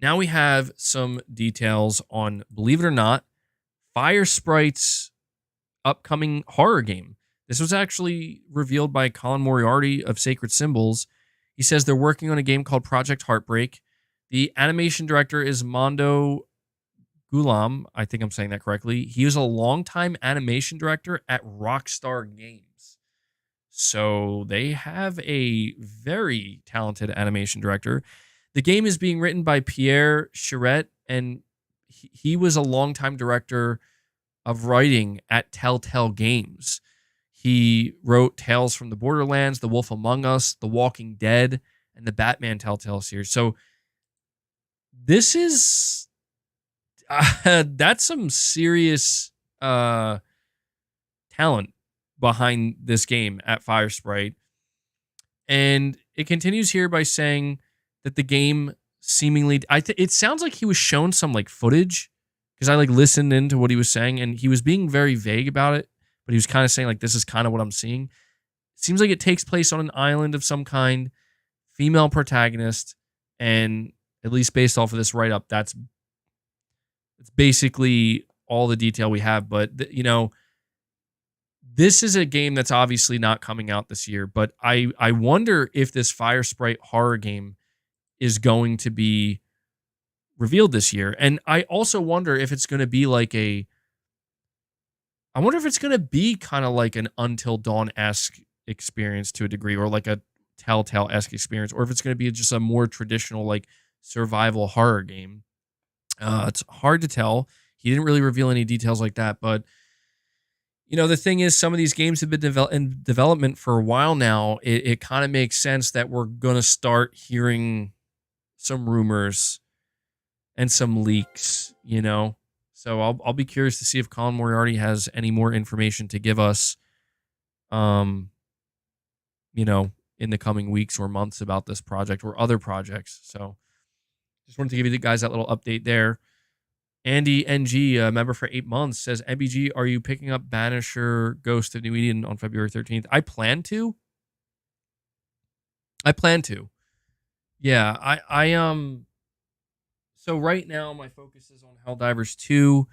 Now we have some details on, believe it or not, Fire Sprite's upcoming horror game. This was actually revealed by Colin Moriarty of Sacred Symbols. He says they're working on a game called Project Heartbreak. The animation director is Mondo Gulam. I think I'm saying that correctly. He was a longtime animation director at Rockstar Games. So they have a very talented animation director. The game is being written by Pierre Charette, and he was a longtime director of writing at Telltale Games. He wrote Tales from the Borderlands, The Wolf Among Us, The Walking Dead, and the Batman Telltale series. So this is that's some serious talent behind this game at Firesprite. And it continues here by saying that the game seemingly, it sounds like he was shown some like footage, because I like listened into what he was saying, and he was being very vague about it, but he was kind of saying like, this is kind of what I'm seeing. It seems like it takes place on an island of some kind, female protagonist, and at least based off of this write-up, it's basically all the detail we have. But this is a game that's obviously not coming out this year, but I wonder if this Fire Sprite horror game is going to be revealed this year. And I also wonder if it's going to be like I wonder if it's going to be kind of like an Until Dawn-esque experience to a degree, or like a Telltale-esque experience, or if it's going to be just a more traditional like survival horror game. It's hard to tell. He didn't really reveal any details like that, but the thing is, some of these games have been in development for a while now. It kind of makes sense that we're going to start hearing some rumors and some leaks, So I'll be curious to see if Colin Moriarty has any more information to give us, in the coming weeks or months about this project or other projects. So just wanted to give you guys that little update there. Andy NG, a member for 8 months, says, MBG, are you picking up Banisher Ghost of New Eden on February 13th? I plan to. Yeah, so right now my focus is on Helldivers 2.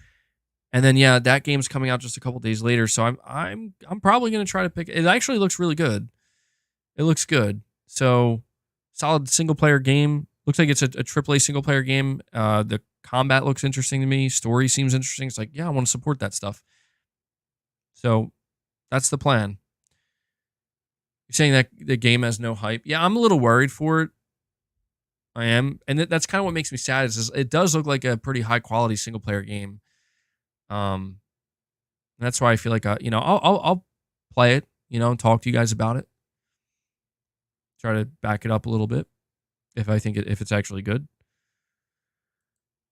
And then that game's coming out just a couple days later. So I'm probably gonna try to pick it. Actually looks really good. It looks good. So solid single player game. Looks like it's a AAA single player game. The combat looks interesting to me. Story seems interesting. It's like, I want to support that stuff. So that's the plan. You're saying that the game has no hype. Yeah, I'm a little worried for it. I am. And that's kind of what makes me sad is it does look like a pretty high quality single player game. That's why I feel like, I'll play it, and talk to you guys about it. Try to back it up a little bit if I think if it's actually good.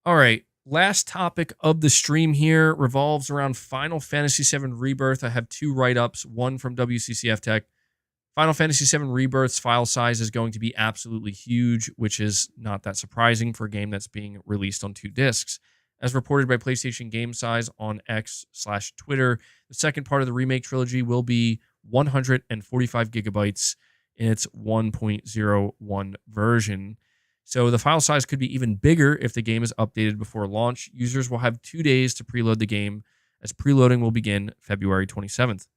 All right. last topic of the stream here revolves around Final Fantasy VII Rebirth. I have two write-ups, one from WCCF Tech. Final Fantasy VII Rebirth's file size is going to be absolutely huge, which is not that surprising for a game that's being released on 2 discs. As reported by PlayStation Game Size on X/Twitter, the second part of the remake trilogy will be 145 gigabytes in its 1.01 version. So the file size could be even bigger if the game is updated before launch. Users will have 2 days to preload the game, as preloading will begin February 27th.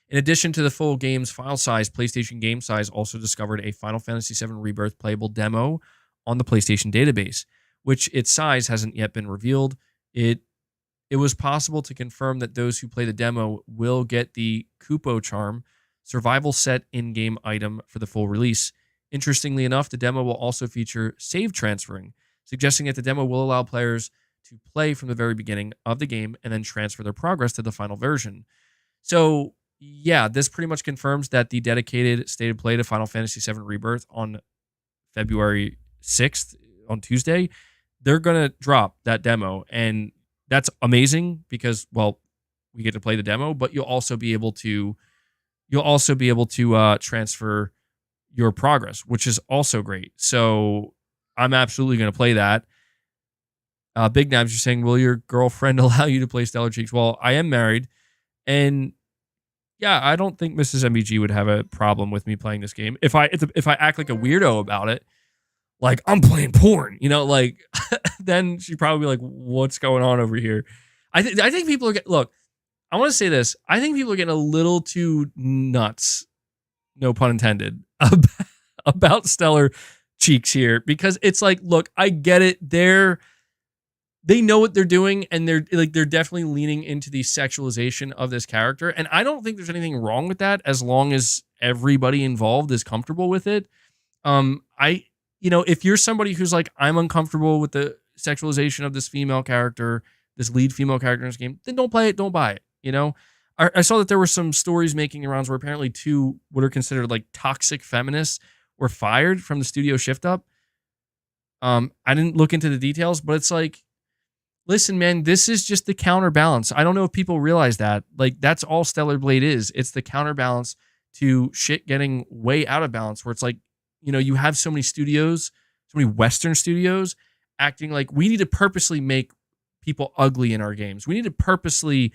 In addition to the full game's file size, PlayStation Game Size also discovered a Final Fantasy VII Rebirth playable demo on the PlayStation database, which its size hasn't yet been revealed. It was possible to confirm that those who play the demo will get the Kupo Charm survival set in-game item for the full release. Interestingly enough, the demo will also feature save transferring, suggesting that the demo will allow players to play from the very beginning of the game and then transfer their progress to the final version. So, yeah, this pretty much confirms that the dedicated state of play to Final Fantasy VII Rebirth on February 6th, on Tuesday, they're going to drop that demo. And that's amazing because, well, we get to play the demo, but you'll also be able to transfer your progress, which is also great. So I'm absolutely going to play that. Big Nabs, you're saying, will your girlfriend allow you to play Stellar Cheeks? Well, I am married, and yeah, I don't think Mrs. MBG would have a problem with me playing this game. If I act like a weirdo about it, like I'm playing porn, like then she'd probably be like, what's going on over here? I think people are look, I want to say this. I think people are getting a little too nuts, no pun intended, about Stellar Cheeks here, because it's like, look, I get it. They know what they're doing, and they're definitely leaning into the sexualization of this character. And I don't think there's anything wrong with that as long as everybody involved is comfortable with it. If you're somebody who's like, I'm uncomfortable with the sexualization of this female character, this lead female character in this game, then don't play it, don't buy it. I saw that there were some stories making the rounds where apparently 2 what are considered like toxic feminists were fired from the studio shift up. I didn't look into the details, but it's like, listen, man, this is just the counterbalance. I don't know if people realize that. Like, that's all Stellar Blade is. It's the counterbalance to shit getting way out of balance, where it's like, you have so many studios, so many Western studios acting like we need to purposely make people ugly in our games. We need to purposely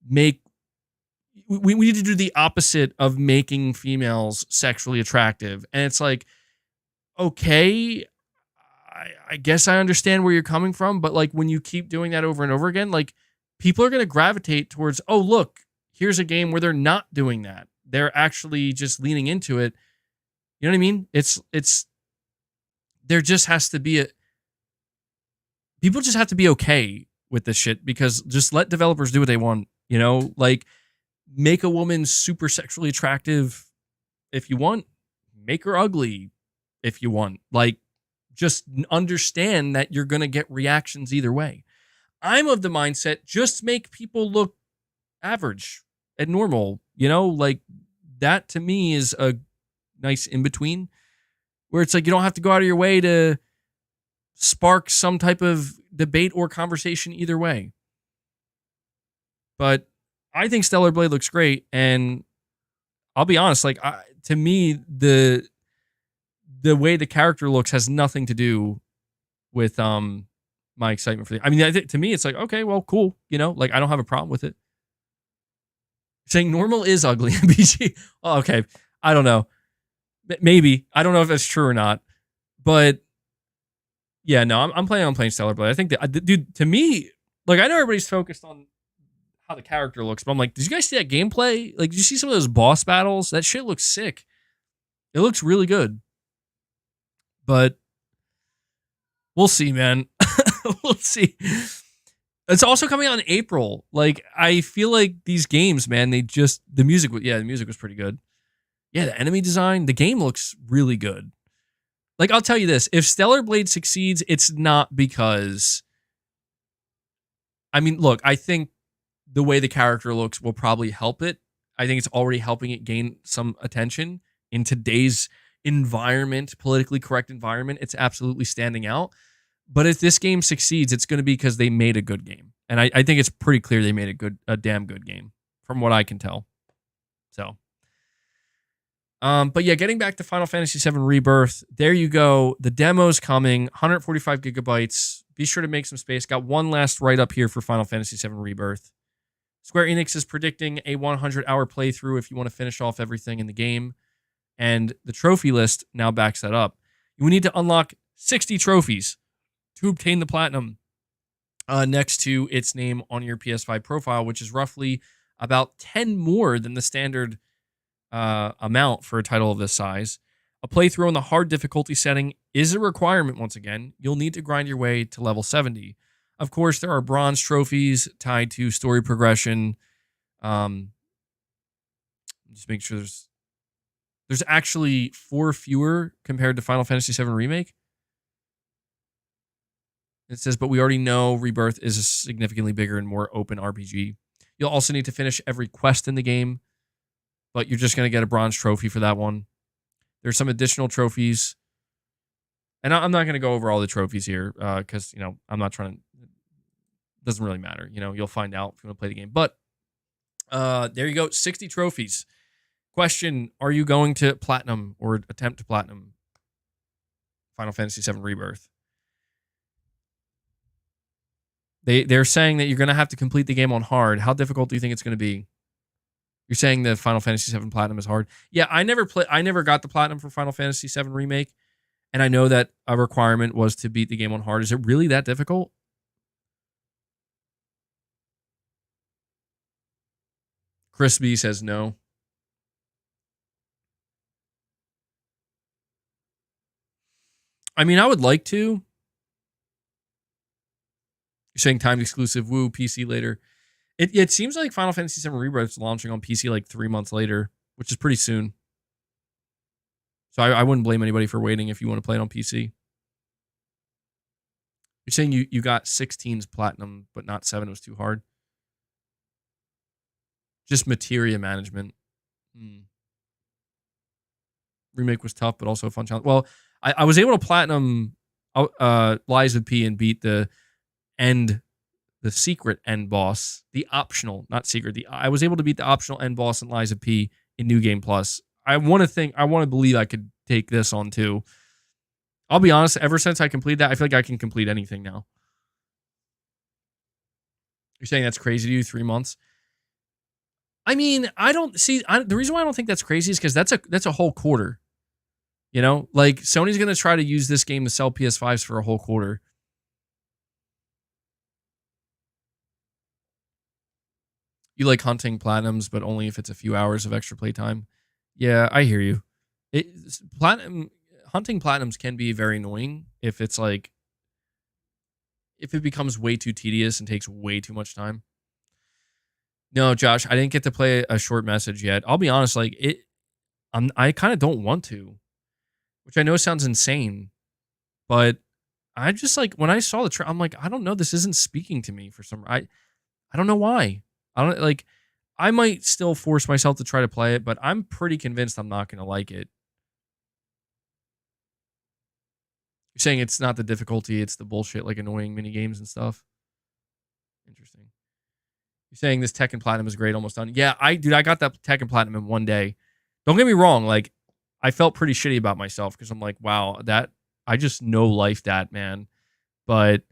we need to do the opposite of making females sexually attractive. And it's like, okay, I guess I understand where you're coming from, but like when you keep doing that over and over again, like people are going to gravitate towards, oh, look, here's a game where they're not doing that. They're actually just leaning into it. You know what I mean? There just has to be people just have to be okay with this shit, because just let developers do what they want, like make a woman super sexually attractive if you want, make her ugly if you want, like, just understand that you're going to get reactions either way. I'm of the mindset, just make people look average and normal, like that to me is a nice in between, where it's like you don't have to go out of your way to spark some type of debate or conversation either way. But I think Stellar Blade looks great, and I'll be honest, like to me, the way the character looks has nothing to do with my excitement for the. I mean, I think to me it's like, okay, well, cool, like I don't have a problem with it. Saying normal is ugly, MBG. Oh, okay, I don't know. Maybe I don't know if that's true or not, but yeah, no, I'm planning on playing Stellar Blade. I think that, dude, to me, like I know everybody's focused on how the character looks, but I'm like, did you guys see that gameplay? Like, did you see some of those boss battles? That shit looks sick. It looks really good. But we'll see, man. We'll see. It's also coming out in April. Like, I feel like these games, man, the music was pretty good. Yeah, the enemy design, the game looks really good. Like, I'll tell you this, if Stellar Blade succeeds, it's not because, I mean, look, I think the way the character looks will probably help it. I think it's already helping it gain some attention in today's environment, politically correct environment. It's absolutely standing out. But if this game succeeds, it's going to be because they made a good game. And I think it's pretty clear they made a damn good game from what I can tell. So, but yeah, getting back to Final Fantasy VII Rebirth, there you go. The demo's coming, 145 gigabytes. Be sure to make some space. Got one last write-up here for Final Fantasy VII Rebirth. Square Enix is predicting a 100-hour playthrough if you want to finish off everything in the game. And the trophy list now backs that up. You need to unlock 60 trophies to obtain the platinum next to its name on your PS5 profile, which is roughly about 10 more than the standard amount for a title of this size. A playthrough on the hard difficulty setting is a requirement once again. You'll need to grind your way to level 70. Of course, there are bronze trophies tied to story progression. Just make sure there's actually 4 fewer compared to Final Fantasy VII Remake. It says, but we already know Rebirth is a significantly bigger and more open RPG. You'll also need to finish every quest in the game, but you're just going to get a bronze trophy for that one. There's some additional trophies. And I'm not going to go over all the trophies here because, I'm not trying to... It doesn't really matter. You'll find out if you want to play the game. But there you go, 60 trophies. Question, are you going to platinum or attempt to platinum Final Fantasy VII Rebirth? They're saying that you're going to have to complete the game on hard. How difficult do you think it's going to be? You're saying the Final Fantasy VII Platinum is hard. Yeah, I never got the Platinum for Final Fantasy VII Remake, and I know that a requirement was to beat the game on hard. Is it really that difficult? Chris B says no. I mean, I would like to. You're saying timed exclusive, woo, PC later. It seems like Final Fantasy VII Rebirth is launching on PC like 3 months later, which is pretty soon. So I wouldn't blame anybody for waiting if you want to play it on PC. You're saying you got 16's platinum, but not 7 was too hard. Just materia management. Remake was tough, but also a fun challenge. Well, I was able to platinum Lies of P and beat the secret end boss, the optional, not secret. I was able to beat the optional end boss in Lies of P in New Game Plus. I want to believe I could take this on too. I'll be honest, ever since I completed that, I feel like I can complete anything now. You're saying that's crazy to you, 3 months? I mean, the reason why I don't think that's crazy is because that's a whole quarter. Like Sony's going to try to use this game to sell PS5s for a whole quarter. You like hunting platinums, but only if it's a few hours of extra playtime. Yeah, I hear you. Hunting platinums can be very annoying if it's like, if it becomes way too tedious and takes way too much time. No, Josh, I didn't get to play a short message yet. I'll be honest, I kind of don't want to, which I know sounds insane, but I just when I saw the trailer, I'm like, I don't know, this isn't speaking to me for some. I don't know why. I might still force myself to try to play it, but I'm pretty convinced I'm not going to like it. You're saying it's not the difficulty, it's the bullshit, annoying mini games and stuff. Interesting. You're saying this Tekken Platinum is great, almost done. Yeah, I got that Tekken Platinum in one day. Don't get me wrong, I felt pretty shitty about myself because I'm like, wow, I just no-lifed that, man. But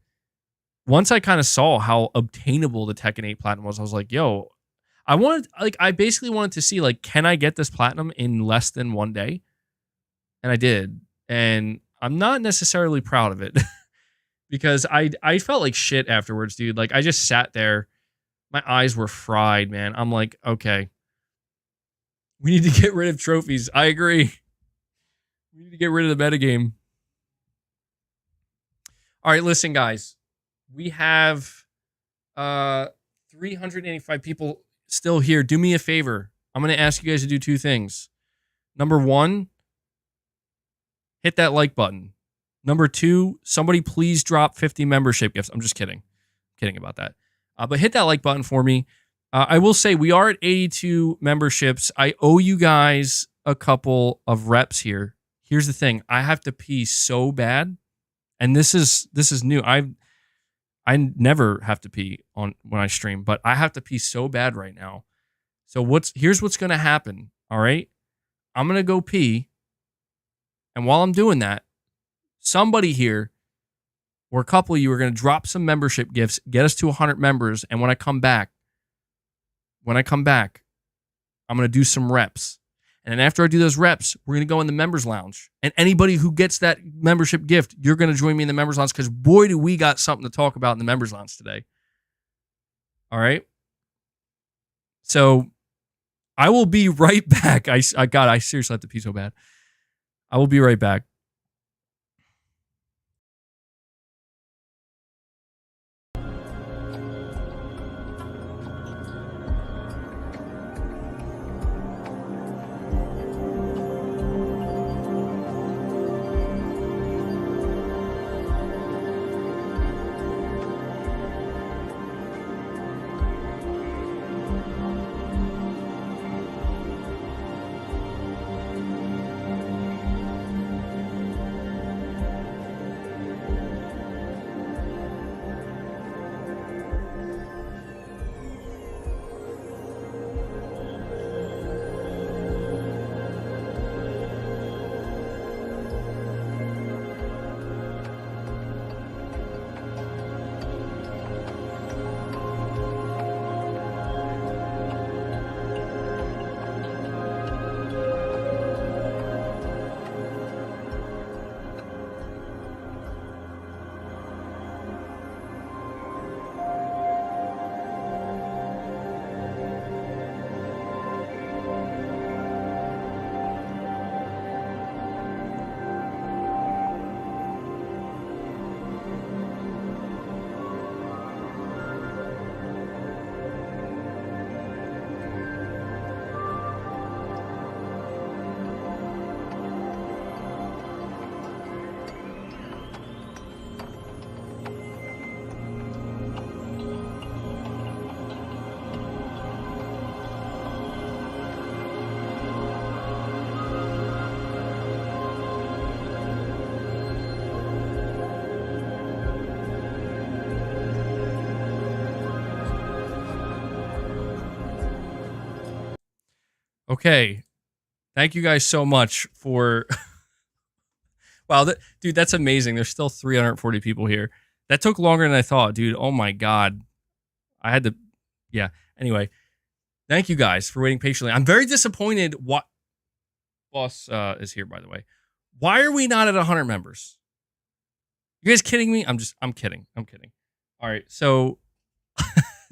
once I kind of saw how obtainable the Tekken 8 Platinum was, I was like, yo, I basically wanted to see, can I get this Platinum in less than 1 day? And I did. And I'm not necessarily proud of it because I felt like shit afterwards, dude. I just sat there. My eyes were fried, man. I'm like, okay, we need to get rid of trophies. I agree. We need to get rid of the metagame. All right, listen, guys. We have 385 people still here. Do me a favor. I'm going to ask you guys to do 2 things. Number 1, hit that like button. Number 2, somebody please drop 50 membership gifts. I'm just kidding. I'm kidding about that. But hit that like button for me. I will say we are at 82 memberships. I owe you guys a couple of reps here. Here's the thing. I have to pee so bad, And this is new. I never have to pee on when I stream, but I have to pee so bad right now. So here's what's gonna happen. All right, I'm gonna go pee, and while I'm doing that, somebody here or a couple of you are gonna drop some membership gifts, get us to 100 members, and when I come back, I'm gonna do some reps. And then after I do those reps, we're going to go in the members lounge. And anybody who gets that membership gift, you're going to join me in the members lounge because boy, do we got something to talk about in the members lounge today. All right. So I will be right back. I seriously have to pee so bad. I will be right back. Okay. Thank you guys so much for... Wow, dude, that's amazing. There's still 340 people here. That took longer than I thought, dude. Oh my God. I had to... Yeah. Anyway, thank you guys for waiting patiently. I'm very disappointed. What... Boss is here, by the way. Why are we not at 100 members? You guys kidding me? I'm kidding. All right, so...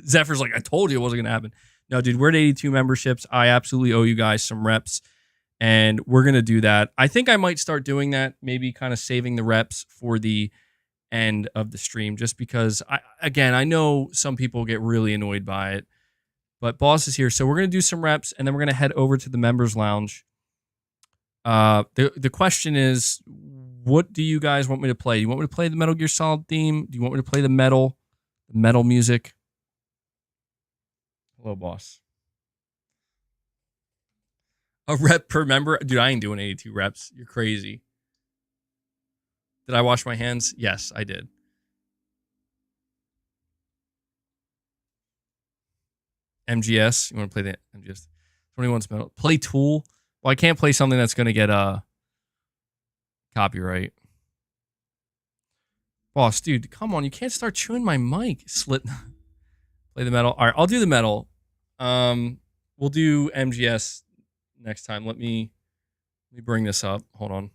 Zephyr's like, I told you it wasn't going to happen. No, dude, we're at 82 memberships. I absolutely owe you guys some reps, and we're going to do that. I think I might start doing that, maybe kind of saving the reps for the end of the stream, just because, I know some people get really annoyed by it, but Boss is here, so we're going to do some reps, and then we're going to head over to the members lounge. The question is, what do you guys want me to play? Do you want me to play the Metal Gear Solid theme? Do you want me to play the metal music? Hello, Boss. A rep per member? Dude, I ain't doing 82 reps. You're crazy. Did I wash my hands? Yes, I did. MGS. You want to play the MGS? 21's metal. Play Tool. Well, I can't play something that's going to get copyright. Boss, dude, come on. You can't start chewing my mic. Slit. Play the metal. All right, I'll do the metal. We'll do MGS next time. Let me bring this up. Hold on.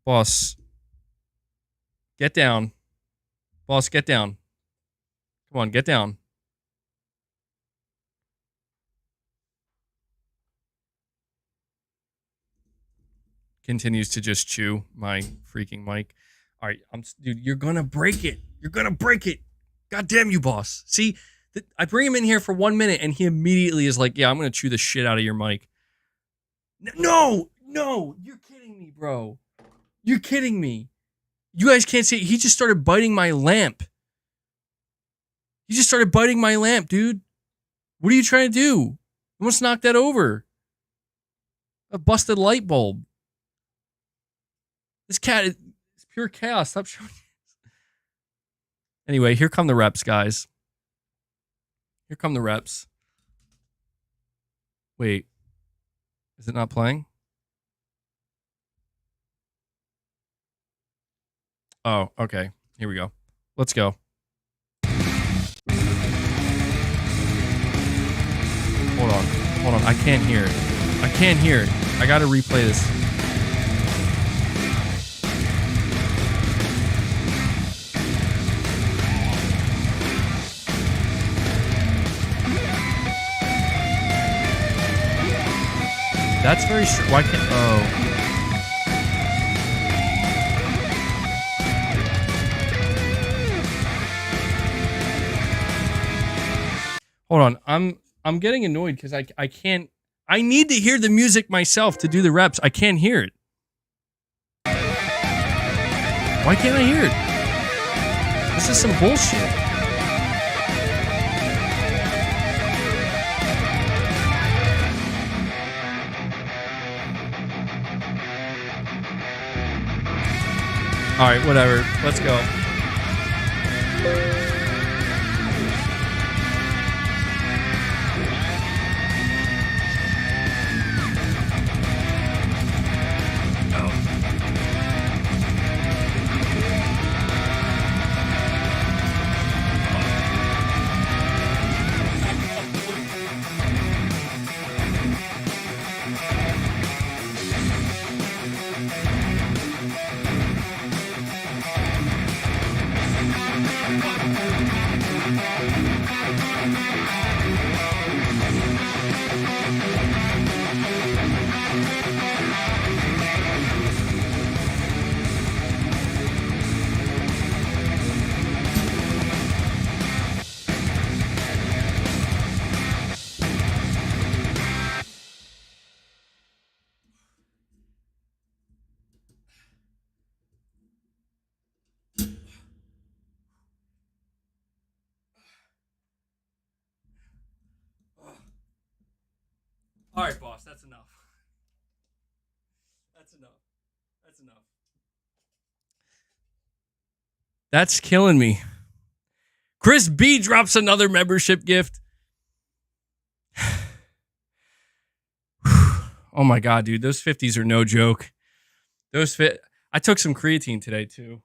Boss, get down. Boss, get down. Come on, get down. Continues to just chew my freaking mic. All right, dude, you're gonna break it. You're gonna break it. God damn you, Boss. See, I bring him in here for 1 minute, and he immediately is like, yeah, I'm gonna chew the shit out of your mic. No, you're kidding me, bro. You're kidding me. You guys can't see it. He just started biting my lamp. He just started biting my lamp, dude. What are you trying to do? You must knock that over. A busted light bulb. This cat is pure chaos. Stop showing. Anyway, here come the reps, guys. Here come the reps. Wait. Is it not playing? Oh, okay. Here we go. Let's go. Hold on. Hold on. I can't hear it. I can't hear it. I gotta replay this. That's very strange. Why can't... Oh. Hold on. I'm getting annoyed because I can't... I need to hear the music myself to do the reps. I can't hear it. Why can't I hear it? This is some bullshit. All right, whatever. Let's go. All right, boss, that's enough. That's enough. That's enough. That's killing me. Chris B drops another membership gift. Oh my God, dude. Those 50s are no joke. I took some creatine today, too.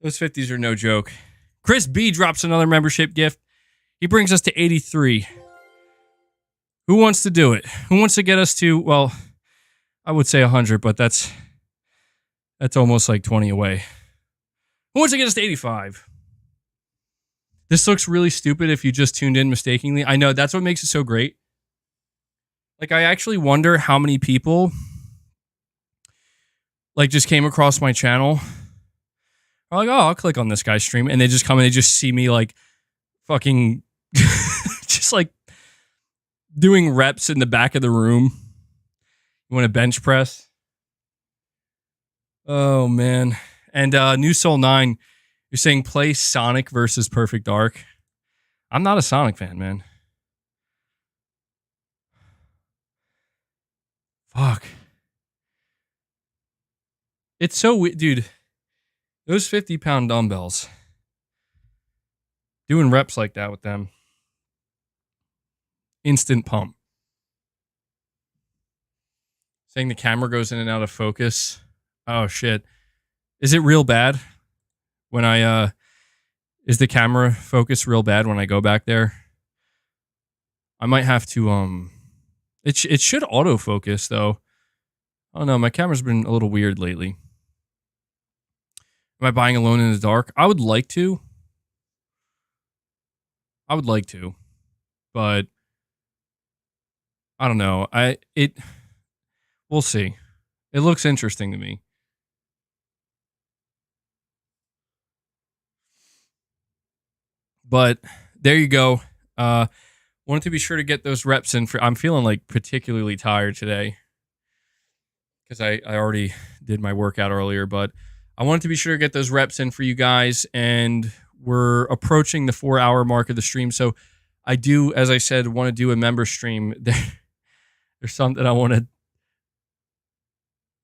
Those 50s are no joke. Chris B drops another membership gift. He brings us to 83. Who wants to do it? Who wants to get us to, well, I would say 100, but that's almost like 20 away. Who wants to get us to 85? This looks really stupid if you just tuned in mistakenly. I know, that's what makes it so great. Like, I actually wonder how many people, like, just came across my channel. Are like, oh, I'll click on this guy's stream. And they just come and they just see me, like, fucking, just, like, doing reps in the back of the room. You want to bench press? Oh, man. And New Soul 9, you're saying play Sonic versus Perfect Dark. I'm not a Sonic fan, man. Fuck. It's so weird. Dude, those 50-pound dumbbells. Doing reps like that with them. Instant pump. Saying the camera goes in and out of focus. Oh, shit. Is it real bad when I, is the camera focus real bad when I go back there? I might have to, it should autofocus, though. Oh, no, my camera's been a little weird lately. Am I buying Alone in the Dark? I would like to. But I don't know. We'll see. It looks interesting to me. But there you go. Wanted to be sure to get those reps in. I'm feeling like particularly tired today because I already did my workout earlier, but I wanted to be sure to get those reps in for you guys, and we're approaching the 4-hour mark of the stream. So I do, as I said, want to do a member stream. There's something I want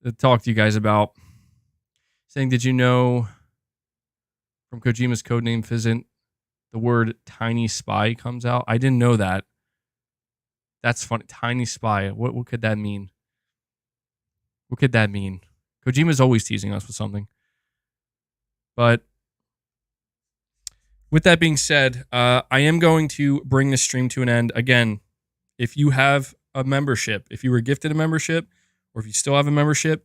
to talk to you guys about. saying, did you know from Kojima's codename Fizzant, the word Tiny Spy comes out? I didn't know that. That's funny. Tiny Spy. What could that mean? What could that mean? Kojima's always teasing us with something. But with that being said, I am going to bring this stream to an end. Again, if you have a membership, if you were gifted a membership, or if you still have a membership,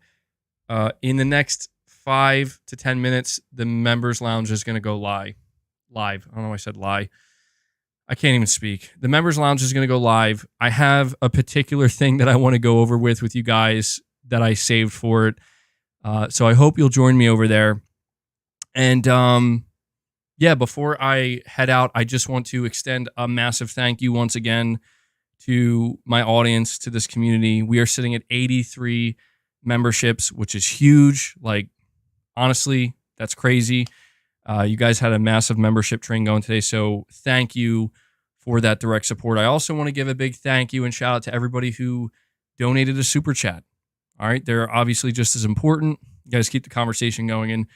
in the next 5 to 10 minutes, the members lounge is going to go live. I don't know why I said lie. I can't even speak. The members lounge is going to go live. I have a particular thing that I want to go over with you guys that I saved for it. So I hope you'll join me over there. And yeah, before I head out, I just want to extend a massive thank you once again to my audience, to this community. We are sitting at 83 memberships, which is huge. Like, honestly, that's crazy. You guys had a massive membership train going today, so thank you for that direct support. I also want to give a big thank you and shout out to everybody who donated a super chat. All right, they're obviously just as important. You guys keep the conversation going in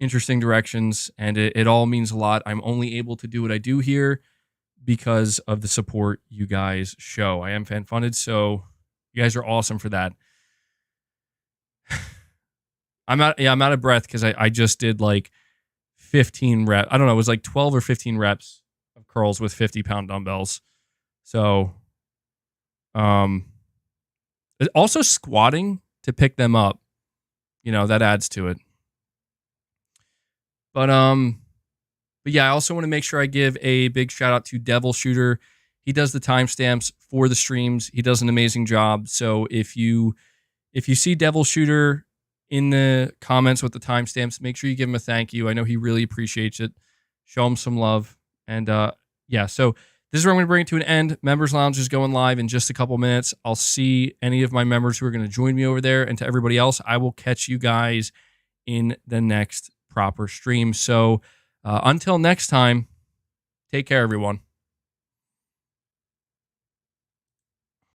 interesting directions, and it all means a lot. I'm only able to do what I do here because of the support you guys show. I am fan funded, so you guys are awesome for that. I'm out of breath because I just did like 15 reps. I don't know, it was like 12 or 15 reps of curls with 50-pound dumbbells. So also squatting to pick them up, that adds to it. But yeah, I also want to make sure I give a big shout out to Devil Shooter. He does the timestamps for the streams. He does an amazing job. So if you see Devil Shooter in the comments with the timestamps, make sure you give him a thank you. I know he really appreciates it. Show him some love. And yeah, so this is where I'm going to bring it to an end. Members Lounge is going live in just a couple minutes. I'll see any of my members who are going to join me over there. And to everybody else, I will catch you guys in the next proper stream. So until next time, take care, everyone.